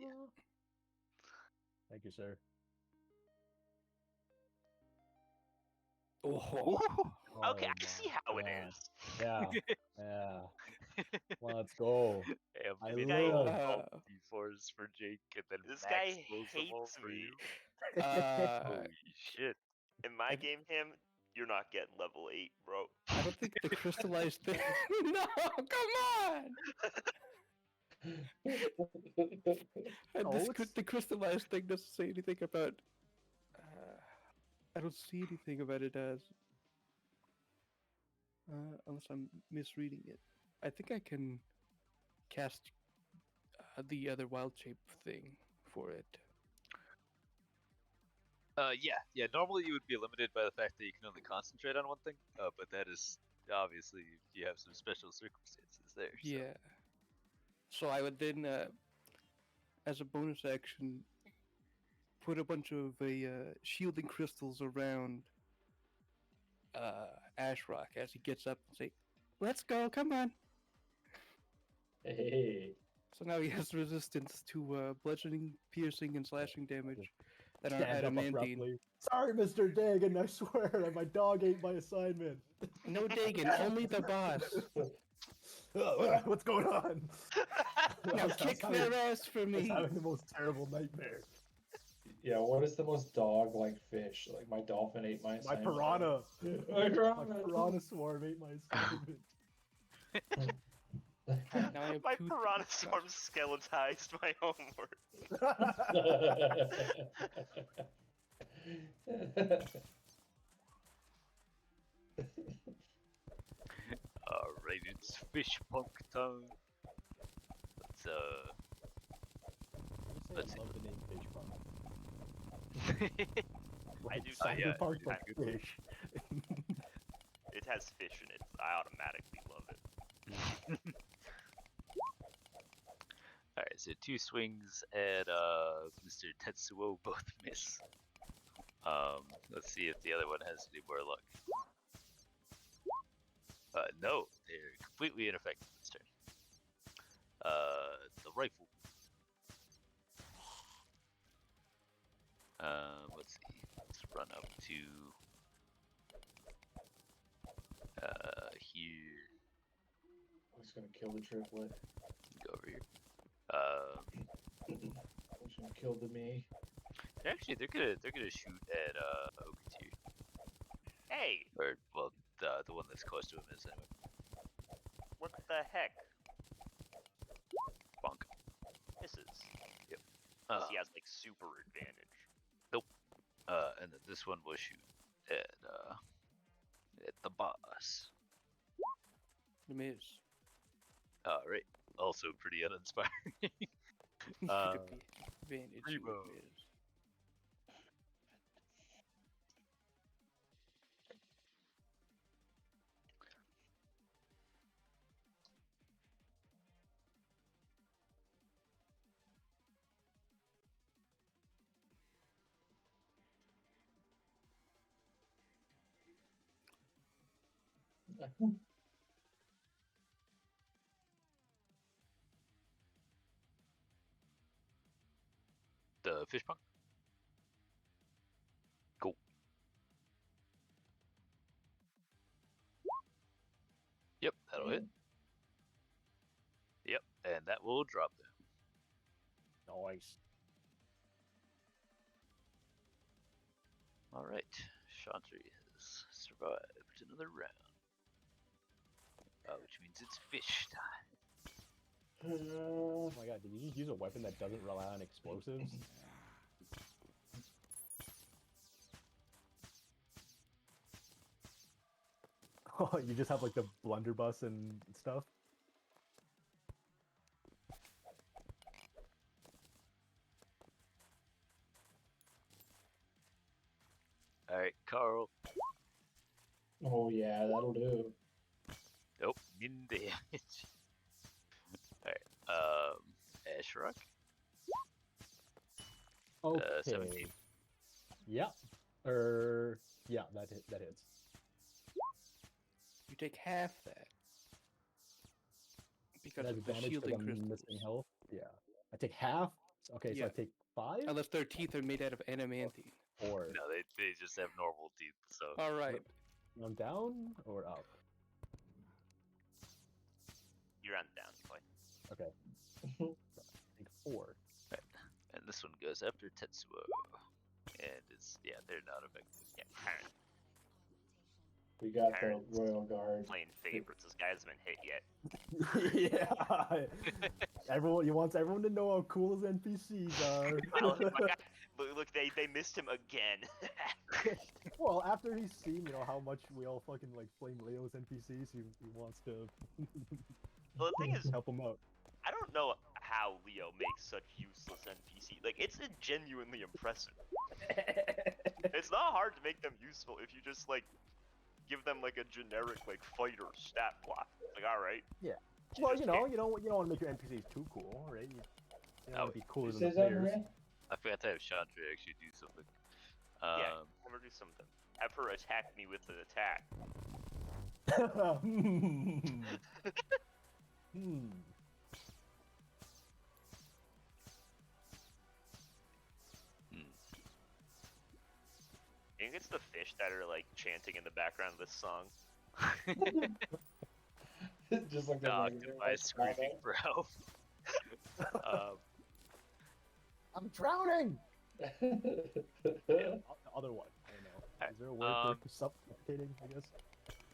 Thank you, sir. Oh, Okay, I my see how it God. is. Yeah. Let's go. Damn, I we love- got all D4s for Jake, and then This Max guy blows them all hates for me. you. I Holy shit! In my game, him, you're not getting level 8, bro. don't think the crystallized thing. No, come on! The crystallized thing doesn't say anything about. I don't see anything about it as. Unless I'm misreading it. I think I can cast the other wild shape thing for it. Yeah. Normally you would be limited by the fact that you can only concentrate on one thing, but that is obviously you have some special circumstances there. So. Yeah. So I would then, as a bonus action, put a bunch of shielding crystals around Ashrock as he gets up and say, "Let's go, come on." Hey. So now he has resistance to bludgeoning, piercing, and slashing damage that are Stand up adamantine. abruptly. Sorry, Mr. Dagon, I swear that my dog ate my assignment. No Dagon, only the boss. What's going on? Now I was kick having- their ass for I was me. having the most terrible nightmare. Yeah, what is the most dog-like fish? Like my dolphin ate my My assignment. piranha. My My piranha. piranha swarm ate my assignment. Now I have My two- piranha swarm skeletized my homework. Alright, it's fish punk time. Let's I love the name Fish Punk. I do Oh, yeah, Cyberpunk, it's but good. fish. It has fish in it. I automatically love it. Alright, so 2 swings at Mr. Tetsuo both miss. Let's see if the other one has any more luck. No, they're completely ineffective this turn. The rifle. Let's see. Let's run up to here. He's gonna kill the triplet. Go over here. He's gonna kill the me. Actually, they're gonna shoot at Oketeer. Hey, Or well, the one that's close to him is anyway. what the heck? Bonk. Misses. Yep. Unless he has like super advantage. And then this one will shoot at the boss. You miss. Right. Also pretty uninspiring. Could be advantage. You Rebo. miss. The fish punk. Cool. Yep, that'll hit. Yep, and that will drop them. Nice. All right, Chantry has survived another round, which means it's fish time. Oh my god, did you just use a weapon that doesn't rely on explosives? Oh, you just have like the blunderbuss and stuff? All right, Carl. Oh yeah, that'll do. Nope, min damage. All right, Ashrok. Okay. 17. Yeah. Yeah, that hits. You take half that. Because That's of the advantage shielding because I'm missing crystals. health. Yeah. I take half. Okay, so Yeah. I take 5 Unless their teeth are made out of adamantine. or No, they just have normal teeth. So Alright. I'm down or up. You're on down, boy. Okay. I think 4. and this one goes after Tetsuo, and it's they're not effective. Yeah, Karen, We got Parents. the Royal Guard. playing favorites. This guy hasn't been hit yet. Yeah. Everyone, he wants everyone to know how cool his NPCs are. Well, my guy, look, they missed him again. Well, after he's seen, how much we all fucking like flame Leo's NPCs, he wants to Well, the thing is, help him out. I don't know how Leo makes such useless NPC. Like, it's genuinely impressive. It's not hard to make them useful if you just like give them like a generic like fighter stat block. Like, all right. Yeah. Well, just you don't want to make your NPCs too cool, right? You want to be cooler than the Says that, players. Maria? I forgot to have Chandra actually do something. Yeah, never do something. Have her attack me with an attack. Hmm. I think it's the fish that are like chanting in the background of this song. Just like Dog the by screaming for help. I'm drowning. The other one. I don't know. Is there a word for suffocating? I guess.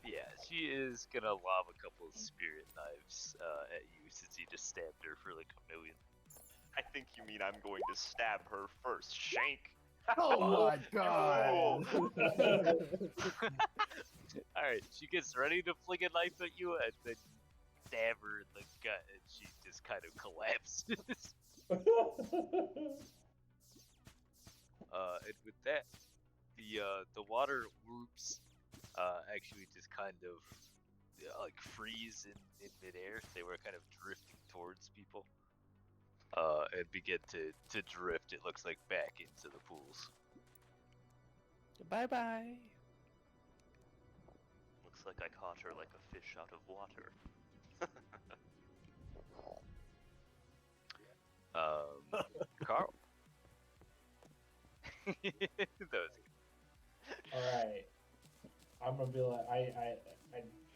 Yeah, she is gonna lob a couple of spirit knives at you since you just stabbed her for like a million. I think you mean I'm going to stab her first. Shank. Oh my god! Alright, she gets ready to fling a knife at you, and then you stab her in the gut, and she just kind of collapses. And with that, the water whoops actually just kind of like freeze in midair. They were kind of drifting towards people. And begin to drift, it looks like, back into the pools. Bye bye. Looks like I caught her like a fish out of water. Carl. That was good. All right. I'm gonna be like,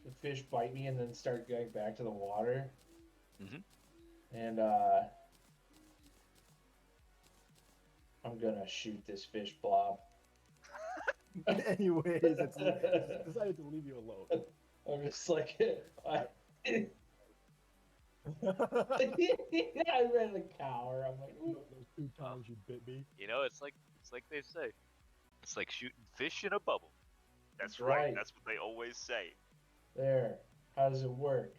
the fish bite me and then start going back to the water. Mhm. And I'm gonna shoot this fish blob. Anyways, it's decided to leave you alone. I'm just like, I ran a cower. I'm like, ooh. Those 2 times you bit me. You know, it's like they say. It's like shooting fish in a bubble. That's Right. right. That's what they always say. There. How does it work?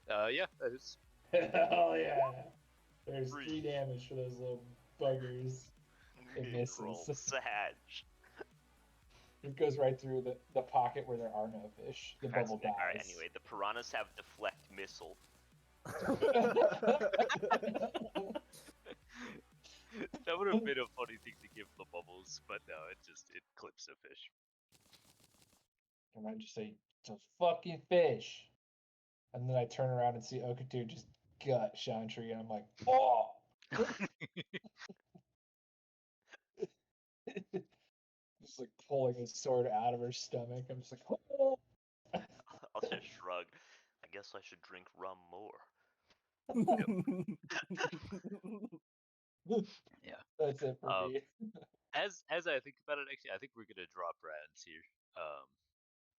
Yeah, that is. Hell yeah. There's Free. 3 damage for those little buggers. It misses. Roll Sag. It goes right through the pocket where there are no fish. The bubble dies. Alright, anyway, the piranhas have deflect missile. That would have been a funny thing to give the bubbles, but no, it clips a fish. I might just say, it's a fucking fish. And then I turn around and see Okatu just gut Chantry, and I'm like, oh! Just like pulling his sword out of her stomach. I'm just like, oh! I'll just shrug. I guess I should drink rum more. Yeah. That's it for me. As I think about it, actually, I think we're gonna drop rounds here,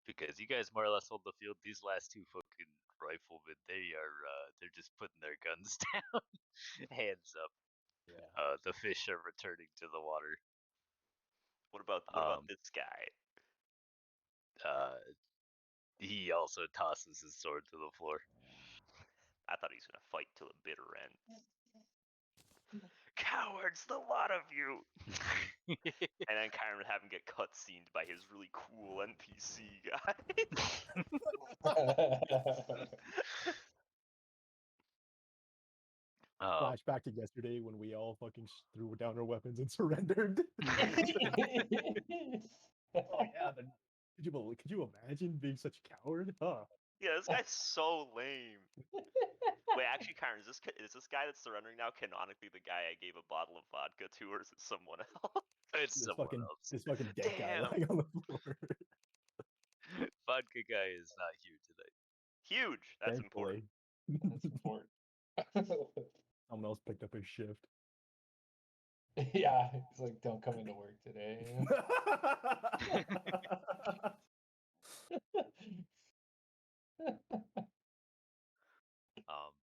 because you guys more or less hold the field. These last 2 fucking riflemen, they're just putting their guns down, hands up. Yeah. The fish are returning to the water. What about Um, this guy? He also tosses his sword to the floor. I thought he was gonna fight till the bitter end. Cowards, the lot of you! And then Kyron would have him get cutscened by his really cool NPC guy. Flashback to yesterday when we all fucking threw down our weapons and surrendered. Oh yeah, could you imagine being such a coward? Huh? Yeah, this guy's so lame. Wait, actually, Kyron, is this guy that's surrendering now canonically the guy I gave a bottle of vodka to, or is it someone else? It's someone else. This fucking dead guy Damn. lying on the floor. Vodka guy is not here today. Huge. That's important. That's important. Someone else picked up his shift. Yeah, he's like, don't come into work today.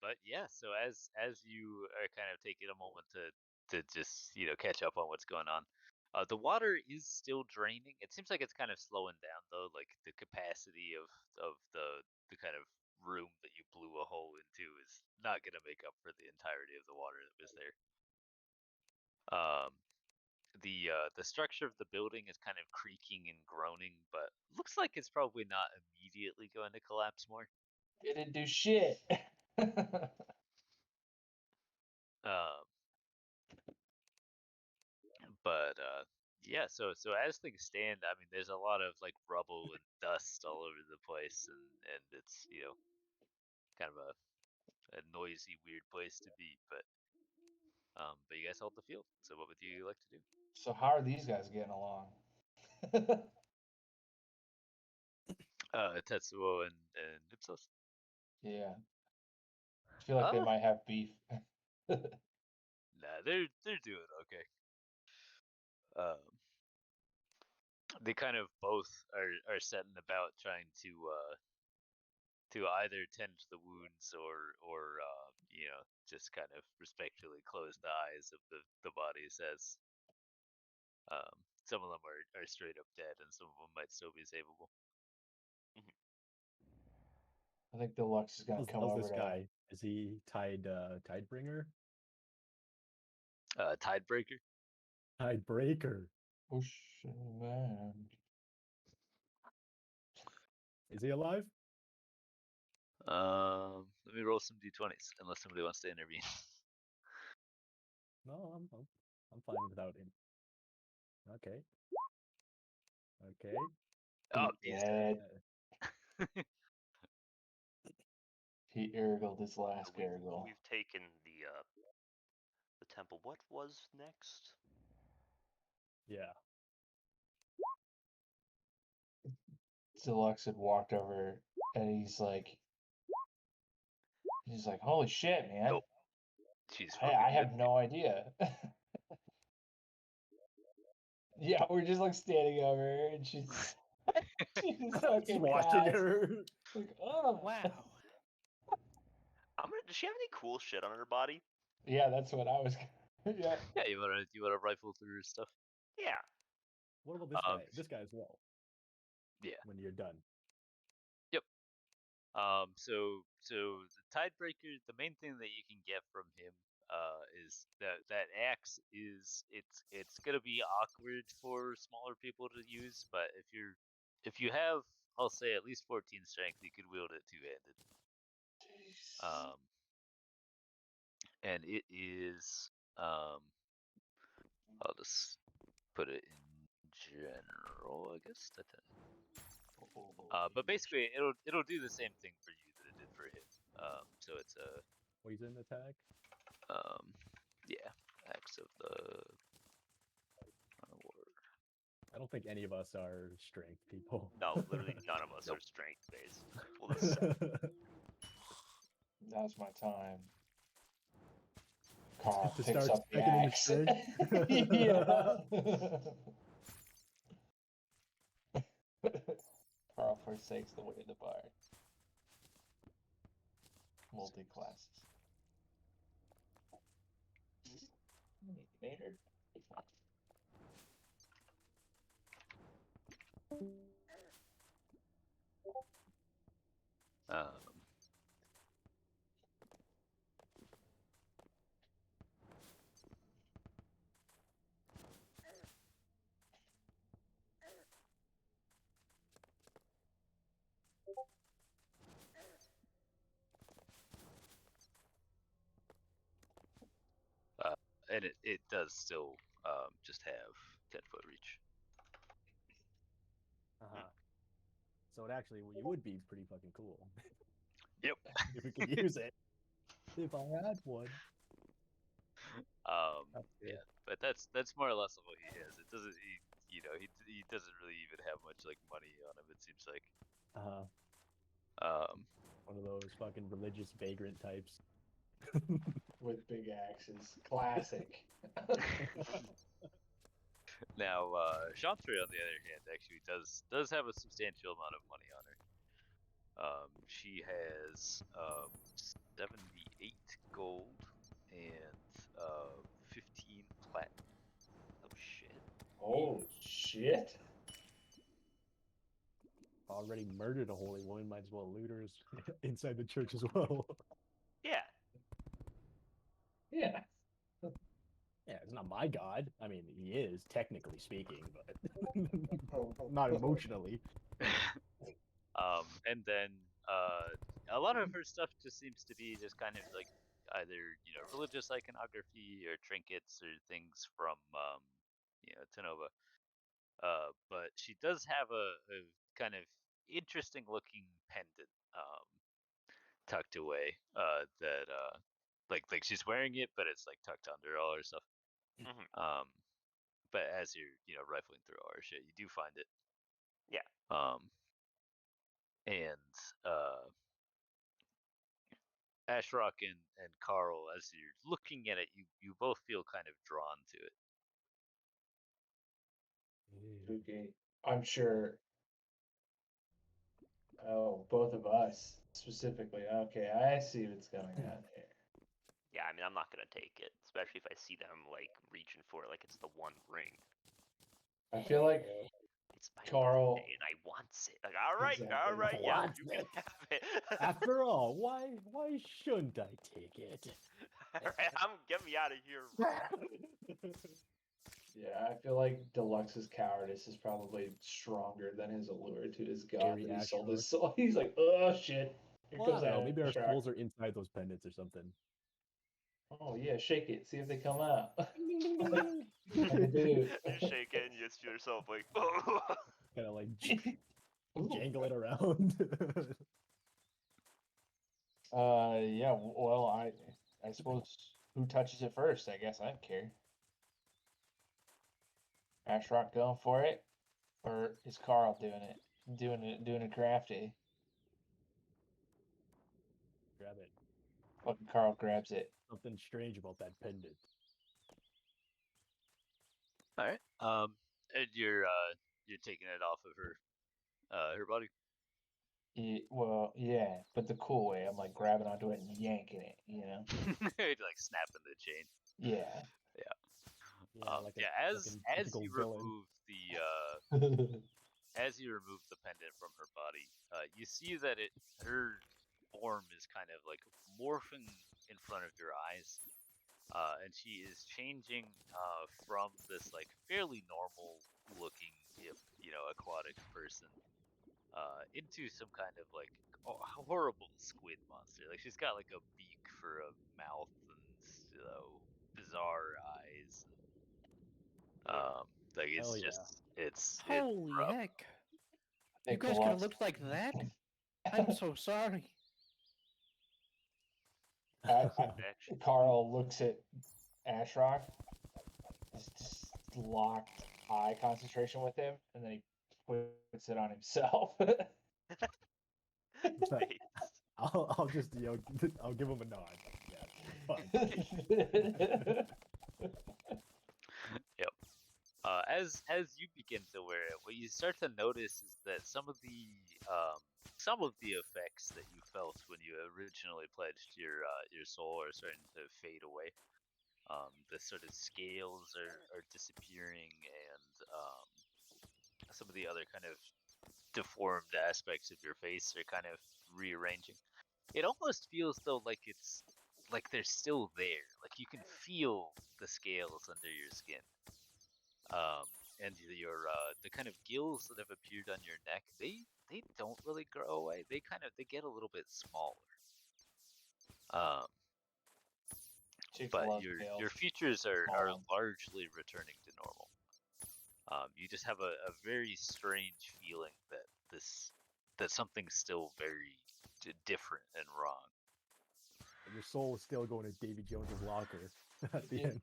But yeah, so as you are kind of taking a moment to just catch up on what's going on, the water is still draining. It seems like it's kind of slowing down though. Like the capacity of the kind of room that you blew a hole into is not gonna make up for the entirety of the water that was there. The structure of the building is kind of creaking and groaning, but looks like it's probably not immediately going to collapse more. It didn't do shit. Um, but yeah, so as things stand, I mean, there's a lot of like rubble and dust all over the place, and it's kind of a noisy, weird place to be. But you guys hold the field. So what would you like to do? So how are these guys getting along? Tetsuo and Ipsos. Yeah. I feel like they might have beef. Nah, they're doing okay. They kind of both are setting about trying to either tend to the wounds or just kind of respectfully close the eyes of the bodies as some of them are straight up dead and some of them might still be savable. I think Deluxe is gonna come How's over this to guy? Is he Tidebringer? Tidebreaker. Tidebreaker. Ocean Man. Is he alive? Let me roll some d20s unless somebody wants to intervene. No, I'm fine without him. Okay. Okay. Oh, he's dead. Dead. He Urgled his last So Urgle. we've taken the temple. What was next? Yeah. Deluxe had walked over and he's like, holy shit, man. Nope. She's I fucking have with no idea. Yeah, we're just like standing over her and she's Just fucking watching passed. her. Like, oh Wow. Does she have any cool shit on her body? yeah, that's what I was. Yeah, Yeah, you wanna rifle through her stuff? Yeah. What about this Um, guy? This guy as well. Yeah. When you're done. So the Tidebreaker, the main thing that you can get from him, is that axe is it's gonna be awkward for smaller people to use, but if you have, I'll say, at least 14 strength, you could wield it two-handed. And it is, I'll just put it in general, I guess. But basically, it'll do the same thing for you that it did for him. So it's a Poison attack. yeah, axe of the war. I don't think any of us are strength people. No, literally none of us are strength based. Well, this now's my time. Carl To picks start up the seconding axe. strength. Yeah. Carl forsakes the way of the bard. Multi-classes. Maynard. And it does still just have 10-foot reach. So it actually would be pretty fucking cool. Yep. If we could use it. If I had one. Yeah, but that's more or less what he has. It doesn't he doesn't really even have much like money on him, it seems like. One of those fucking religious vagrant types. With big axes. Classic. Now, Chantre, on the other hand, actually does have a substantial amount of money on her. She has 78 gold and 15 platinum. Oh shit! Oh shit! Already murdered a holy woman, might as well loot her inside the church as well. Yeah. Yeah. Yeah, it's not my god. I mean, he is, technically speaking, but not emotionally. And then a lot of her stuff just seems to be just kind of like either religious iconography or trinkets or things from Tenova. But she does have a kind of interesting looking pendant tucked away that like she's wearing it, but it's like tucked under all her stuff. Mm-hmm. But as you're rifling through all her shit, you do find it. Yeah. And Ashrock and Carl, as you're looking at it, you both feel kind of drawn to it. Okay. I'm sure. Oh, both of us specifically. Okay, I see what's going on here. Yeah, I mean, I'm not gonna take it, especially if I see them like reaching for it, like it's the one ring. I feel like It's my Carl birthday and I want it. Like, all right, Exactly. yeah, Wants you can it. have it. After all, why shouldn't I take it? All right, get me out of here. Yeah, I feel like Deluxe's cowardice is probably stronger than his allure to his god Very that he sold his Ashrock. soul. He's like, oh shit. Here Well, I comes don't know. Maybe our Ashrock. souls are inside those pendants or something. Oh yeah, shake it. See if they come out. Like a dude. You shake it and you against yourself, like, oh. Kind of like Ooh. jangle it around. Yeah. Well, I suppose who touches it first? I guess I don't care. Ashrock going for it, or is Carl doing it? Doing it crafty. Grab it. Fucking Carl grabs it. Something strange about that pendant. All right. And you're taking it off of her body. Well, yeah, but the cool way. I'm like grabbing onto it and yanking it. You know. Like snapping the chain. Yeah. Yeah, As typical you villain. remove the as you remove the pendant from her body, you see that her form is kind of like morphing in front of your eyes, and she is changing from this like fairly normal looking, if aquatic person, into some kind of like horrible squid monster. Like she's got like a beak for a mouth and bizarre eyes. Like it's Hell yeah. just it's Holy rough. heck! They You guys could have looked like that. I'm so sorry. Action. Carl looks at Ashrock, just locked eye concentration with him, and then he puts it on himself. It's like, Nice. I'll just I'll give him a nod. Yeah, fine. Yep. As you begin to wear it, what you start to notice is that some of the effects that you felt when you originally pledged your soul are starting to fade away. The sort of scales are disappearing, and some of the other kind of deformed aspects of your face are kind of rearranging. It almost feels though like it's like they're still there. Like you can feel the scales under your skin. And your the kind of gills that have appeared on your neck, they don't really grow away. They get a little bit smaller. Chicks But love your tails. features are Small. largely returning to normal. You just have a very strange feeling that something's still very different and wrong. Your soul is still going to Davy Jones's locker at the Yeah. end,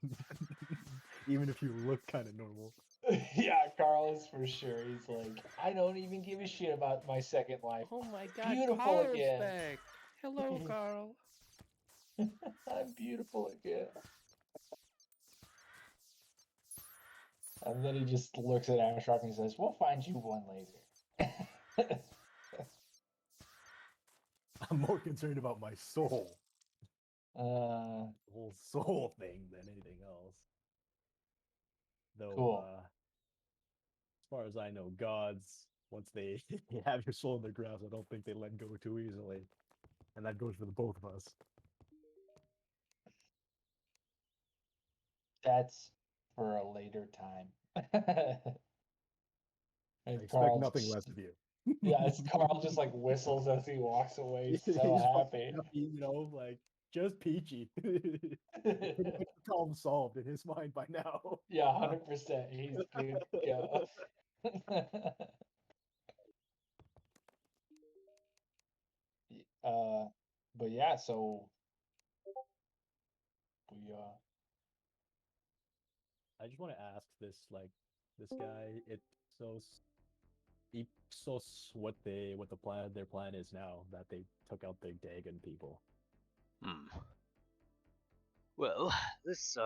even if you look kind of normal. Yeah, Carl is for sure. He's like, I don't even give a shit about my second life. Oh my God! Beautiful Carl's again. back. Hello, Carl. I'm beautiful again. And then he just looks at Ashrock and says, "We'll find you one later." I'm more concerned about my soul, uh, the whole soul thing, than anything else. Though, Cool. as far as I know, gods, once they have your soul in their grasp, I don't think they let go too easily. And that goes for the both of us. that's for a later time. I And expect Carl nothing just- less of you. Yeah, it's Carl just like whistles as he walks away. He's He's so fucking happy. like just peachy. Pretty much problem solved in his mind by now. Yeah, 100%. He's good to go. But yeah, so we I just want to ask this guy, Ipsos, what their plan is now that they took out the Dagon people. Well, this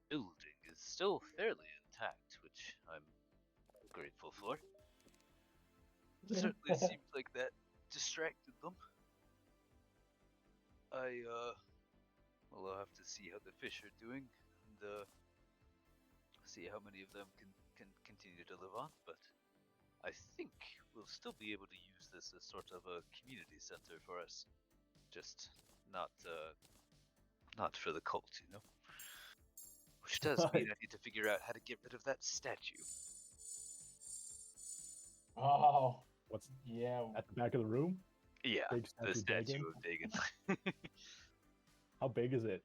building is still fairly intact, which I'm grateful for. It certainly seems like that distracted them. Well, I'll have to see how the fish are doing and see how many of them can continue to live on. But I think we'll still be able to use this as sort of a community center for us. Just not for the cult, you know. Which does mean I need to figure out how to get rid of that statue. Oh, What's yeah. at the back of the room? Yeah, Big the statue statue of Dagon. How big is it?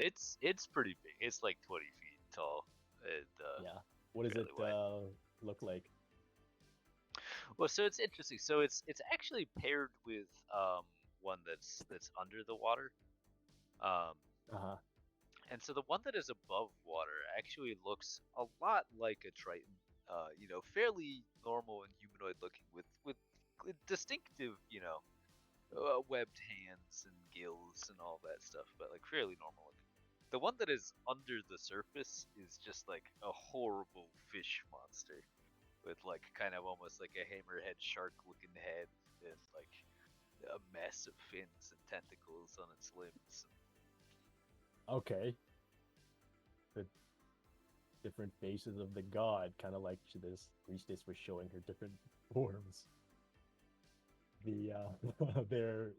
It's pretty big. It's like 20 feet tall. And Yeah. What does it fairly wide. look like? Well, so it's interesting. So it's actually paired with one that's under the water. Um, Uh-huh. and so the one that is above water actually looks a lot like a Triton. Fairly normal and humanoid looking with distinctive, webbed hands and gills and all that stuff, but like fairly normal looking. The one that is under the surface is just like a horrible fish monster with like kind of almost like a hammerhead shark looking head and like a mess of fins and tentacles on its limbs. Okay. The different faces of the god, kind of like this priestess was showing her different forms. The they're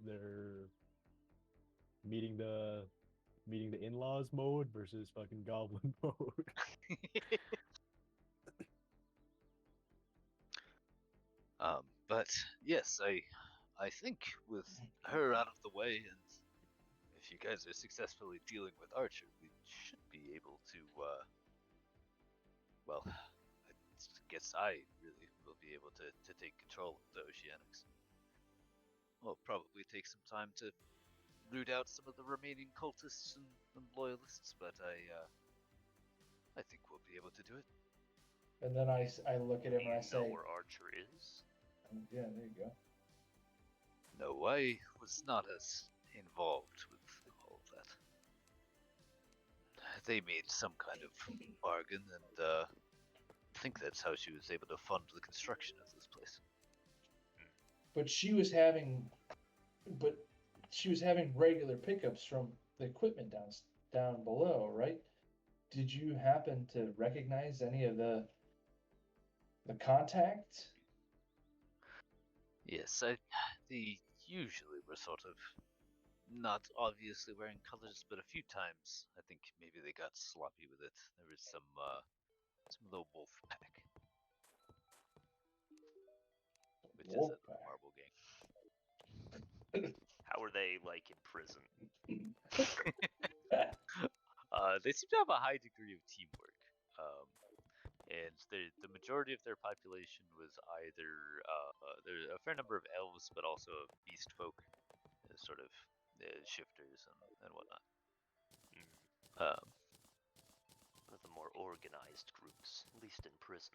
meeting the in-laws mode versus fucking goblin mode. But yes, I think with her out of the way, and if you guys are successfully dealing with Archer, we should be able to, well, I guess I really will be able to take control of the Oceanics. We'll probably take some time to root out some of the remaining cultists and loyalists, but I think we'll be able to do it. And then I look at him and I You know say, where Archer is? yeah, there you go. No, I was not as involved with all of that. They made some kind of bargain, and I think that's how she was able to fund the construction of this place. But she was having regular pickups from the equipment down below, right? Did you happen to recognize any of the contacts? Yes, they usually were sort of not obviously wearing colors, but a few times I think maybe they got sloppy with it. There was some little wolf pack, which is a marble game. How are they like in prison? They seem to have a high degree of teamwork, and the majority of their population was either there's a fair number of elves, but also beast folk, sort of shifters and whatnot. One of the more organized groups, at least in prison.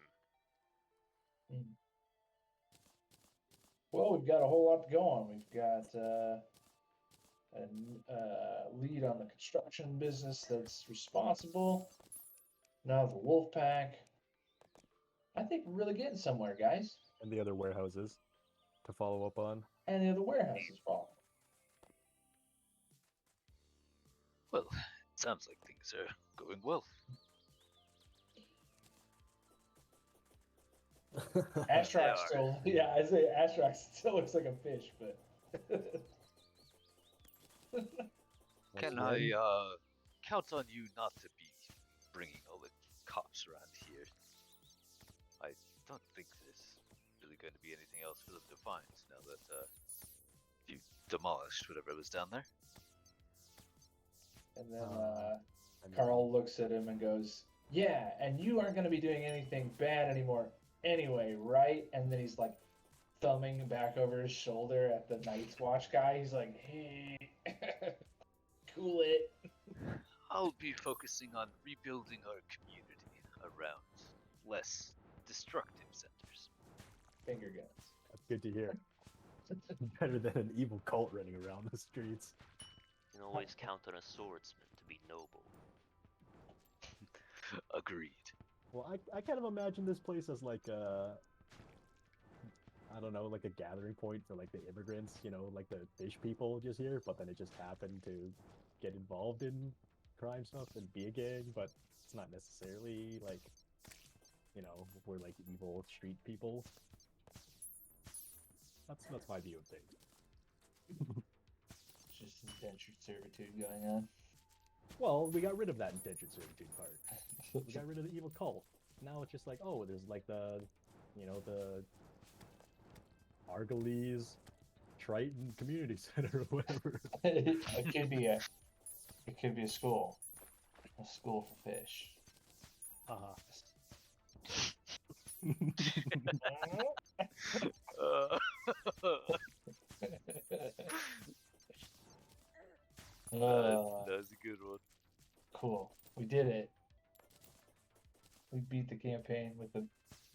Well, we've got a whole lot going. We've got a lead on the construction business that's responsible. Now the wolf pack. I think we're really getting somewhere, guys. And the other warehouses to follow up on. And the other warehouses follow. Well, it sounds like things are going well. Astrak still, yeah, I say Astrak still looks like a fish, but. Can I count on you not to be bringing all the cops around here? I don't think there's really going to be anything else for them to find now that you demolished whatever was down there. And then Carl looks at him and goes, "Yeah, and you aren't going to be doing anything bad anymore anyway, right?" And then he's like thumbing back over his shoulder at the Night's Watch guy. He's like, "Hey, cool it." I'll be focusing on rebuilding our community around less destructive centers. Finger guns. That's good to hear. Better than an evil cult running around the streets. You can always count on a swordsman to be noble. Agreed. Well, I kind of imagine this place as like I don't know, like a gathering point for like the immigrants, like the fish people just here, but then it just happened to get involved in crime stuff and be a gang, but it's not necessarily like, we're like evil street people. That's my view of things. It's just indentured servitude going on. Well, we got rid of that indentured servitude part. We got rid of the evil cult. Now it's just like, oh, there's like the Argalese Triton Community Center or whatever. It could be a school for fish. Uh, that was a good one. Cool. We did it. We beat the campaign with the.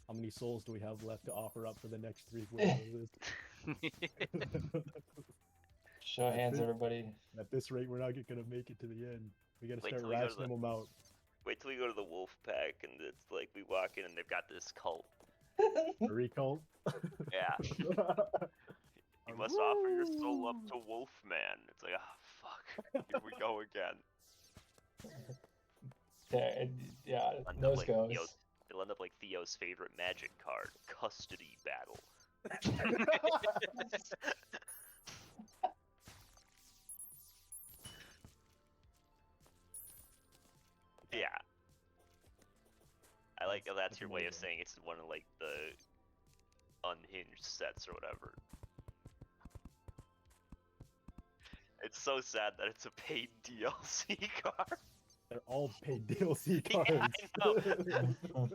How many souls do we have left to offer up for the next 3 quarters? Show of hands, everybody. At this rate, we're not gonna make it to the end. We gotta Wait start till we go to rationing them out. Wait till we go to the wolf pack and it's like we walk in and they've got this cult. A recult. Yeah. You must offer your soul up to Wolfman. It's like, ah, fuck. Here we go again. Yeah, End up nose like goes. It'll end up like Theo's favorite magic card, Custody Battle. Yeah. I like that's your way of saying it's one of like the unhinged sets or whatever. It's so sad that it's a paid DLC card. They're all paid DLC Yeah, cards. I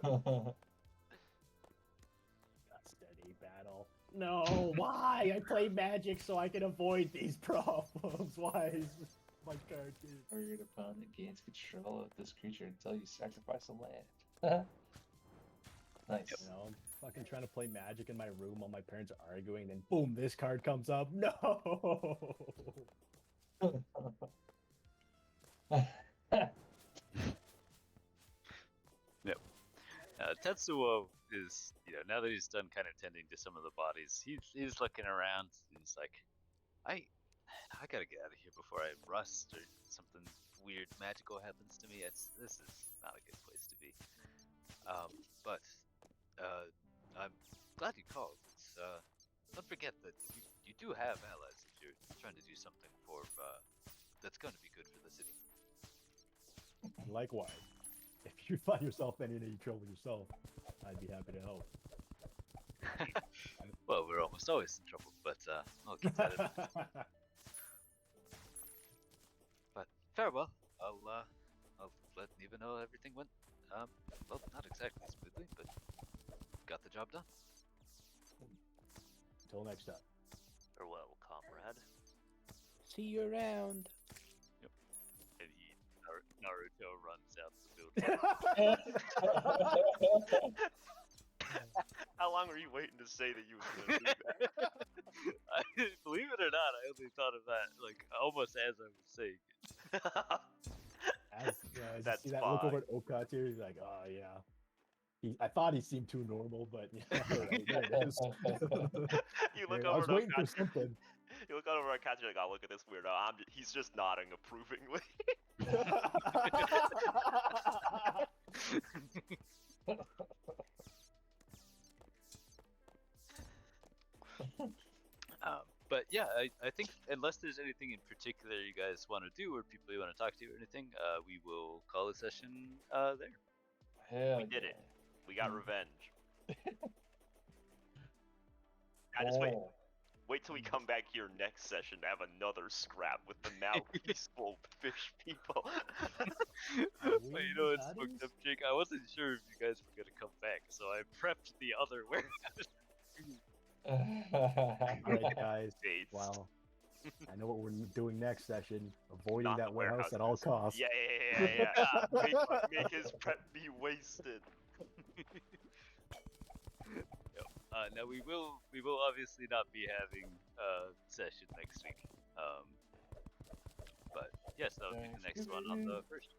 know. Custody battle. No, why? I play Magic so I can avoid these problems. Why is my card here? Target opponent gains control of this creature until you sacrifice a land. Nice. You know, I'm fucking trying to play Magic in my room while my parents are arguing, and then boom, this card comes up. No. Tetsuo is, now that he's done kind of tending to some of the bodies, he's looking around. He's like, I gotta get out of here before I rust or something weird magical happens to me. This is not a good place to be. But I'm glad you called. Don't forget that you do have allies if you're trying to do something for that's going to be good for the city. Likewise, if you find yourself in any trouble yourself, I'd be happy to help. Well, we're almost always in trouble, but I'll get that. But farewell. I'll let Neva know everything went. Well, not exactly smoothly, but got the job done. Until next time. Farewell, comrade. See you around. And Naruto runs out the building. How long were you waiting to say that you was gonna do that? Believe it or not, I only thought of that like almost as I was saying it. That's see that look over at Okatsu, he's like, oh yeah. I thought he seemed too normal, but right, there it is. You look I over was at waiting for Okatsu. something. You look over at Okatsu, you're like, oh, look at this weirdo. He's just nodding approvingly. But yeah, I think unless there's anything in particular you guys want to do or people you want to talk to or anything, we will call the session there. Hell We did it. We got revenge. I Oh. just wait till we come back here next session to have another scrap with the now peaceful fish people. Well, you know what's fucked up, Jake? I wasn't sure if you guys were gonna come back, so I prepped the other warehouse. Alright guys, Dates. wow. I know what we're doing next session. Avoiding Not that the warehouse at all costs. Yeah. Make his prep be wasted. Now we will obviously not be having a session next week. But yes, that'll be the next one on the first.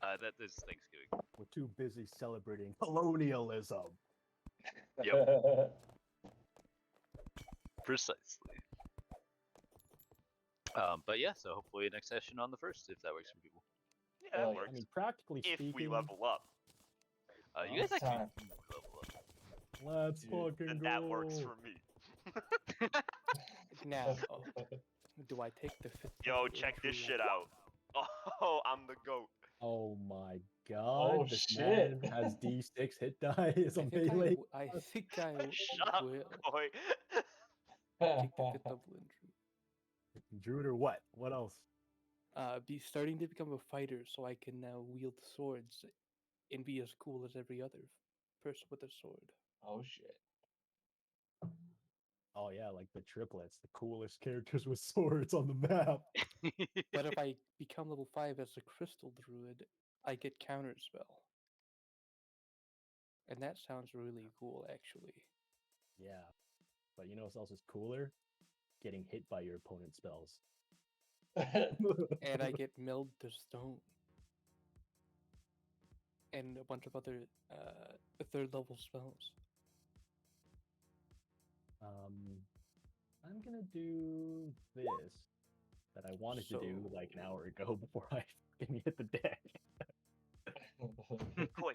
That is Thanksgiving. We're too busy celebrating colonialism. Yep. Precisely. But yeah, so hopefully next session on the first, if that works for people. Yeah, that works. I mean, practically If speaking, we level up, You guys actually time. do level up. let's Dude, fucking then go. that works for me. Now, do I take the 50? Yo, check this shit out. Oh, I'm the goat. Oh my god, Oh, this shit. man has D6 hit die as a I think melee. I think I Shut up, will boy. take the double injury. Druid or what? What else? Be starting to become a fighter, so I can now wield swords and be as cool as every other person with a sword. Oh shit. Oh yeah, like the triplets, the coolest characters with swords on the map. But if I become level 5 as a crystal druid, I get counterspell. And that sounds really cool, actually. Yeah, but you know what else is cooler? Getting hit by your opponent's spells. And I get meld to stone. And a bunch of other third level spells. I'm gonna do this that I wanted to do like an hour ago before I fucking hit the deck.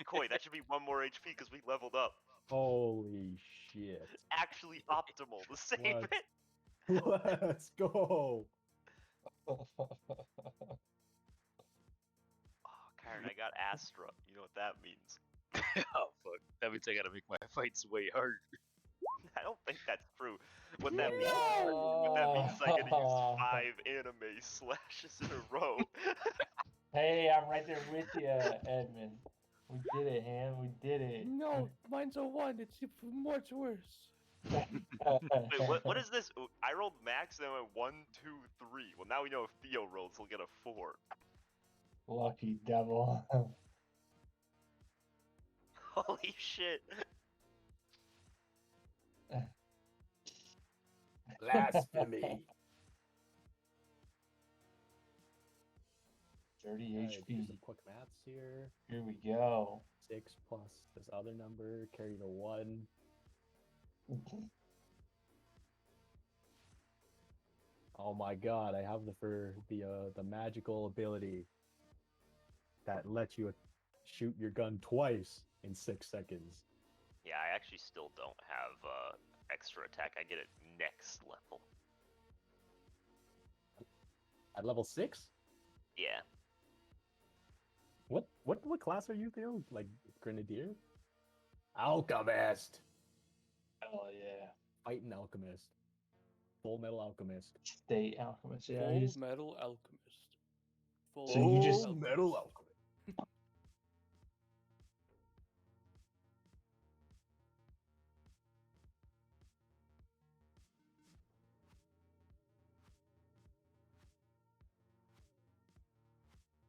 Koi, that should be 1 more HP because we leveled up. Holy shit. Actually optimal to save What? it. Let's go. Oh, Karen, I got Astra. You know what that means. Oh fuck! That means I gotta make my fights way harder. I don't think that's true. What Yeah. that means is I gotta use 5 anime slashes in a row. Hey, I'm right there with you, Edmund. We did it, Ham. We did it. No, mine's a 1. It's much worse. Wait, what is this? Ooh, I rolled max and I went 1, 2, 3. Well, now we know if Theo rolls, he'll get a 4. Lucky devil. Holy shit. Blasphemy. 30 Alright, do HP. some quick maths here. Here we go. 6 plus this other number, carry the 1. Oh my god, I have the magical ability that lets you shoot your gun twice in 6 seconds. Yeah, I actually still don't have extra attack. I get it next level. At level 6? Yeah. What class are you, Theo? Like Grenadier? Alchemist! Hell yeah. Fighting Alchemist. Full Metal Alchemist. State alchemist. Yeah, Full he's Metal Alchemist. Full So you just- Metal Alchemist.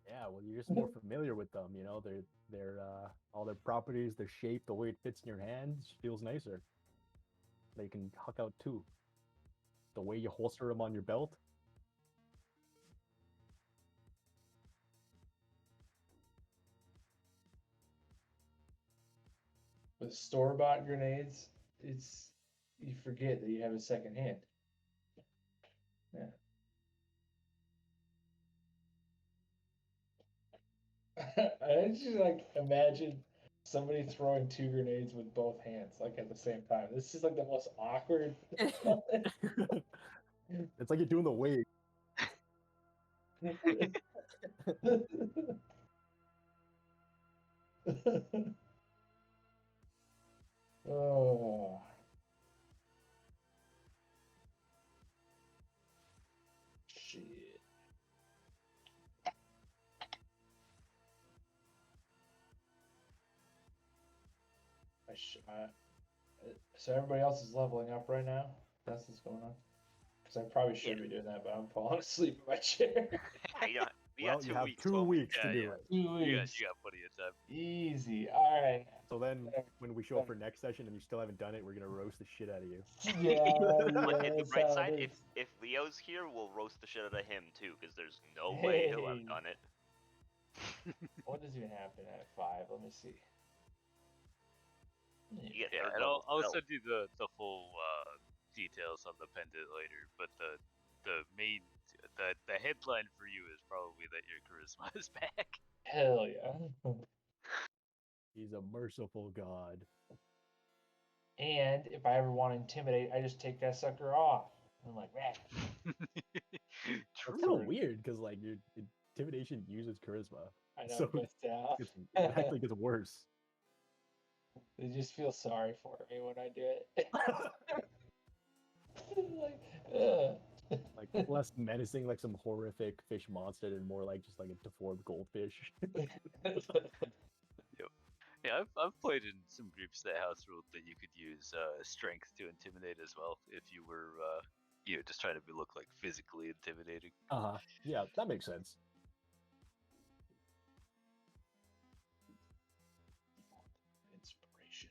Yeah, well, you're just more familiar with them, you know. They're all their properties, their shape, the way it fits in your hand feels nicer. They can huck out too. The way you holster them on your belt. with store-bought grenades. It's you forget that you have a second hand. Yeah. I actually like imagine somebody throwing 2 grenades with both hands like at the same time. This is like the most awkward. It's like you're doing the wave. Oh. Shit. So everybody else is leveling up right now? That's what's going on? Because I probably should be doing that, but I'm falling asleep in my chair. We got Well, 2 you have weeks. 2 won't we? weeks to do it. 2 You weeks. got plenty of time. Easy. All right. So then, when we show up for next session and you still haven't done it, we're gonna roast the shit out of you. Yeah. But in the that's bright how side, it if is. Leo's here, we'll roast the shit out of him too, because there's no way he'll have Hey. done it. What does even happen at 5? Let me see. You get Yeah, third and level I'll spell. send you the full details on the pendant later. But the main the headline for you is probably that your charisma is back. Hell yeah. He's a merciful god. And if I ever want to intimidate, I just take that sucker off. I'm like, man. It's kind True. of weird because like your intimidation uses charisma, I know so it goes down. it actually gets worse. They just feel sorry for me when I do it. Like less menacing, like some horrific fish monster, and more like just like a deformed goldfish. Yeah, I've played in some groups that house ruled that you could use strength to intimidate as well if you were, just trying to look like physically intimidating. Yeah, that makes sense. Inspiration.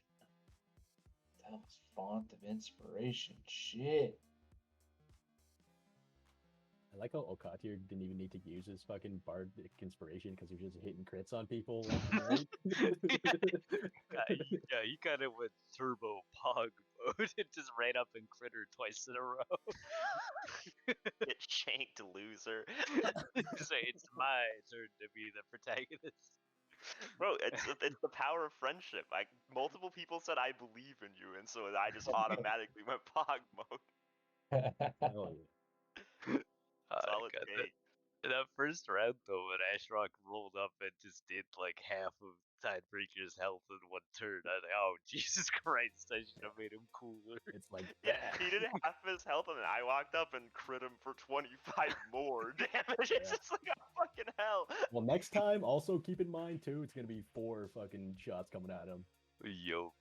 That was font of inspiration. Shit. I like how Okatir didn't even need to use his fucking bardic inspiration because he was just hitting crits on people. Right? Yeah, he kind of went turbo pog mode and just ran up and crit her twice in a row. Get shanked, loser. Say it's my turn to be the protagonist. Bro, it's the power of friendship. Multiple people said I believe in you, and so I just automatically went pog mode. Hell yeah. Solid God, take. that first round though, when Ashrock rolled up and just did like half of Tidebreaker's health in one turn, I was like, oh Jesus Christ, I should have made him cooler. It's like, Yeah, he did half his health, and then I walked up and crit him for 25 more damage. It's just like, oh, fucking hell. well, next time, also keep in mind too, it's gonna be 4 fucking shots coming at him. Yo.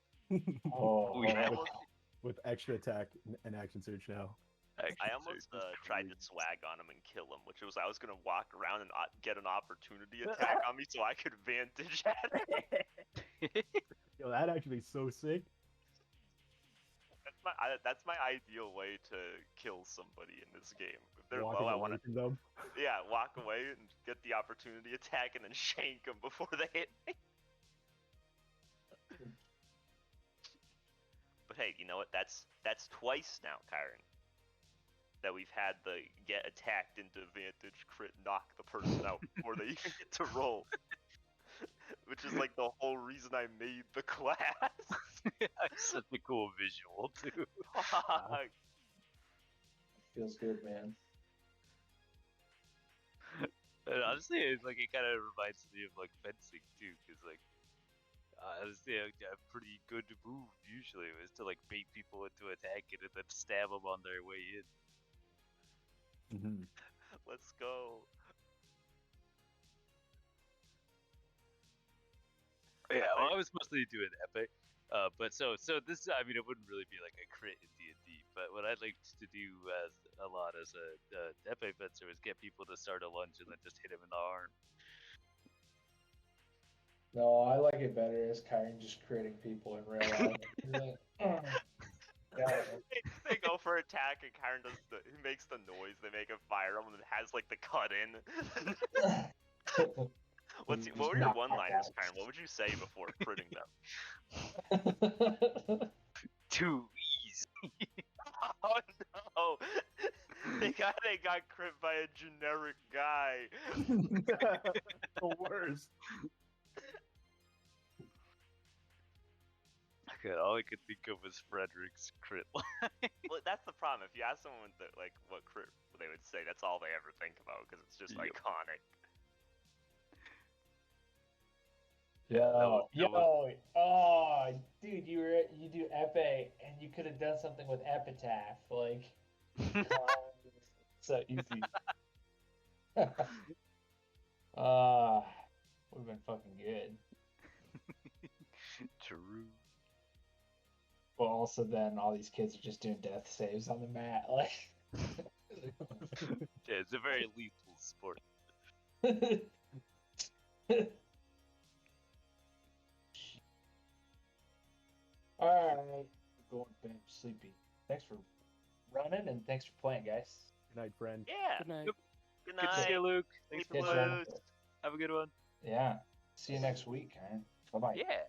Oh, We I have almost, With extra attack and action surge now. I almost tried to swag on him and kill him, which was I was gonna walk around and get an opportunity attack on me so I could vantage at it. Yo, that actually is so sick. That's my ideal way to kill somebody in this game. If they're Walking low, I away want to from them. walk away and get the opportunity attack and then shank them before they hit me. But hey, you know what? That's twice now, Kyron, that we've had the get attacked into vantage crit knock the person out before they even get to roll. Which is like the whole reason I made the class. such a cool visual too. Fuck. feels good, man. And honestly, it kind of reminds me of like fencing too, because like honestly, a pretty good move usually was to like bait people into attacking and then stab them on their way in. Let's go. Yeah, well, I was mostly doing epic, but so this, I mean, it wouldn't really be like a crit in D&D, but what I liked to do a lot as a epic fencer was get people to start a lunge and then just hit him in the arm. No, I like it better as Kyron just creating people in real life. They go for attack and Kyron he makes the noise. They make a fire and it has like the cut in. What were your one-liners, Kyron? What would you say before critting them? Too easy. Oh no! They got crit by a generic guy. The worst. God, all I could think of was Frederick's crit line. Well, that's the problem. If you ask someone what crit they would say, that's all they ever think about because it's just Yep. iconic. Oh, dude, you do epic, and you could have done something with epitaph, like, so easy. Would've been fucking good. True. But also, then all these kids are just doing death saves on the mat, like. Yeah, it's a very lethal sport. Alright, going to bed, sleepy. Thanks for running and thanks for playing, guys. Good night, friend. Yeah. Good night. Good Good to night. see you, Luke. Thanks for Catch you playing. on- Have a good one. Yeah. See you next week, man. Bye bye. Yeah.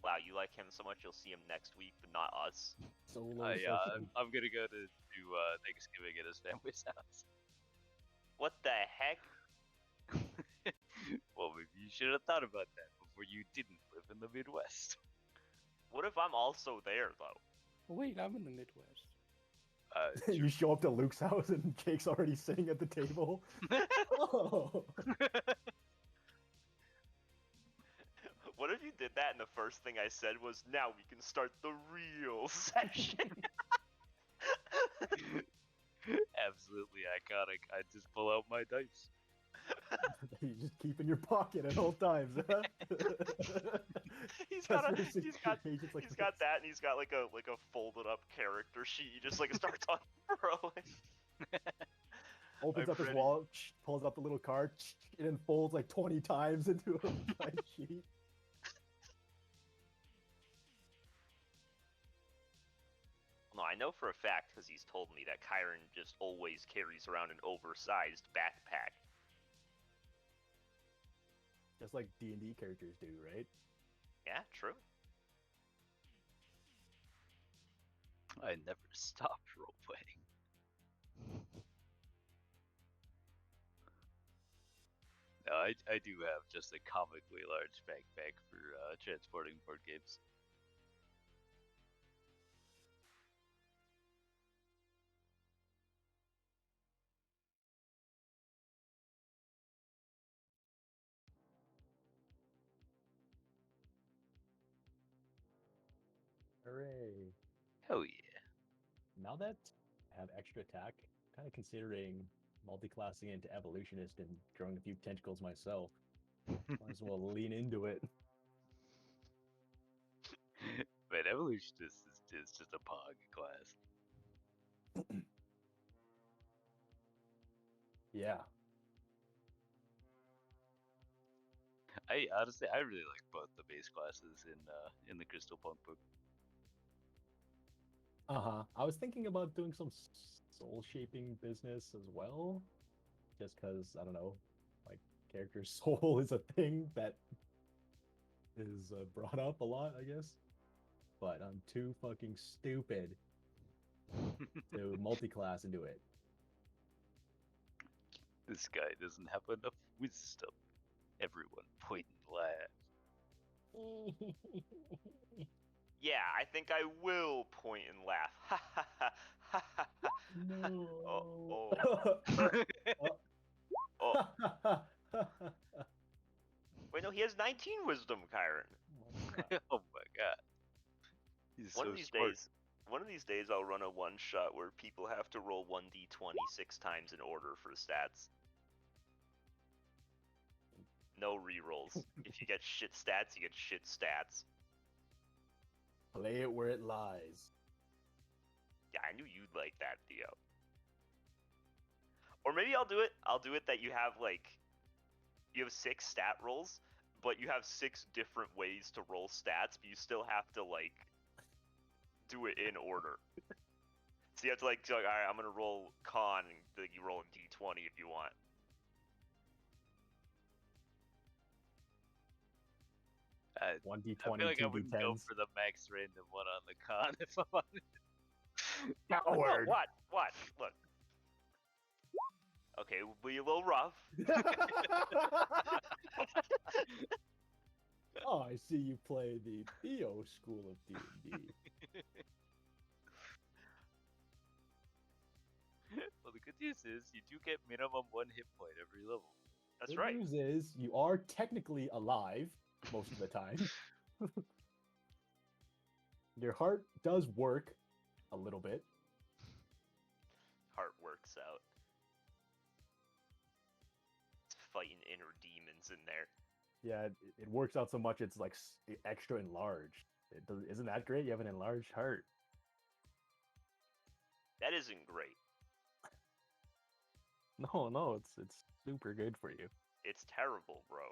Wow, you like him so much, you'll see him next week, but not us. Solo Yeah, session. I'm gonna go to do Thanksgiving at his family's house. What the heck? Well, maybe you should have thought about that before you didn't live in the Midwest. What if I'm also there though? Wait, I'm in the Midwest. You show up to Luke's house and Jake's already sitting at the table. Oh. What if you did that and the first thing I said was, now we can start the real session? Absolutely iconic. I just pull out my dice. You just keep in your pocket at all times. Huh? He's That's got a, your he's got pages like he's got that, and he's got like a folded up character sheet. He just like starts unfurling. opens I'm up his ready. wallet, pulls out the little card, and then folds like 20 times into a giant sheet. No, I know for a fact because he's told me that Kyron just always carries around an oversized backpack. Just like D&D characters do, right? Yeah, true. I never stopped role-playing. No, I do have just a comically large backpack for transporting board games. Hooray. Hell yeah. Now that I have extra attack, I'm kind of considering multi-classing into evolutionist and growing a few tentacles myself. Might as well lean into it. Man, evolutionist is just a pog class. Yeah. I honestly, I really like both the base classes in the Crystal Punk book. Uh-huh. I was thinking about doing some soul shaping business as well. Just because, I don't know, like character soul is a thing that is brought up a lot, I guess. But I'm too fucking stupid to multi-class into it. This guy doesn't have enough wisdom. Everyone point and laugh. Yeah, I think I will point and laugh. Ha ha ha ha ha ha. No. Oh. Wait, no, he has 19 wisdom, Kyron. Oh my god. He's One so of these smart. days, I'll run a one shot where people have to roll 1d20 6 times in order for stats. No rerolls. If you get shit stats, you get shit stats. Play it where it lies. Yeah, I knew you'd like that, Theo. Or maybe I'll do it that you have you have 6 stat rolls, but you have 6 different ways to roll stats, but you still have to do it in order. So you have to all right, I'm gonna roll con, and you roll a d20 if you want. 1d20, I feel like I wouldn't go 2d10s. for the max random one on the con if I'm honest. Coward. What? Look. Okay, we'll be a little rough. Oh, I see you play the Theo school of D&D. Well, the good news is you do get minimum 1 hit point every level. That's Good right. news is you are technically alive most of the time. Your heart does work a little bit. Heart works out. It's fighting inner demons in there. Yeah, it works out so much it's like extra enlarged. Isn't that great? You have an enlarged heart. That isn't great. No, it's super good for you. It's terrible, bro.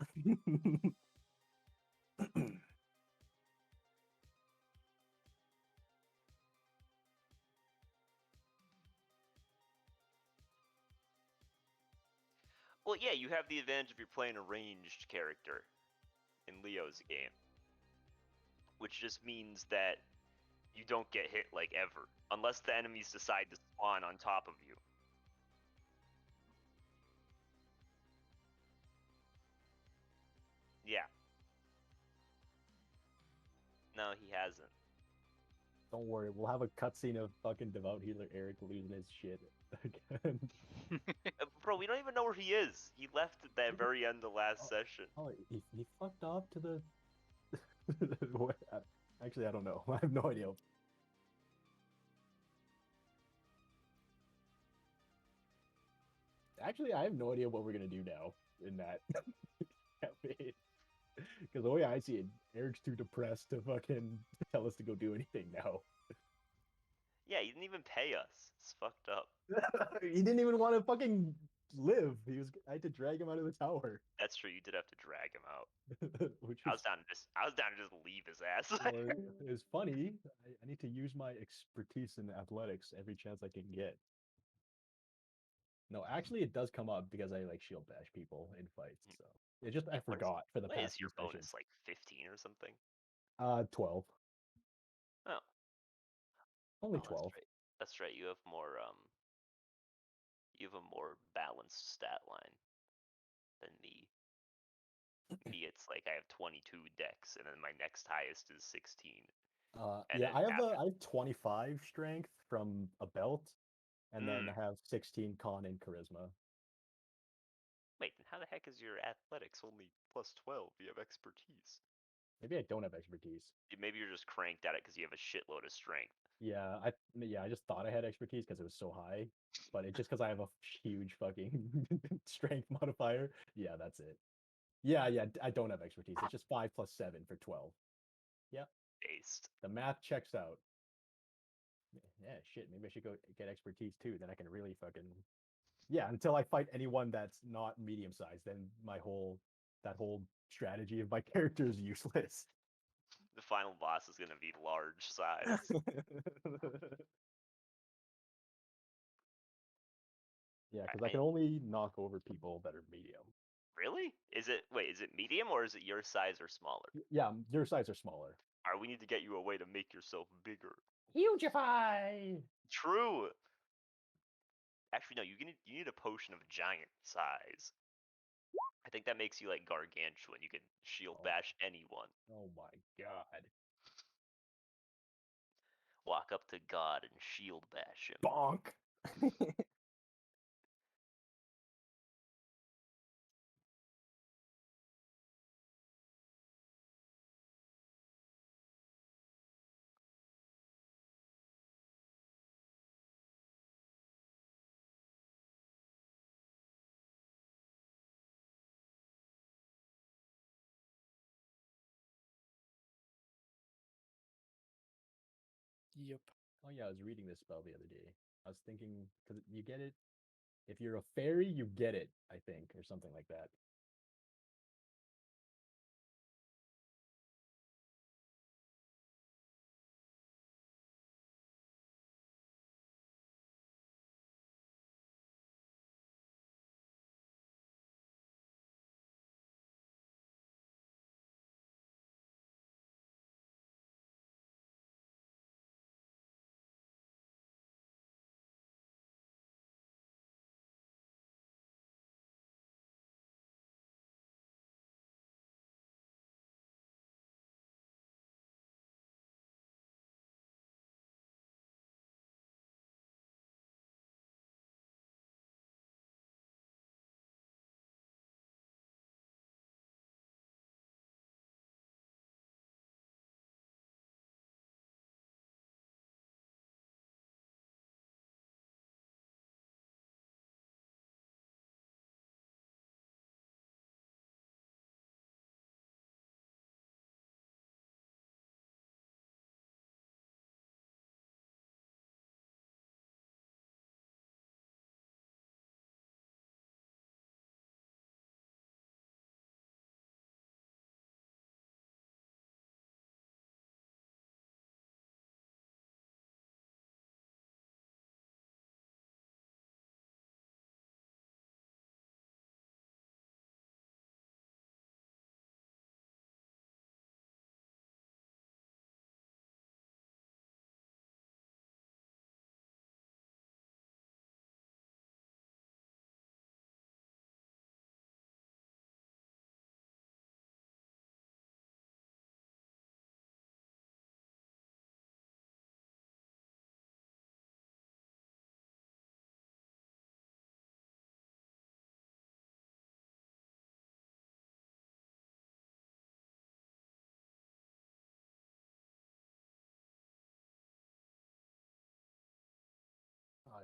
Well, yeah, you have the advantage if you're playing a ranged character in Leo's game. Which just means that you don't get hit ever. Unless the enemies decide to spawn on top of you. Yeah. No, he hasn't. Don't worry, we'll have a cutscene of fucking devout healer Eric losing his shit again. Bro, we don't even know where he is. He left at the very end of last session. Oh, he fucked off to the. Actually, I don't know. I have no idea. Actually, I have no idea what we're gonna do now in that campaign. Because the way I see it, Eric's too depressed to fucking tell us to go do anything now. Yeah, you didn't even pay us. It's fucked up. He didn't even want to fucking live. I had to drag him out of the tower, That's true. You did have to drag him out. which I was was down to just leave his ass. well, it was funny. I need to use my expertise in athletics every chance I can get. No, actually, it does come up because I like shield bash people in fights. So it just I forgot for the What past is your few bonus? sessions. Like 15 or something? 12. Oh, Only oh, 12. That's right. You have more you have a more balanced stat line than me. Me, it's like I have 22 decks, and then my next highest is 16. And Yeah, then I have 25 strength from a belt, and then I have 16 con and charisma. Wait, then how the heck is your athletics only plus 12? You have expertise. Maybe I don't have expertise. Maybe you're just cranked at it because you have a shitload of strength. Yeah, I just thought I had expertise because it was so high, but it's just because I have a huge fucking strength modifier. Yeah, that's it. Yeah, I don't have expertise. It's just 5 plus 7 for 12. Yep, Based. the math checks out. Yeah, shit. Maybe I should go get expertise too. Then I can really fucking yeah. Until I fight anyone that's not medium sized, then that whole strategy of my character is useless. The final boss is gonna be large size. Yeah, because I can only knock over people that are medium. Really? Is it medium or is it your size or smaller? Yeah, your size are smaller. Alright, we need to get you a way to make yourself bigger. Hugify! True. Actually, no. You need a potion of giant size. I think that makes you like gargantuan. You can shield bash anyone. Oh my god! Walk up to God and shield bash him. Bonk! Yep. Oh yeah, I was reading this spell the other day. I was thinking because you get it if you're a fairy, you get it. I think or something like that.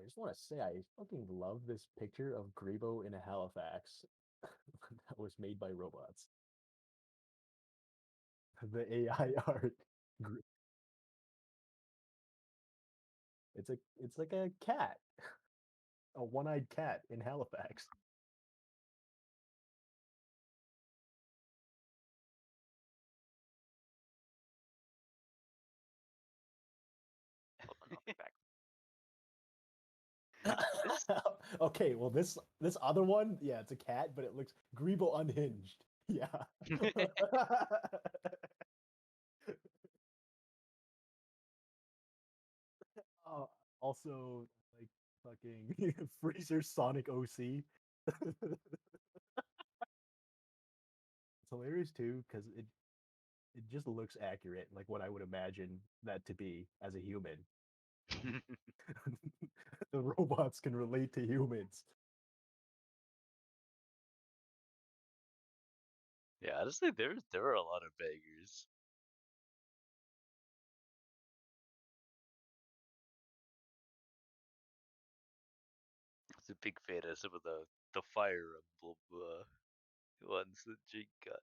just want to say I fucking love this picture of Grebo in a Halifax that was made by robots. The AI art. It's like a cat, a one-eyed cat in Halifax. Hold on, I'll be back. Okay, well this other one, yeah, it's a cat, but it looks Grebo unhinged. Yeah. Also, like fucking Freezer Sonic OC. It's hilarious too because it just looks accurate, like what I would imagine that to be as a human. The robots can relate to humans. Yeah, honestly, there are a lot of bangers. I was a big fan of some of the Fire Emblem ones that Jake got.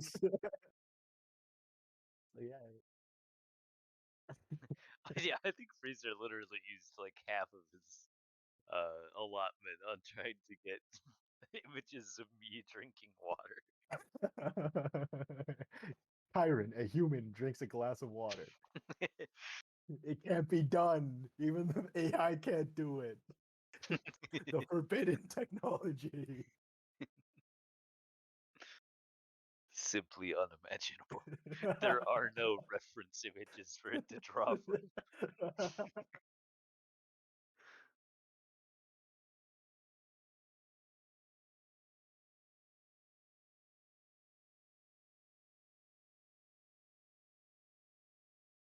So, yeah. Yeah, I think Freezer literally used like half of his allotment on trying to get images of me drinking water. Kyron, a human, drinks a glass of water. It can't be done. Even the AI can't do it. The forbidden technology. Simply unimaginable. There are no reference images for it to draw from.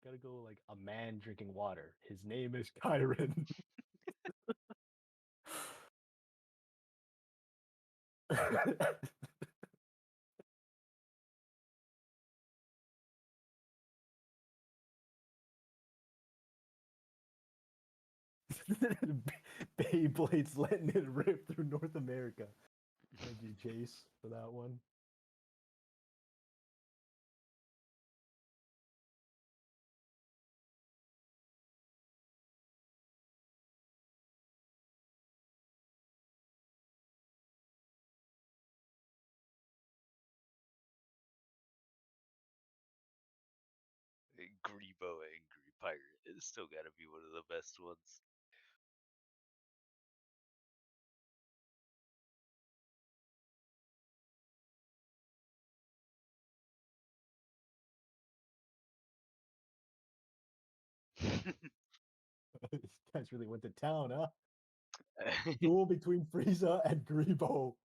Gotta go like a man drinking water. His name is Kyron. Beyblades letting it rip through North America. Thank you, Chase, for that one. Grebo Angry Pirate is still gotta be one of the best ones. These guys really went to town, huh? Duel between Frieza and Grebo.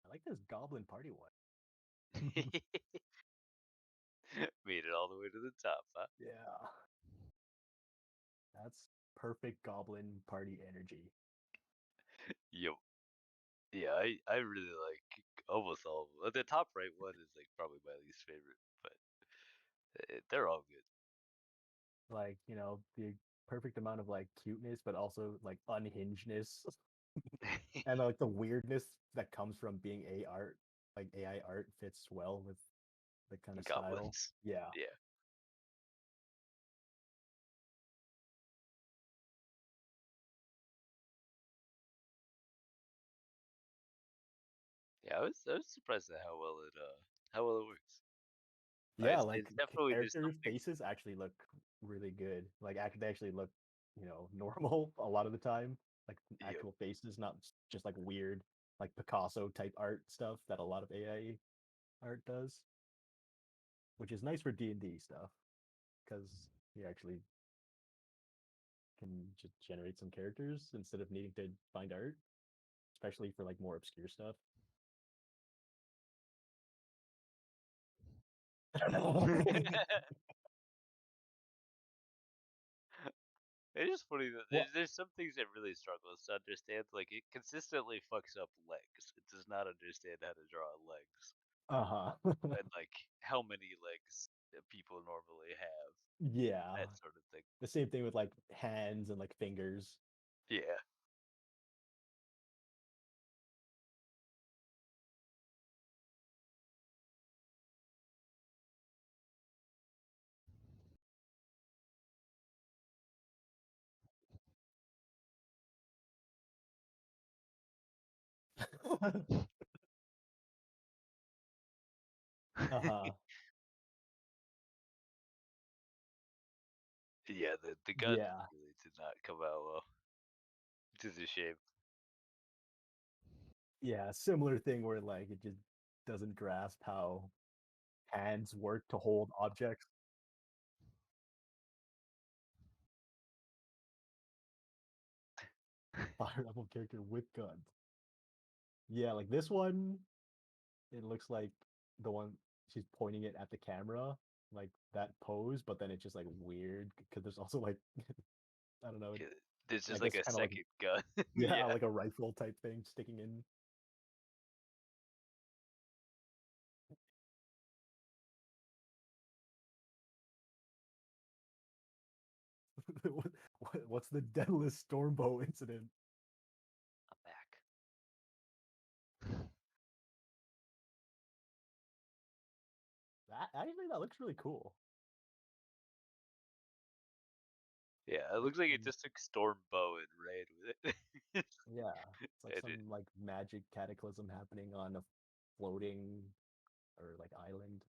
I like this Goblin Party one. Made it all the way to the top, huh? Yeah. That's perfect Goblin Party energy. Yo, yeah, I really like almost all of them. The top right one is like probably my least favorite, but they're all good. Like, the perfect amount of like cuteness, but also like unhingedness and like the weirdness that comes from being AI art fits well with the kind of style. Goblins. Yeah. Yeah. Yeah, I was surprised at how well it works. Yeah, like It's definitely there's character something. faces actually look really good. Like they actually look, normal a lot of the time. like actual faces, not just like weird like Picasso type art stuff that a lot of AI art does, which is nice for D&D stuff because you actually can just generate some characters instead of needing to find art, especially for like more obscure stuff. It is funny that Well- there's some things it really struggles to understand. Like it consistently fucks up legs. It does not understand how to draw legs and like how many legs that people normally have. Yeah. That sort of thing. The same thing with like hands and like fingers. Yeah. Uh-huh. Yeah, the gun Yeah. really did not come out well. Which is a shame. Yeah, similar thing where like it just doesn't grasp how hands work to hold objects. Fire level character with guns. Yeah, like this one, it looks like the one she's pointing it at the camera, like that pose, but then it's just like weird because there's also like I don't know, Yeah, there's I just guess like a kind of like second gun. yeah, like a rifle type thing sticking in. What's the deadliest Stormbow incident? I'm back. That looks really cool. Yeah, it looks like it Um, just took Stormbow and ran with it. Yeah, it's like And some like magic cataclysm happening on a floating or like island.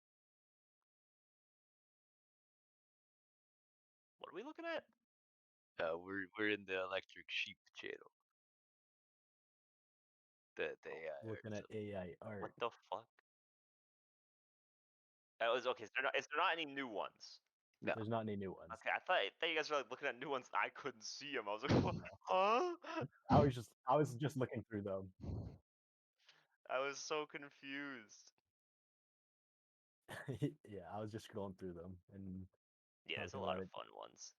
What are we looking at? We're in the Electric Sheep channel. The AI Looking at art. AI art. What the fuck? That was okay. So is there not any new ones? No. There's not any new ones. Okay, I thought you guys were like looking at new ones. I couldn't see them. I was like, huh? I was just looking through them. I was so confused. Yeah, I was just scrolling through them and Yeah, there's a talking lot about of it. fun ones.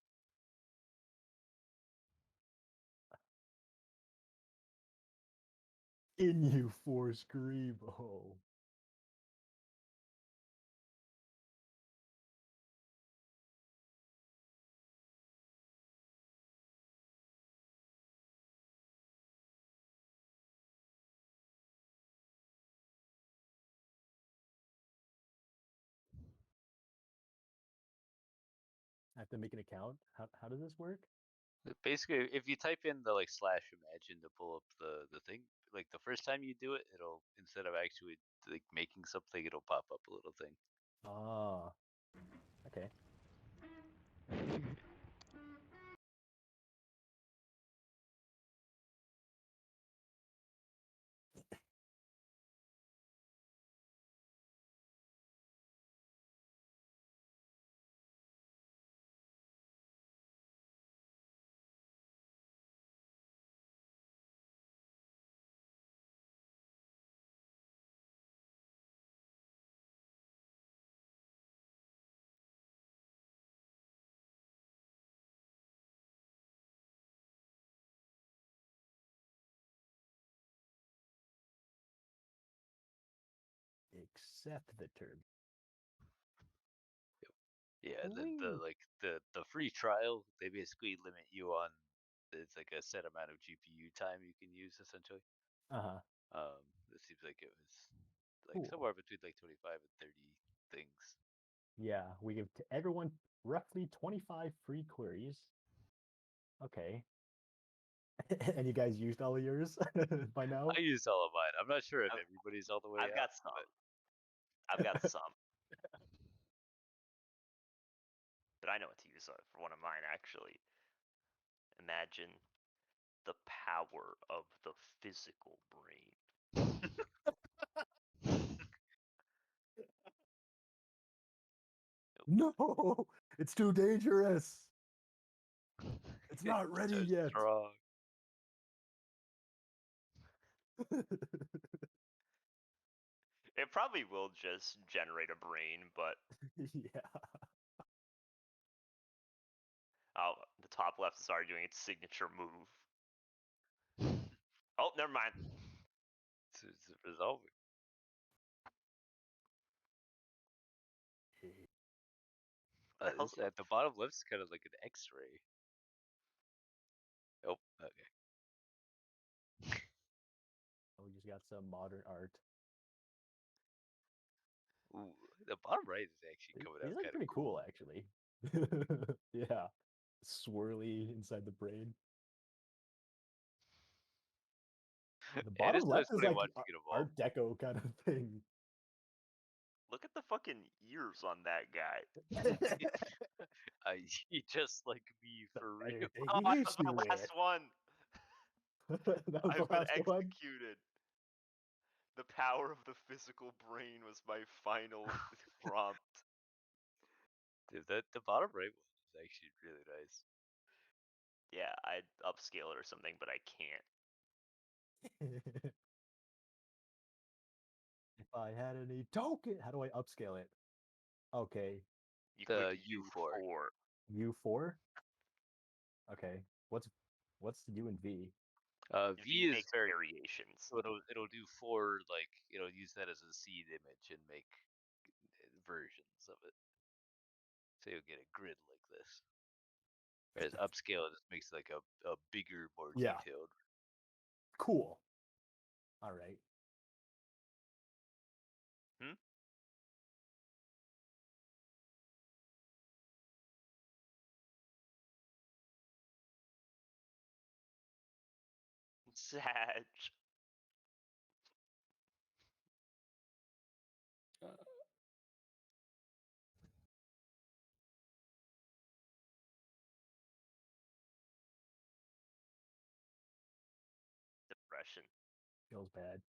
In you force Grebo. I have to make an account. How does this work? Basically, if you type in the like slash imagine to pull up the thing, like the first time you do it, it'll instead of actually like making something, it'll pop up a little thing. Ah, okay. Accept the term. Yeah, and then the free trial, they basically limit you on it's like a set amount of GPU time you can use essentially. Uh-huh. It seems like it was like Cool. somewhere between like 25 and 30 things. Yeah, we give to everyone roughly 25 free queries. Okay. And you guys used all of yours by now? I used all of mine. I'm not sure if everybody's all the way I've out. got some. I've got some. But I know what to use for one of mine actually. Imagine the power of the physical brain. No, it's too dangerous. It's not It's ready so yet. strong. It probably will just generate a brain, but Yeah. oh, the top left is already doing its signature move. Oh, never mind. It's resolving. The hell's At the bottom left is kind of like an X-ray. Oh, okay. Oh, we just got some modern art. Ooh, the bottom right is actually coming These out look kind pretty of cool. cool, actually. Yeah. Swirly inside the brain. The It bottom is always left is funny like watching it evolve. Art Deco kind of thing. Look at the fucking ears on that guy. He just like me The for better real. take Oh, it that easy was my with. last one. That was the I've been last one. executed. The power of the physical brain was my final prompt. Dude, the bottom right one is actually really nice. Yeah, I'd upscale it or something, but I can't. If I had any token, how do I upscale it? Okay, You The click U4. U4. U4. Okay, what's U and V? V is makes very. variations. So it'll do 4, like it'll use that as a seed image and make versions of it. So you'll get a grid like this. Whereas upscale just makes it like a bigger, more Yeah. detailed. Cool. All right. Sag. Uh, Depression. Feels bad.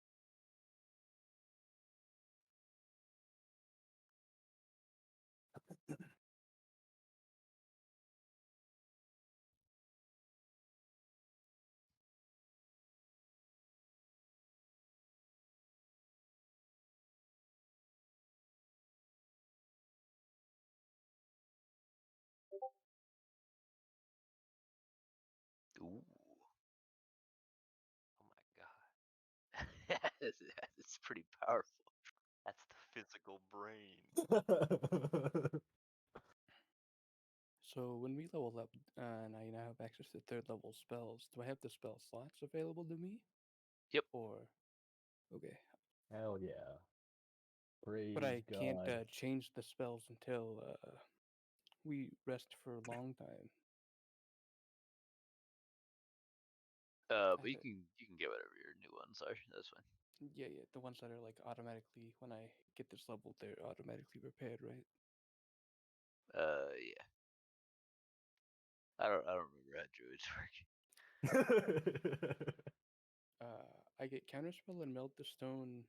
Ooh. Oh my god. It's pretty powerful. That's the physical brain. so when we level up and I now have access to third level spells, do I have the spell slots available to me? Yep. Or okay, Hell yeah. Praise but I can't God. change the spells until we rest for a long time. But you can get whatever your new ones are. That's fine. Yeah, the ones that are like automatically when I get this level, they're automatically repaired, right? Yeah. I don't remember how druids work. I get counterspell and melt the stone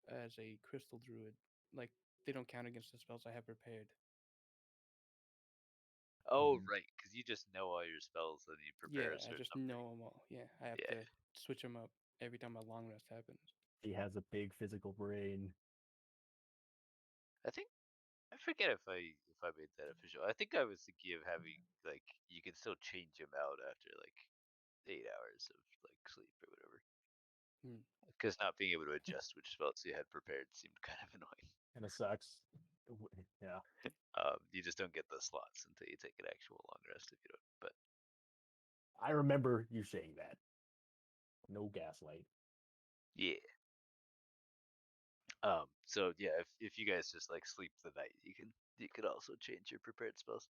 as a crystal druid. Like they don't count against the spells I have prepared. Oh, Mhm. right, because you just know all your spells and you prepare Yeah, a I certain just number. know them all. Yeah, I have Yeah. to switch them up every time a long rest happens. He has a big physical brain. I think I forget if I made that official. I think I was thinking of having like you can still change them out after like 8 hours of like sleep or whatever. Hmm. Because not being able to adjust which spells you had prepared seemed kind of annoying. Kind of sucks. Yeah. You just don't get the slots until you take an actual long rest if you don't. But I remember you saying that. No gaslight. yeah. So yeah, if you guys just like sleep the night, you could also change your prepared spells.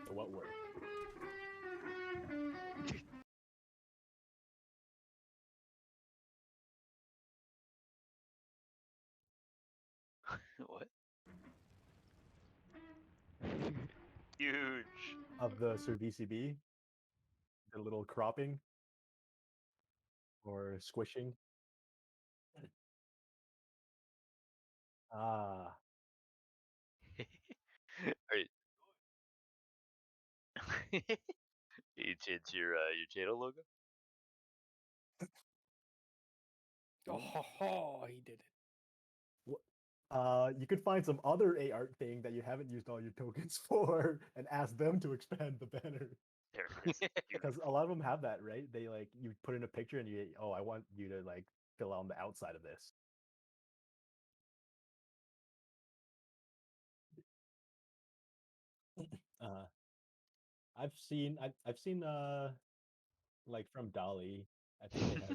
So what worked? What? Huge. of the Sir VCB, the little cropping or squishing. Ah, Alright. You change your channel logo? Oh, ho, ho, he did it. you could find some other art thing that you haven't used all your tokens for, and ask them to expand the banner. There it is. Because a lot of them have that, right? They like you put in a picture and you, oh, I want you to like fill on the outside of this. Uh, I've seen like from Dolly, I think they have